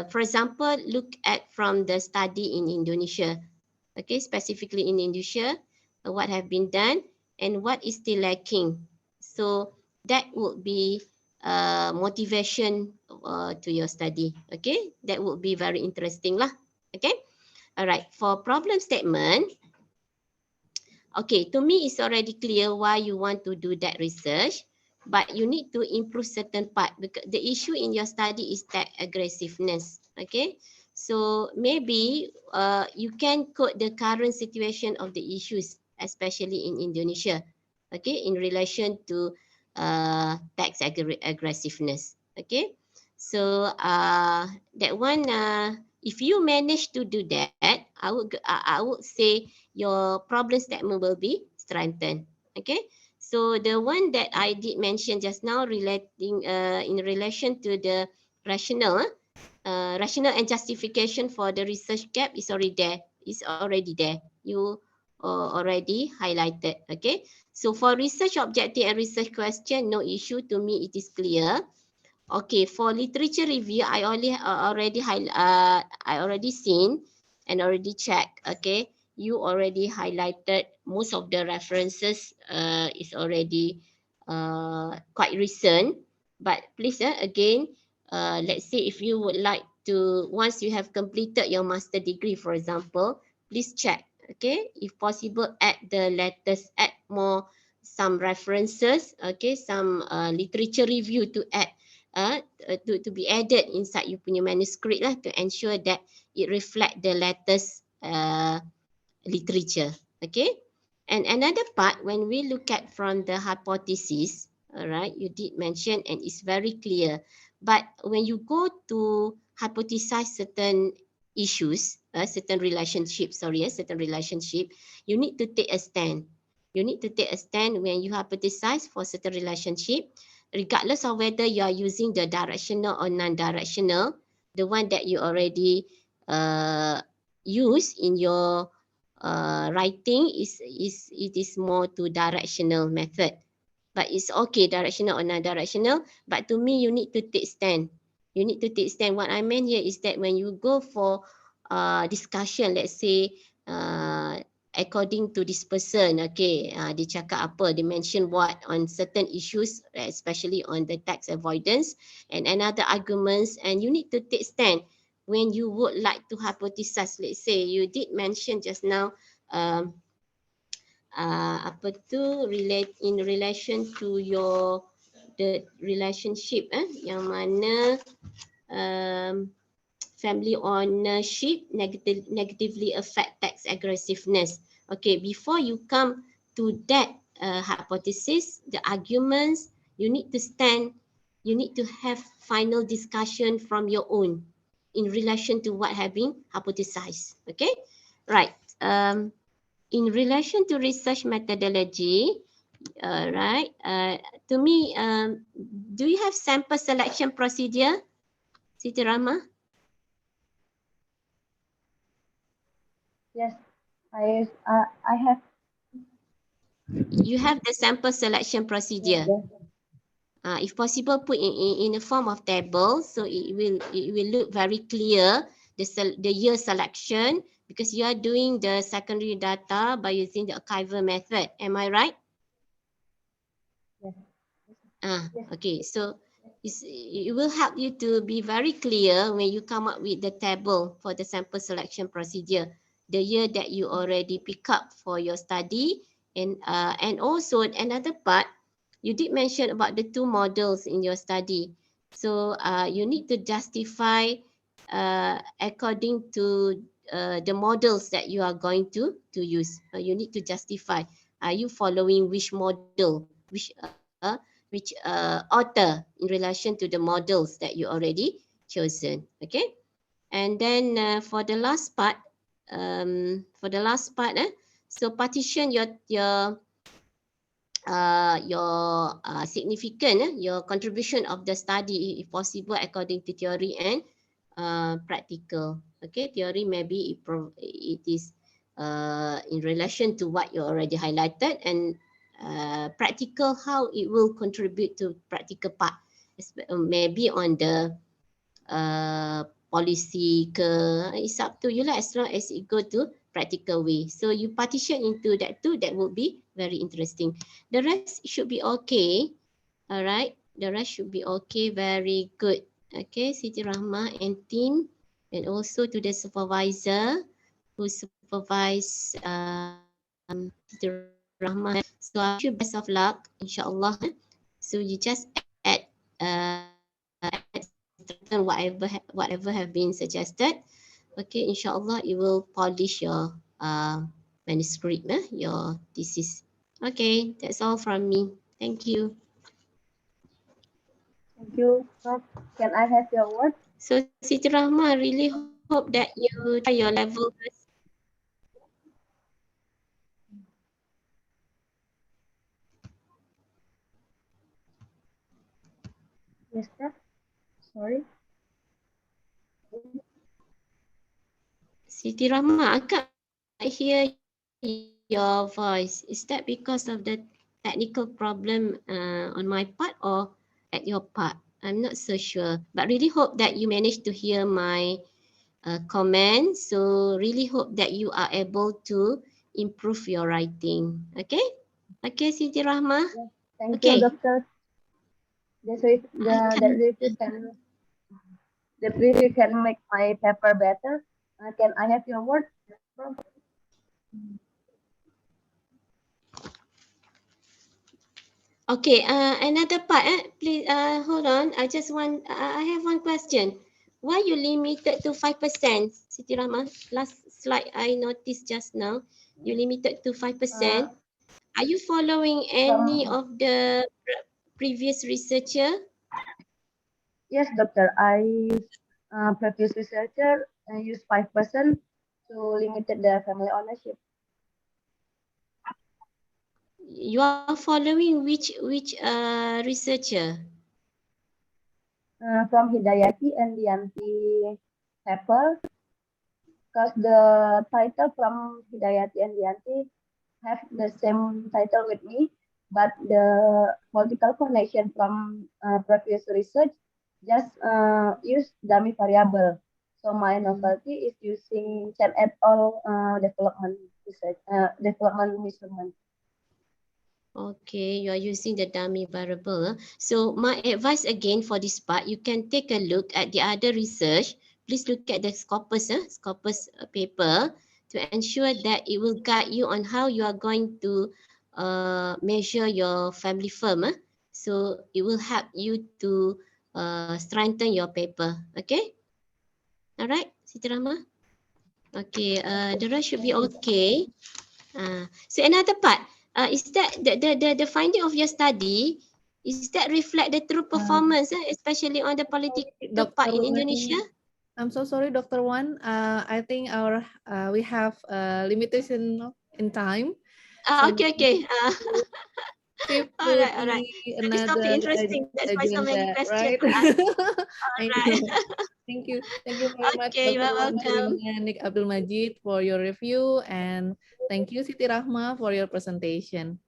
J: for example, look at from the study in Indonesia. Okay, specifically in Indonesia, what have been done and what is still lacking. So that would be motivation to your study. Okay, that would be very interesting lah. Okay, all right. For problem statement, okay, to me it's already clear why you want to do that research, but you need to improve certain part because the issue in your study is that aggressiveness. Okay, so maybe you can quote the current situation of the issues, especially in Indonesia. Okay, in relation to tax aggressiveness. Okay, so that one, if you manage to do that, I would say your problem statement will be strengthened. Okay, so the one that I did mention just now relating in relation to the rationale and justification for the research gap is already there. It's already there. You already highlighted. Okay, so for research objective and research question, no issue. To me, it is clear. Okay, for literature review, I already seen and already checked. Okay, you already highlighted most of the references. Is already quite recent. But please, again, let's say if you would like to, once you have completed your master degree, for example, please check. Okay, if possible, add the letters, add more some references, okay, some literature review to add, to be added inside you punya manuscript lah, to ensure that it reflect the latest literature, okay. And another part, when we look at from the hypothesis, all right, you did mention and it's very clear, but when you go to hypothesize certain issues, certain relationship, you need to take a stand. You need to take a stand when you hypothesize for certain relationship, regardless of whether you are using the directional or non-directional, the one that you already use in your writing it is more to directional method, but it's okay directional or non-directional. But to me, you need to take stand. You need to take stand. What I meant here is that when you go for discussion, let's say according to this person, okay, dia cakap apa, dia mention what on certain issues, especially on the tax avoidance and another arguments, and you need to take stand. When you would like to hypothesize, let's say you did mention just now, apa tu, in relation to your the relationship, yang mana family ownership negatively affect tax aggressiveness. Okay, before you come to that hypothesis, the arguments, you need to stand, you need to have final discussion from your own in relation to what have been hypothesized. Okay, right. In relation to research methodology, right, to me, do you have sample selection procedure, Siti Rahma?
T: Yes, I have.
J: You have the sample selection procedure.
T: Yes.
J: If possible, put in a form of table, so it will look very clear the year selection, because you are doing the secondary data by using the archival method. Am I right?
T: Yes.
J: Okay. So it will help you to be very clear when you come up with the table for the sample selection procedure, the year that you already pick up for your study, and also another part. You did mention about the two models in your study. So you need to justify according to the models that you are going to use. You need to justify. Are you following which model, which author in relation to the models that you already chosen? Okay. And then for the last part, so partition your significant, your contribution of the study, if possible, according to theory and practical. Okay, theory maybe it is in relation to what you already highlighted, and practical, how it will contribute to practical part, maybe on the policy ke, it's up to you lah, as long as it go to practical way. So you partition into that two, that would be very interesting. The rest should be okay. All right, the rest should be okay. Very good. Okay, Siti Rahma and team, and also to the supervisor who supervise Siti Rahma. So I wish you best of luck, inshallah. So you just add whatever have been suggested. Okay, inshallah it will polish your manuscript, your thesis. Okay, that's all from me. Thank you.
T: Thank you. So, can I have your word?
J: So Siti Rahma, I really hope that you try your level best.
T: Yes, sir. Sorry.
J: Siti Rahma, I can't hear your voice. Is that because of the technical problem on my part or at your part? I'm not so sure, but really hope that you managed to hear my comment. So really hope that you are able to improve your writing. Okay? Okay, Siti Rahma?
T: Yes, thank
J: Okay.
T: you, doctor. That really can make my paper better. Can I have your word?
J: Okay, another part, please hold on. I just want, I have one question. Why you limited to 5%? Siti Rahma, last slide I noticed just now, you limited to 5%. Are you following any of the previous researcher?
T: Yes, doctor. Previous researcher use 5% to limit the family ownership.
J: You are following which researcher?
T: From Hidayati and Dianti paper, because the title from Hidayati and Dianti have the same title with me, but the political connection from previous research just use dummy variable. So my novelty is using Chen et al. Development research, development measurement.
J: Okay, you are using the dummy variable. So my advice again for this part, you can take a look at the other research. Please look at the Scopus paper to ensure that it will guide you on how you are going to measure your family firm. So it will help you to strengthen your paper. Okay? All right, Siti Rahma? Okay, the rest should be okay. So another part, is that the finding of your study, is that reflect the true performance, especially on the political part in Indonesia?
A: I'm so sorry, Dr. Wan. I think we have a limitation in time.
J: Okay. All right. So this topic
A: Another
J: interesting. That's why so many
A: agenda,
J: questions
A: right?
J: to ask. All right.
A: Thank you very much,
J: Okay, you
A: Dr.
J: are
A: Wan
J: welcome.
A: and Nick Abdul Majid, for your review, and thank you, Siti Rahma, for your presentation.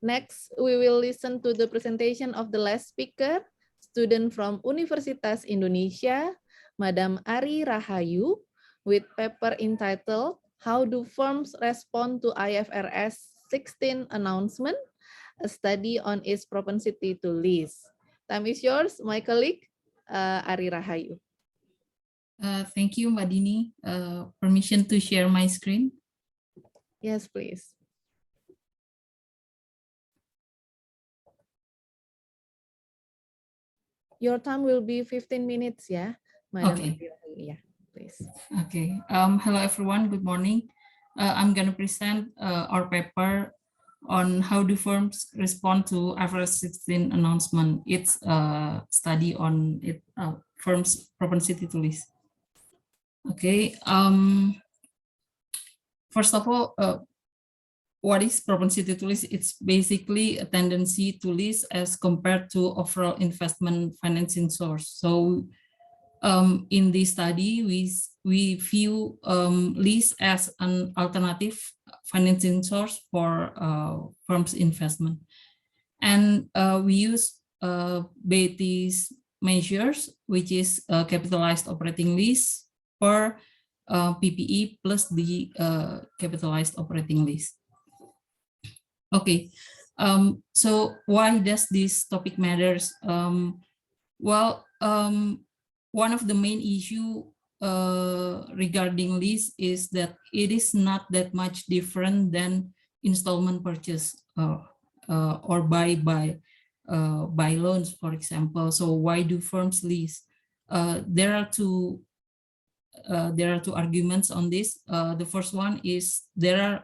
A: Next, we will listen to the presentation of the last speaker, student from Universitas Indonesia, Madam Ari Rahayu, with paper entitled How Do Firms Respond to IFRS 16 Announcement? A study on its propensity to lease. Time is yours, my colleague, Ari Rahayu.
U: Thank you, Mbak Dini. Permission to share my screen?
A: Yes, please. Your time will be 15 minutes, yeah, Madam.
U: Okay.
A: Yeah, please.
U: Okay. Hello, everyone. Good morning. I'm going to present our paper on how do firms respond to IFRS 16 announcement. It's a study on firms' propensity to lease. Okay. First of all, what is propensity to lease? It's basically a tendency to lease as compared to overall investment financing source. So in this study, we view lease as an alternative financing source for firms' investment. And we use BATI's measures, which is capitalized operating lease per PPE plus the capitalized operating lease. Okay, so why does this topic matters? One of the main issue regarding lease is that it is not that much different than installment purchase or buy loans, for example. So why do firms lease? There are two arguments on this. The first one is there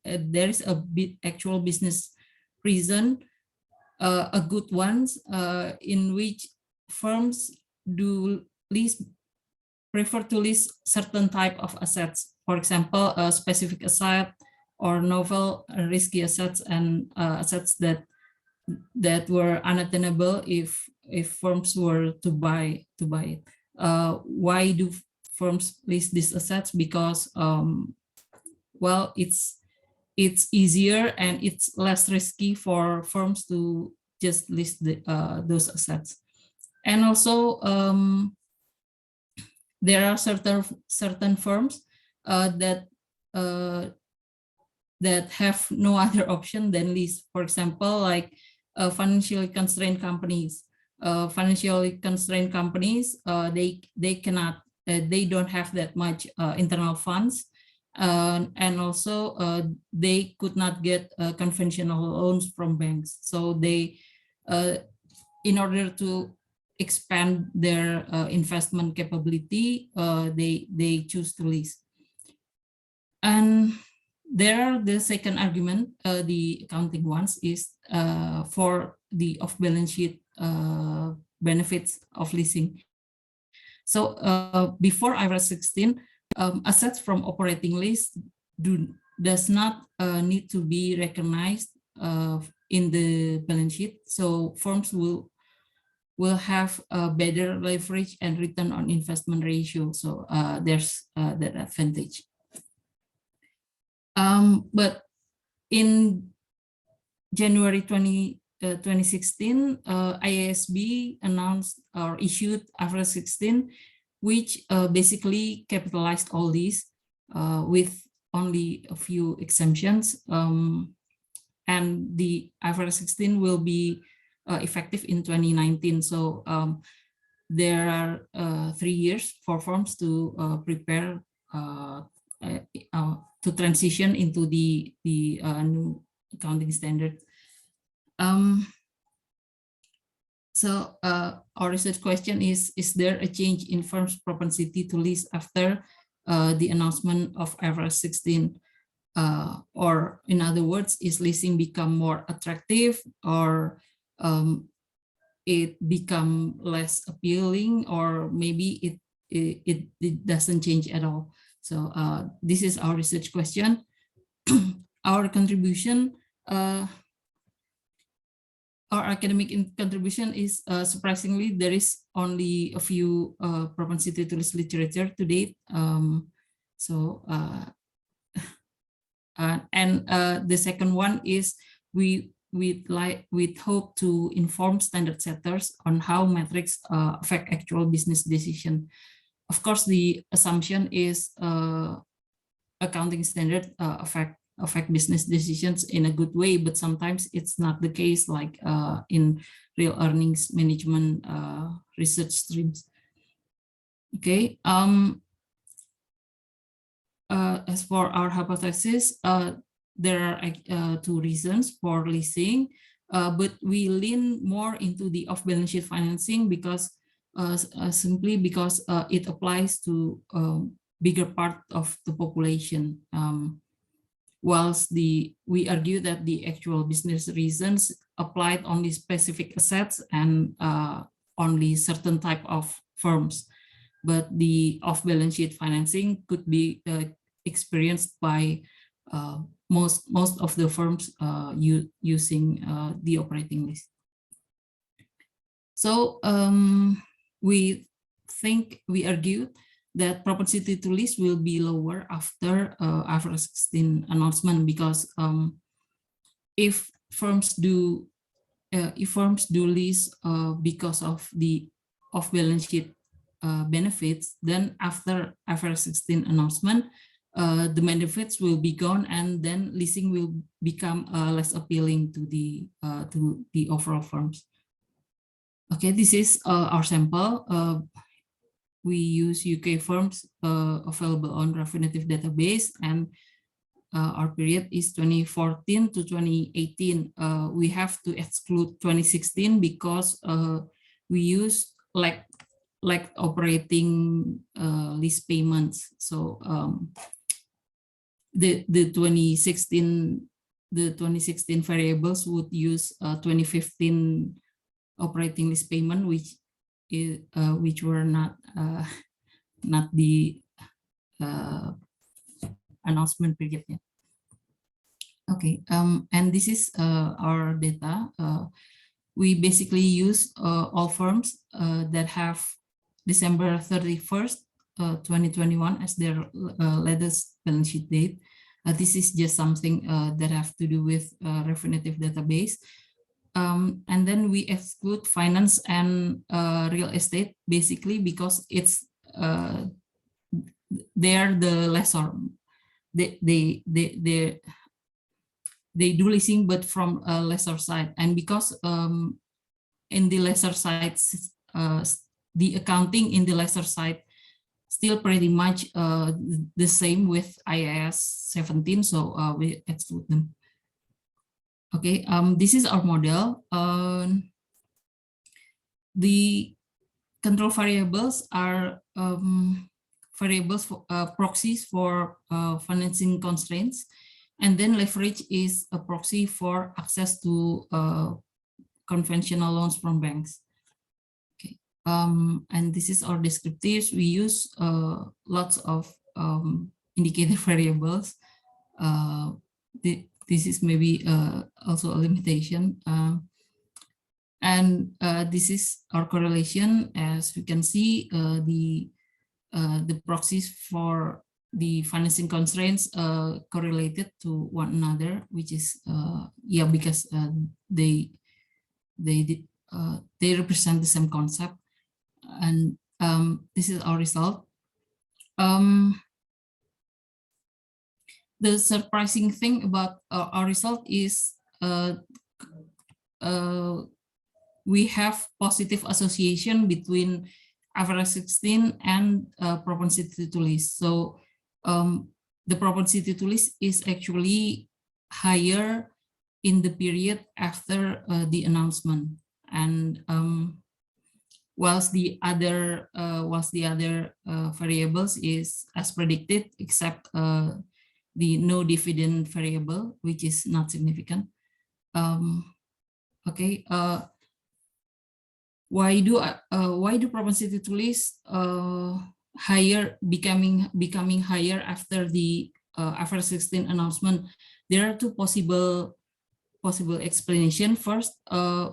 U: is a actual business reason, a good ones, in which firms do prefer to lease certain type of assets. For example, a specific asset or novel risky assets and assets that were unattainable if firms were to buy it. Why do firms lease these assets? Because it's easier and it's less risky for firms to just list those assets. And also there are certain firms that have no other option than lease. For example, like financially constrained companies. Financially constrained companies, they cannot, they don't have that much internal funds, and also they could not get conventional loans from banks. So they, in order to expand their investment capability, they choose to lease. And there, the second argument, the accounting ones, is for the off-balance sheet benefits of leasing. So before IFRS 16, assets from operating lease does not need to be recognized in the balance sheet. So firms will have a better leverage and return on investment ratio. So there's that advantage. But in January 2016, IASB announced or issued IFRS 16, which basically capitalized all these with only a few exemptions. And the IFRS 16 will be effective in 2019. So there are 3 years for firms to prepare to transition into the new accounting standard. So our research question is there a change in firms' propensity to lease after the announcement of IFRS 16? Or in other words, is leasing become more attractive, or it become less appealing, or maybe it doesn't change at all? So this is our research question. Our contribution, our academic contribution is surprisingly, there is only a few propensity to lease literature to date. And the second one is we hope to inform standard setters on how metrics affect actual business decision. Of course, the assumption is accounting standard affect business decisions in a good way, but sometimes it's not the case, like in real earnings management research streams. Okay. As for our hypothesis, there are 2 reasons for leasing, but we lean more into the off-balance sheet financing because simply because it applies to bigger part of the population. Whilst we argue that the actual business reasons applied only specific assets and only certain type of firms, but the off-balance sheet financing could be experienced by most of the firms using the operating lease. So we argue that propensity to lease will be lower after IFRS 16 announcement, because if firms do lease because of the off-balance sheet benefits, then after IFRS 16 announcement, the benefits will be gone, and then leasing will become less appealing to the overall firms. Okay, this is our sample. We use UK firms available on Refinitiv database, and our period is 2014 to 2018. We have to exclude 2016 because we use like operating lease payments. So the 2016 variables would use 2015 operating lease payment, which were not the announcement period yet. Okay, and this is our data. We basically use all firms that have December 31st, 2021 as their latest balance sheet date. This is just something that have to do with Refinitiv database. And then we exclude finance and real estate, basically because it's they're the lessor. They do leasing, but from a lesser side, and because in the lesser sides, the accounting in the lesser side still pretty much the same with IAS 17, so we exclude them. Okay, this is our model. The control variables are variables for proxies for financing constraints, and then leverage is a proxy for access to conventional loans from banks. Okay, and this is our descriptives. We use lots of indicator variables. This is maybe also a limitation. And this is our correlation. As we can see, the proxies for the financing constraints correlated to one another, which is yeah, because they represent the same concept. And this is our result. The surprising thing about our result is we have positive association between average 16 and propensity to lease. So the propensity to lease is actually higher in the period after the announcement, and whilst the other variables is as predicted, except the no dividend variable, which is not significant. Okay, why do propensity to lease higher becoming higher after the average 16 announcement? There are two possible explanation. First,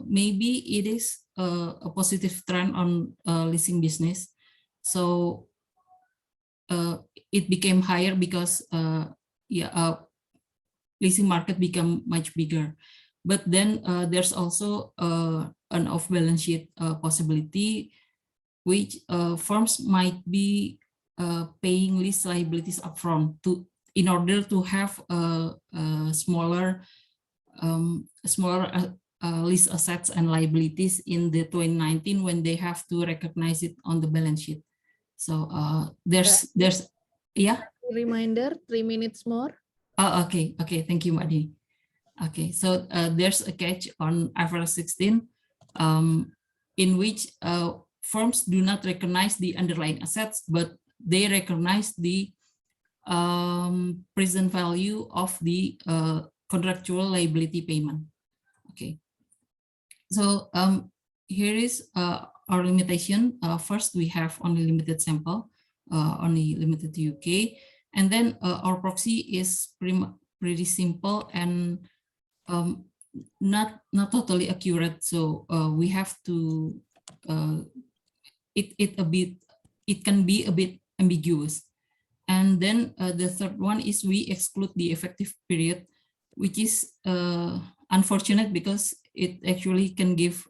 U: maybe it is a positive trend on leasing business, so it became higher because leasing market become much bigger. But then there's also an off-balance sheet possibility, which firms might be paying lease liabilities upfront in order to have a smaller lease assets and liabilities in the 2019 when they have to recognize it on the balance sheet. So there's yeah.
A: Reminder, 3 minutes more.
U: Oh, okay. Thank you, Madi. Okay, so there's a catch on IFRS 16 in which firms do not recognize the underlying assets, but they recognize the present value of the contractual liability payment. Okay, so here is our limitation. First, we have only limited sample, only limited to UK, and then our proxy is pretty simple and not totally accurate. So we have to it can be a bit ambiguous. And then the third one is we exclude the effective period, which is unfortunate because it actually can give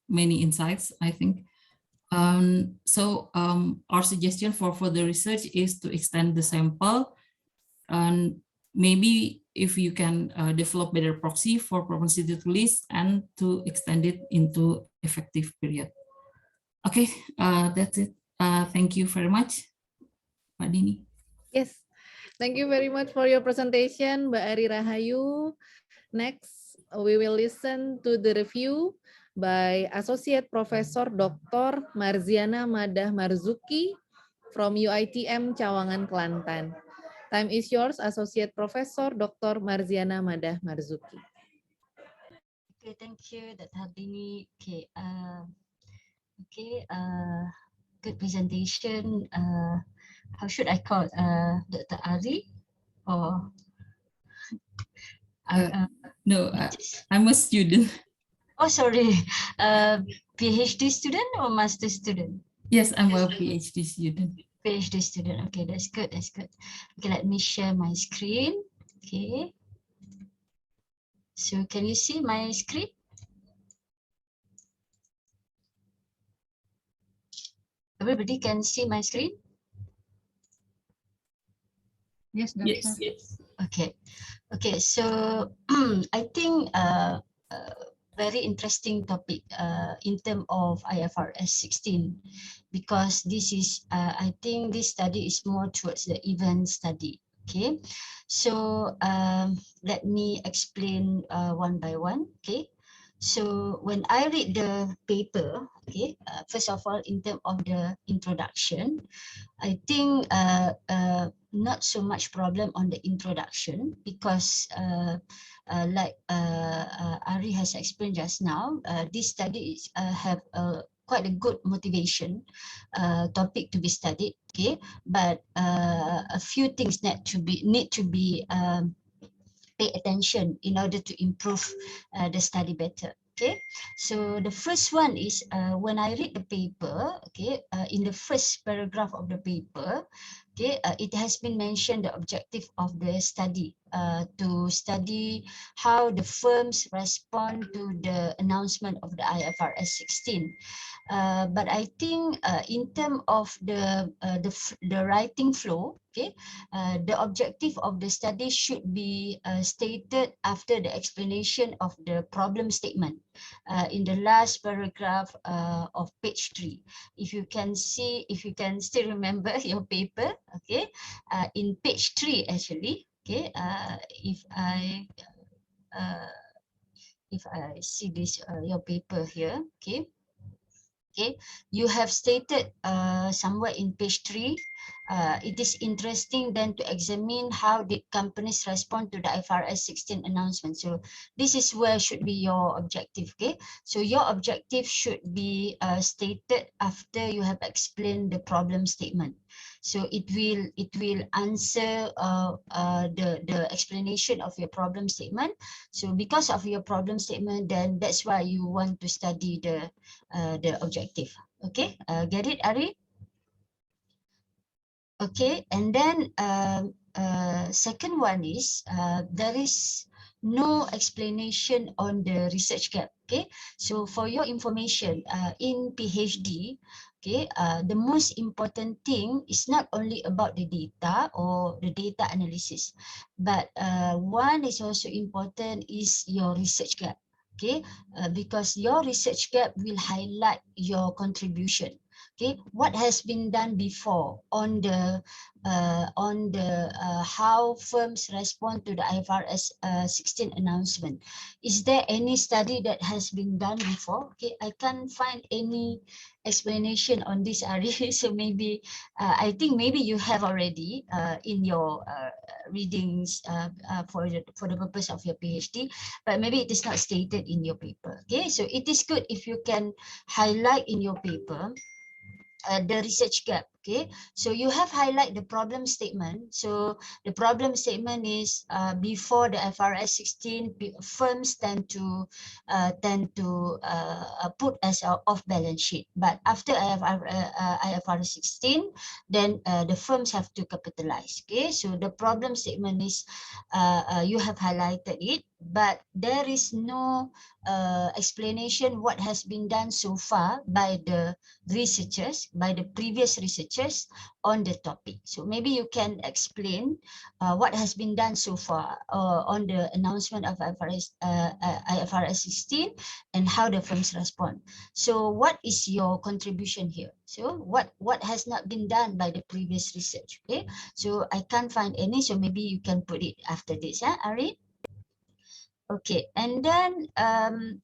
U: many insights, I think. So our suggestion for further research is to extend the sample, and maybe if you can develop better proxy for propensity to lease and to extend it into effective period. Okay, that's it. Thank you very much, Pak Dini.
A: Yes, thank you very much for your presentation, Mbak Ari Rahayu. Next, we will listen to the review by Associate Professor Dr. Marziana Madah Marzuki from UiTM Cawangan, Kelantan. Time is yours, Associate Professor Dr. Marziana Madah Marzuki.
F: Okay, thank you, Dr. Hardini. Okay, good presentation. How should I call Dr. Ari? Or
U: no, I'm a student.
F: Oh, sorry. PhD student or master student?
U: Yes, I'm a PhD student.
F: PhD student. Okay, that's good. That's good. Okay, let me share my screen. Okay. So can you see my screen? Everybody can see my screen?
B: Yes, Doctor.
F: Yes. Okay. Okay. So I think very interesting topic in terms of IFRS 16, because this is, I think this study is more towards the event study. Okay, so let me explain one by one. Okay, so when I read the paper, okay, first of all, in terms of the introduction, I think not so much problem on the introduction, because like Ari has explained just now, this study is, have quite a good motivation topic to be studied. Okay, but a few things need to be pay attention in order to improve the study better. Okay, so the first one is when I read the paper, okay, in the first paragraph of the paper, okay, it has been mentioned the objective of the study to study how the firms respond to the announcement of the IFRS 16. But I think in terms of the writing flow, okay, the objective of the study should be stated after the explanation of the problem statement in the last paragraph of page 3. If you can see, if you can still remember your paper, okay, in page 3 actually, okay, if I see this your paper here, okay. Okay, you have stated somewhere in page 3, it is interesting then to examine how did companies respond to the IFRS 16 announcement. So this is where should be your objective. Okay, so your objective should be stated after you have explained the problem statement. So it will answer the explanation of your problem statement. So because of your problem statement, then that's why you want to study the objective. Okay, get it, Ari? Okay, and then second one is there is no explanation on the research gap. Okay, so for your information, in PhD, okay, the most important thing is not only about the data or the data analysis, but one is also important is your research gap. Okay, because your research gap will highlight your contribution. Okay, what has been done before on the how firms respond to the IFRS 16 announcement. Is there any study that has been done before? Okay, I can't find any explanation on this, Ari. So maybe I think maybe you have already in your readings for the purpose of your PhD, but maybe it is not stated in your paper. Okay, so it is good if you can highlight in your paper the research gap. Okay, so you have highlight the problem statement. So the problem statement is before the IFRS 16, firms tend to put as a off balance sheet, but after IFRS 16, then the firms have to capitalize. Okay, so the problem statement is you have highlighted it, but there is no explanation what has been done so far by the researchers, by the previous researchers on the topic. So maybe you can explain what has been done so far on the announcement of IFRS 16 and how the firms respond. So what is your contribution here? So what has not been done by the previous research? Okay, so I can't find any, so maybe you can put it after this, huh, Ari? Okay, and then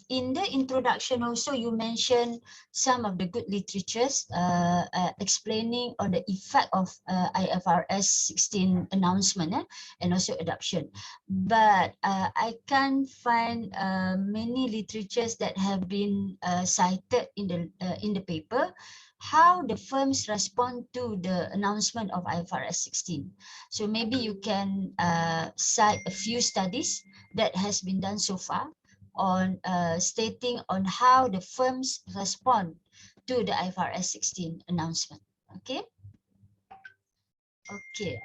F: in the introduction also you mentioned some of the good literatures explaining on the effect of IFRS 16 announcement and also adoption. But I can't find many literatures that have been cited in the paper how the firms respond to the announcement of IFRS 16. So maybe you can cite a few studies that has been done so far on stating on how the firms respond to the IFRS 16 announcement. Okay. Okay,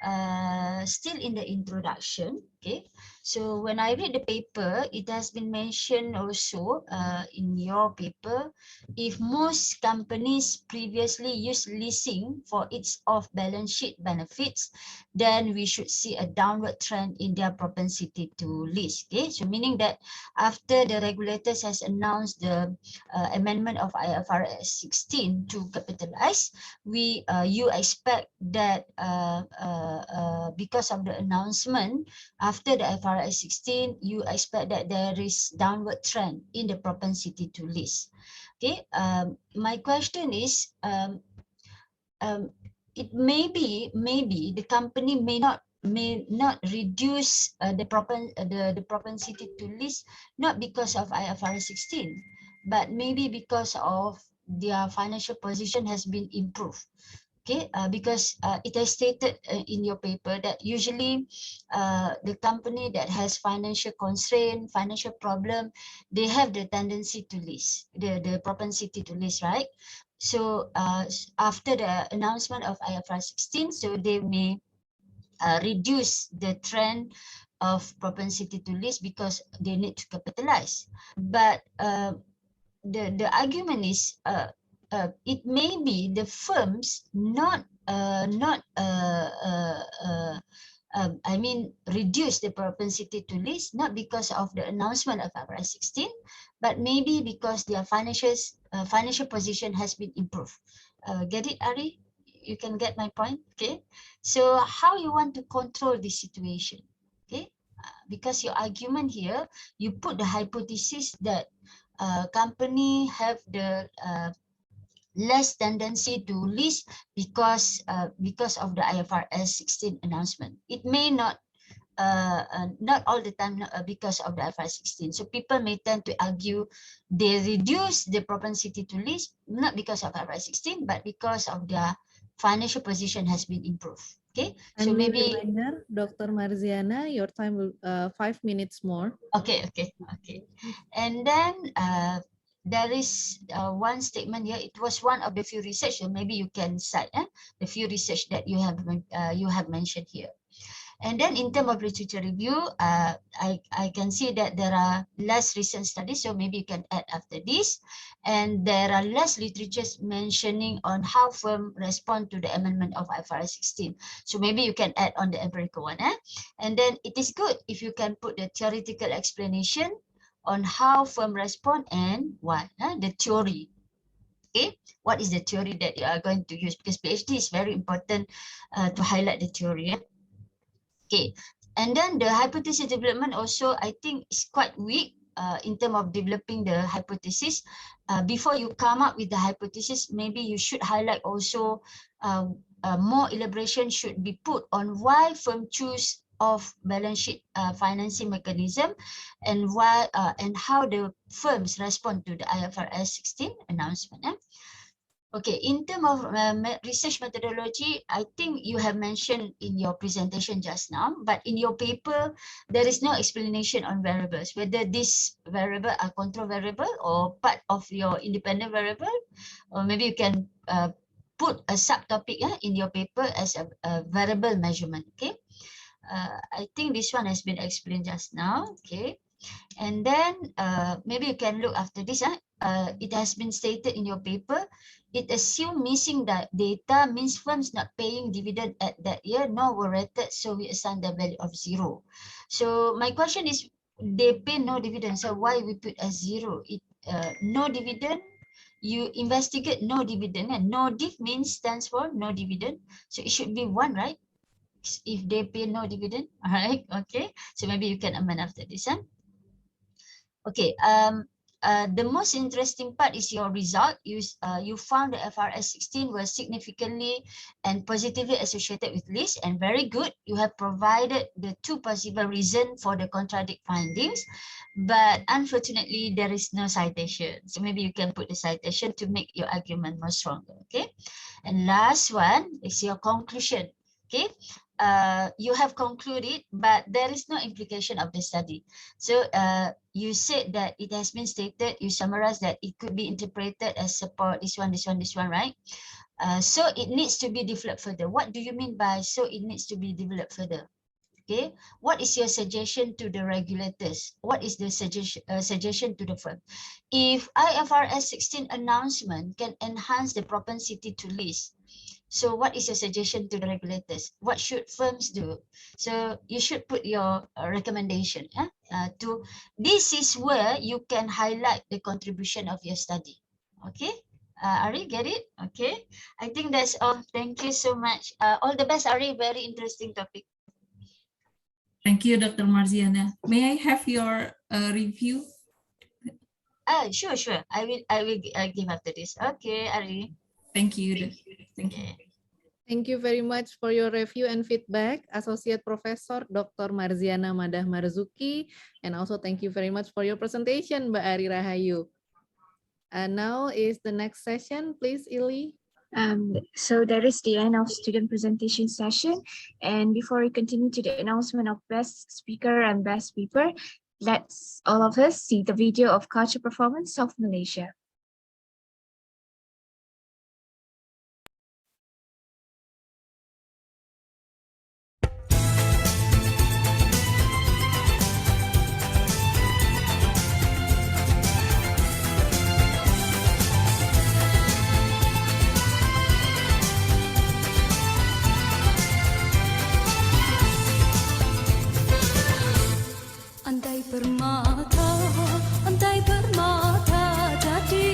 F: still in the introduction, Okay, so when I read the paper, it has been mentioned also in your paper, if most companies previously used leasing for its off-balance sheet benefits, then we should see a downward trend in their propensity to lease. Okay, so meaning that after the regulators has announced the amendment of IFRS 16 to capitalize, you expect that because of the announcement after the IFRS 16, you expect that there is downward trend in the propensity to lease. Okay, my question is, it may be the company may not reduce the propensity to lease, not because of IFRS 16, but maybe because of their financial position has been improved. Okay, because it has stated in your paper that usually the company that has financial constraint, financial problem, they have the tendency to lease, the propensity to lease, right? So after the announcement of IFRS 16, so they may reduce the trend of propensity to lease because they need to capitalize. But the argument is it may be the firms reduce the propensity to lease, not because of the announcement of IFRS 16, but maybe because their financial position has been improved. Get it, Ari? You can get my point, okay? So how you want to control this situation, okay? Because your argument here, you put the hypothesis that company have the less tendency to lease because of the IFRS 16 announcement. It may not all the time because of the IFRS 16. So people may tend to argue they reduce the propensity to lease not because of IFRS 16, but because of their financial position has been improved. Okay, so
A: Kindly
F: maybe
A: reminder, Dr. Marziana, your time will 5 minutes more.
F: Okay. And then there is one statement here. It was one of the few research, so maybe you can cite the few research that you have mentioned here. And then in terms of literature review, I can see that there are less recent studies, so maybe you can add after this. And there are less literatures mentioning on how firms respond to the amendment of IFRS 16. So maybe you can add on the empirical one. And then it is good if you can put the theoretical explanation on how firms respond and why, the theory. Okay, what is the theory that you are going to use? Because PhD is very important to highlight the theory. Okay, and then the hypothesis development also, I think, is quite weak in terms of developing the hypothesis. Before you come up with the hypothesis, maybe you should highlight also more elaboration should be put on why firm choose off balance sheet financing mechanism and why and how the firms respond to the IFRS 16 announcement. Okay, in terms of research methodology, I think you have mentioned in your presentation just now, but in your paper, there is no explanation on variables, whether this variable are control variable or part of your independent variable, or maybe you can put a subtopic in your paper as a variable measurement, okay? I think this one has been explained just now, okay? And then maybe you can look after this. It has been stated in your paper, it assumes missing that data means firms not paying dividend at that year, nor were rated, so we assign the value of 0. So my question is, they pay no dividend, so why we put as 0? No dividend, you investigate no dividend, and no div means stands for no dividend, so it should be 1, right? If they pay no dividend, all right, okay. So maybe you can amend after this. Okay, the most interesting part is your result. You found the FRS 16 was significantly and positively associated with lease, and very good. You have provided the 2 possible reasons for the contradict findings, but unfortunately there is no citation. So maybe you can put the citation to make your argument more stronger. Okay, and last one is your conclusion. Okay. You have concluded, but there is no implication of the study. So you said that it has been stated, you summarize that it could be interpreted as support this one, right? So it needs to be developed further. What do you mean by so it needs to be developed further? Okay, what is your suggestion to the regulators? What is the suggestion to the firm? If IFRS 16 announcement can enhance the propensity to list, so what is your suggestion to the regulators? What should firms do? So you should put your recommendation to, this is where you can highlight the contribution of your study. Okay, Ari, get it? Okay, I think that's all. Thank you so much. All the best, Ari. Very interesting topic.
U: Thank you, Dr. Marziana. May I have your review?
F: Sure. I will give after this. Okay, Ari.
U: Thank you. Thank you.
A: Thank you very much for your review and feedback, Associate Professor Dr. Marziana Madah Marzuki, and also thank you very much for your presentation, Mbak Ari Rahayu. And now is the next session, please, Ili.
C: So that is the end of student presentation session. And before we continue to the announcement of best speaker and best paper, let's all of us see the video of culture performance of Malaysia.
S: Andai permata jadi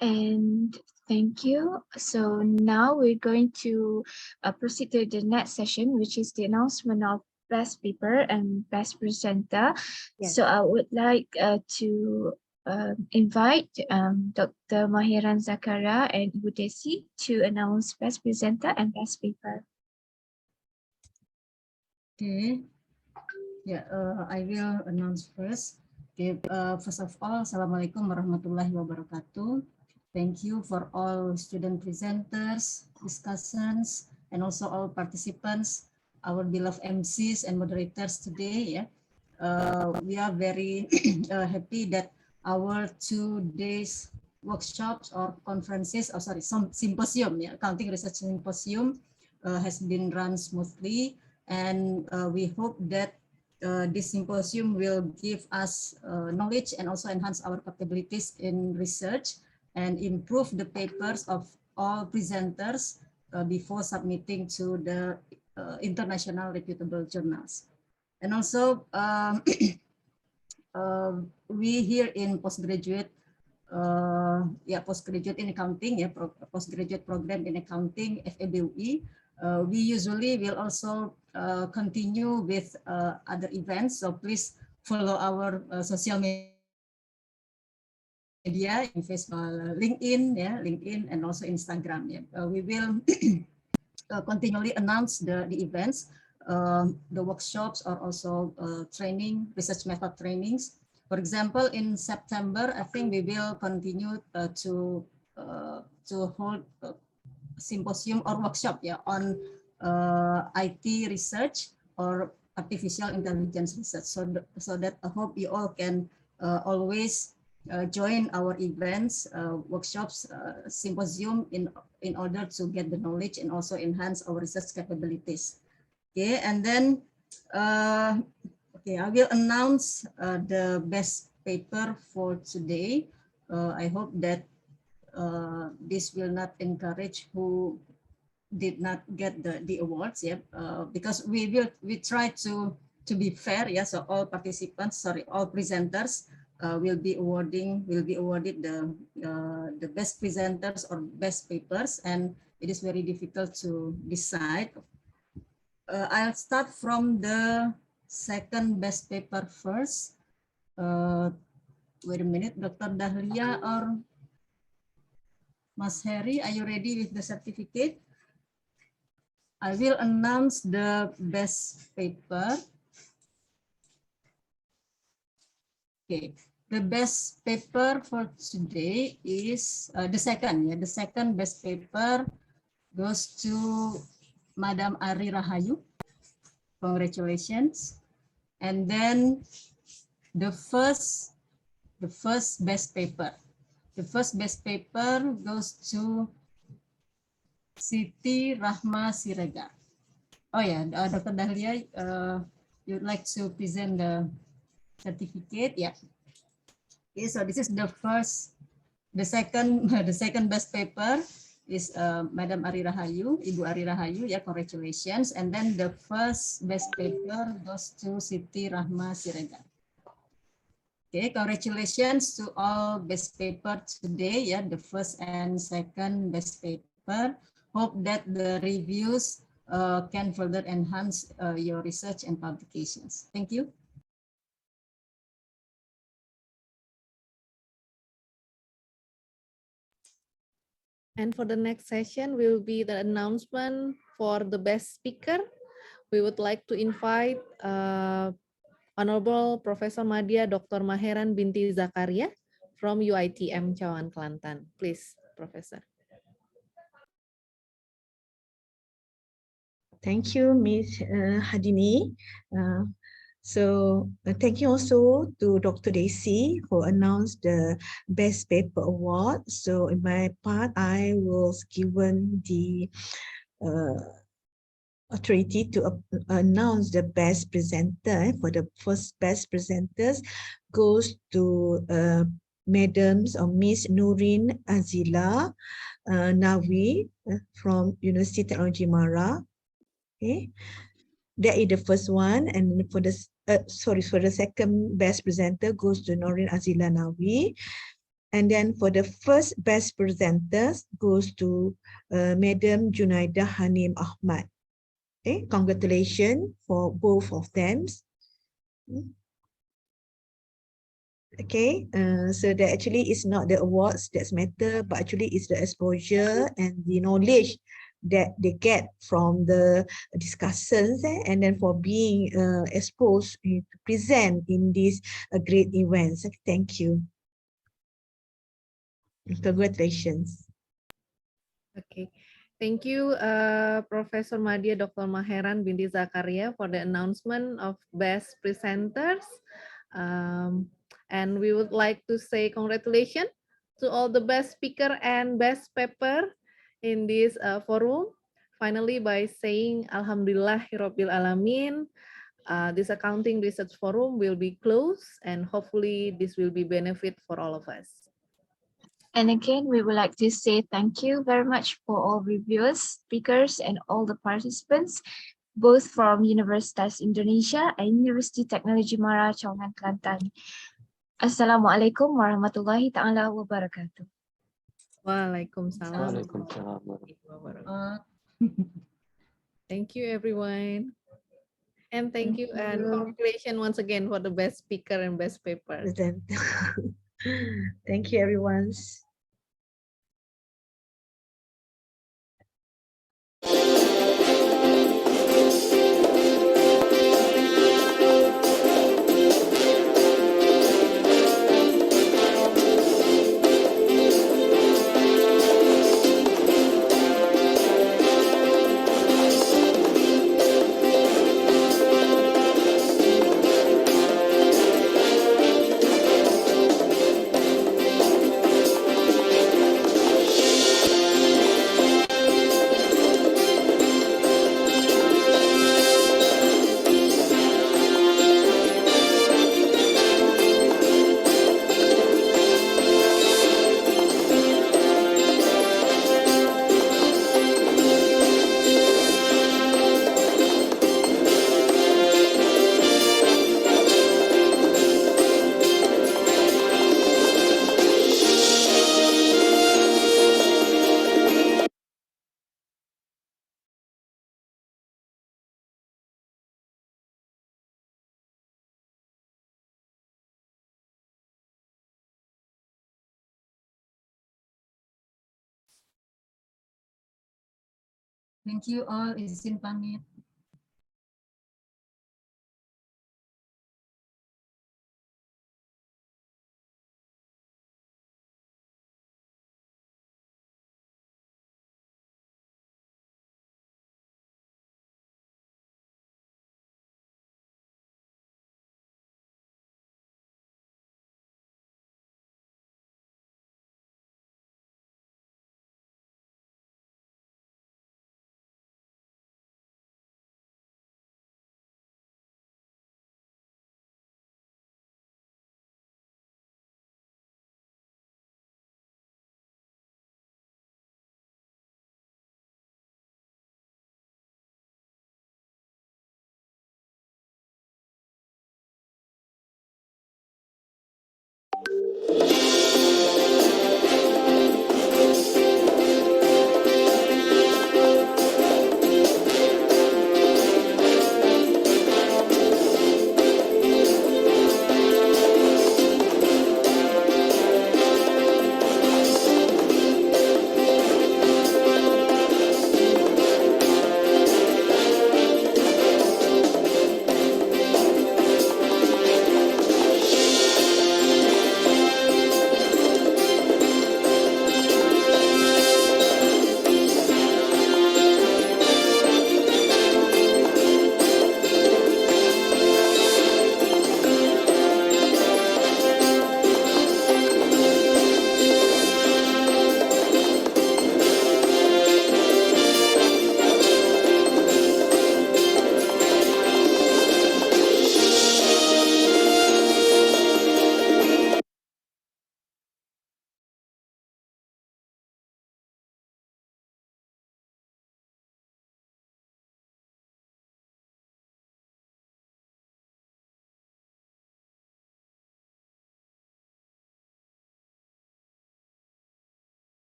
C: And thank you. So now we're going to proceed to the next session, which is the announcement of best paper and best presenter.
G: Yes.
C: So I would like to invite Dr. Mahiran Zakaria and Ibu Desi to announce best presenter and best paper.
B: Okay. Yeah, I will announce first. Okay, first of all, Assalamualaikum warahmatullahi wabarakatuh. Thank you for all student presenters, discussants, and also all participants, our beloved MCs and moderators today. Yeah, we are very happy that our 2 days workshops or conferences, some symposium, yeah, accounting research symposium, has been run smoothly, and we hope that this symposium will give us knowledge and also enhance our capabilities in research and improve the papers of all presenters before submitting to the international reputable journals. And also, we here in postgraduate in accounting, postgraduate program in accounting, FEB UI, we usually will also continue with other events. So please follow our social media in Facebook, LinkedIn, and also Instagram. We will continually announce the events, the workshops, or also training, research method trainings. For example, in September, I think we will continue to hold a symposium or workshop on IT research or artificial intelligence research. So that I hope you all can always join our events, workshops, symposium in order to get the knowledge and also enhance our research capabilities. Okay, and then I will announce the best paper for today. I hope that this will not encourage who did not get the awards, because we try to be fair, so all participants, all presenters will be awarded the best presenters or best papers, and it is very difficult to decide. I'll start from the second best paper first. Wait a minute, Dr. Dahlia or Mas Heri, are you ready with the certificate? I will announce the best paper. Okay, the best paper for today is the second best paper goes to Madam Ari Rahayu. Congratulations. And then the first best paper. The first best paper goes to Siti Rahma Siregar. Oh yeah, Dr. Dahlia, you'd like to present the certificate? Yeah. Okay, so this is the second best paper is Madam Ari Rahayu, Ibu Ari Rahayu. Yeah, congratulations. And then the first best paper goes to Siti Rahma Siregar. Okay, congratulations to all best paper today. Yeah, the first and second best paper. Hope that the reviews can further enhance your research and publications. Thank you.
A: And for the next session will be the announcement for the best speaker. We would like to invite Honorable Professor Madya Dr. Mahiran binti Zakaria from UiTM Cawangan, Kelantan. Please, Professor.
G: Thank you, Ms. Hadini. Thank you also to Dr. Desi who announced the Best Paper Award. So in my part, I was given the authority to announce the best presenter. For the first best presenters goes to Madams or Miss Nurin Azila Nawi from University Technology Mara. Okay, that is the first one, and for the second best presenter goes to Nurin Azila Nawi. And then for the first best presenters goes to Madam Junaida Hanim Ahmad. Okay, congratulations for both of them. Okay, so that actually is not the awards that's matter, but actually it's the exposure and the knowledge that they get from the discussions, and then for being exposed to present in these great events. Thank you. Congratulations.
A: Okay. Thank you, Professor Madia Dr. Maheran binti Zakaria for the announcement of best presenters. And we would like to say congratulations to all the best speaker and best paper in this forum. Finally, by saying Alhamdulillahirabbil alamin, this accounting research forum will be closed, and hopefully this will be benefit for all of us.
C: And again, we would like to say thank you very much for all reviewers, speakers, and all the participants, both from Universitas Indonesia and University Technology Mara, Chongan, Kelantan. Assalamualaikum warahmatullahi ta'ala wabarakatuh.
A: Waalaikumsalam. Thank you, everyone. And thank you, and congratulations once again for the best speaker and best paper.
G: Thank you, everyone.
H: Thank you all. Izin pamit.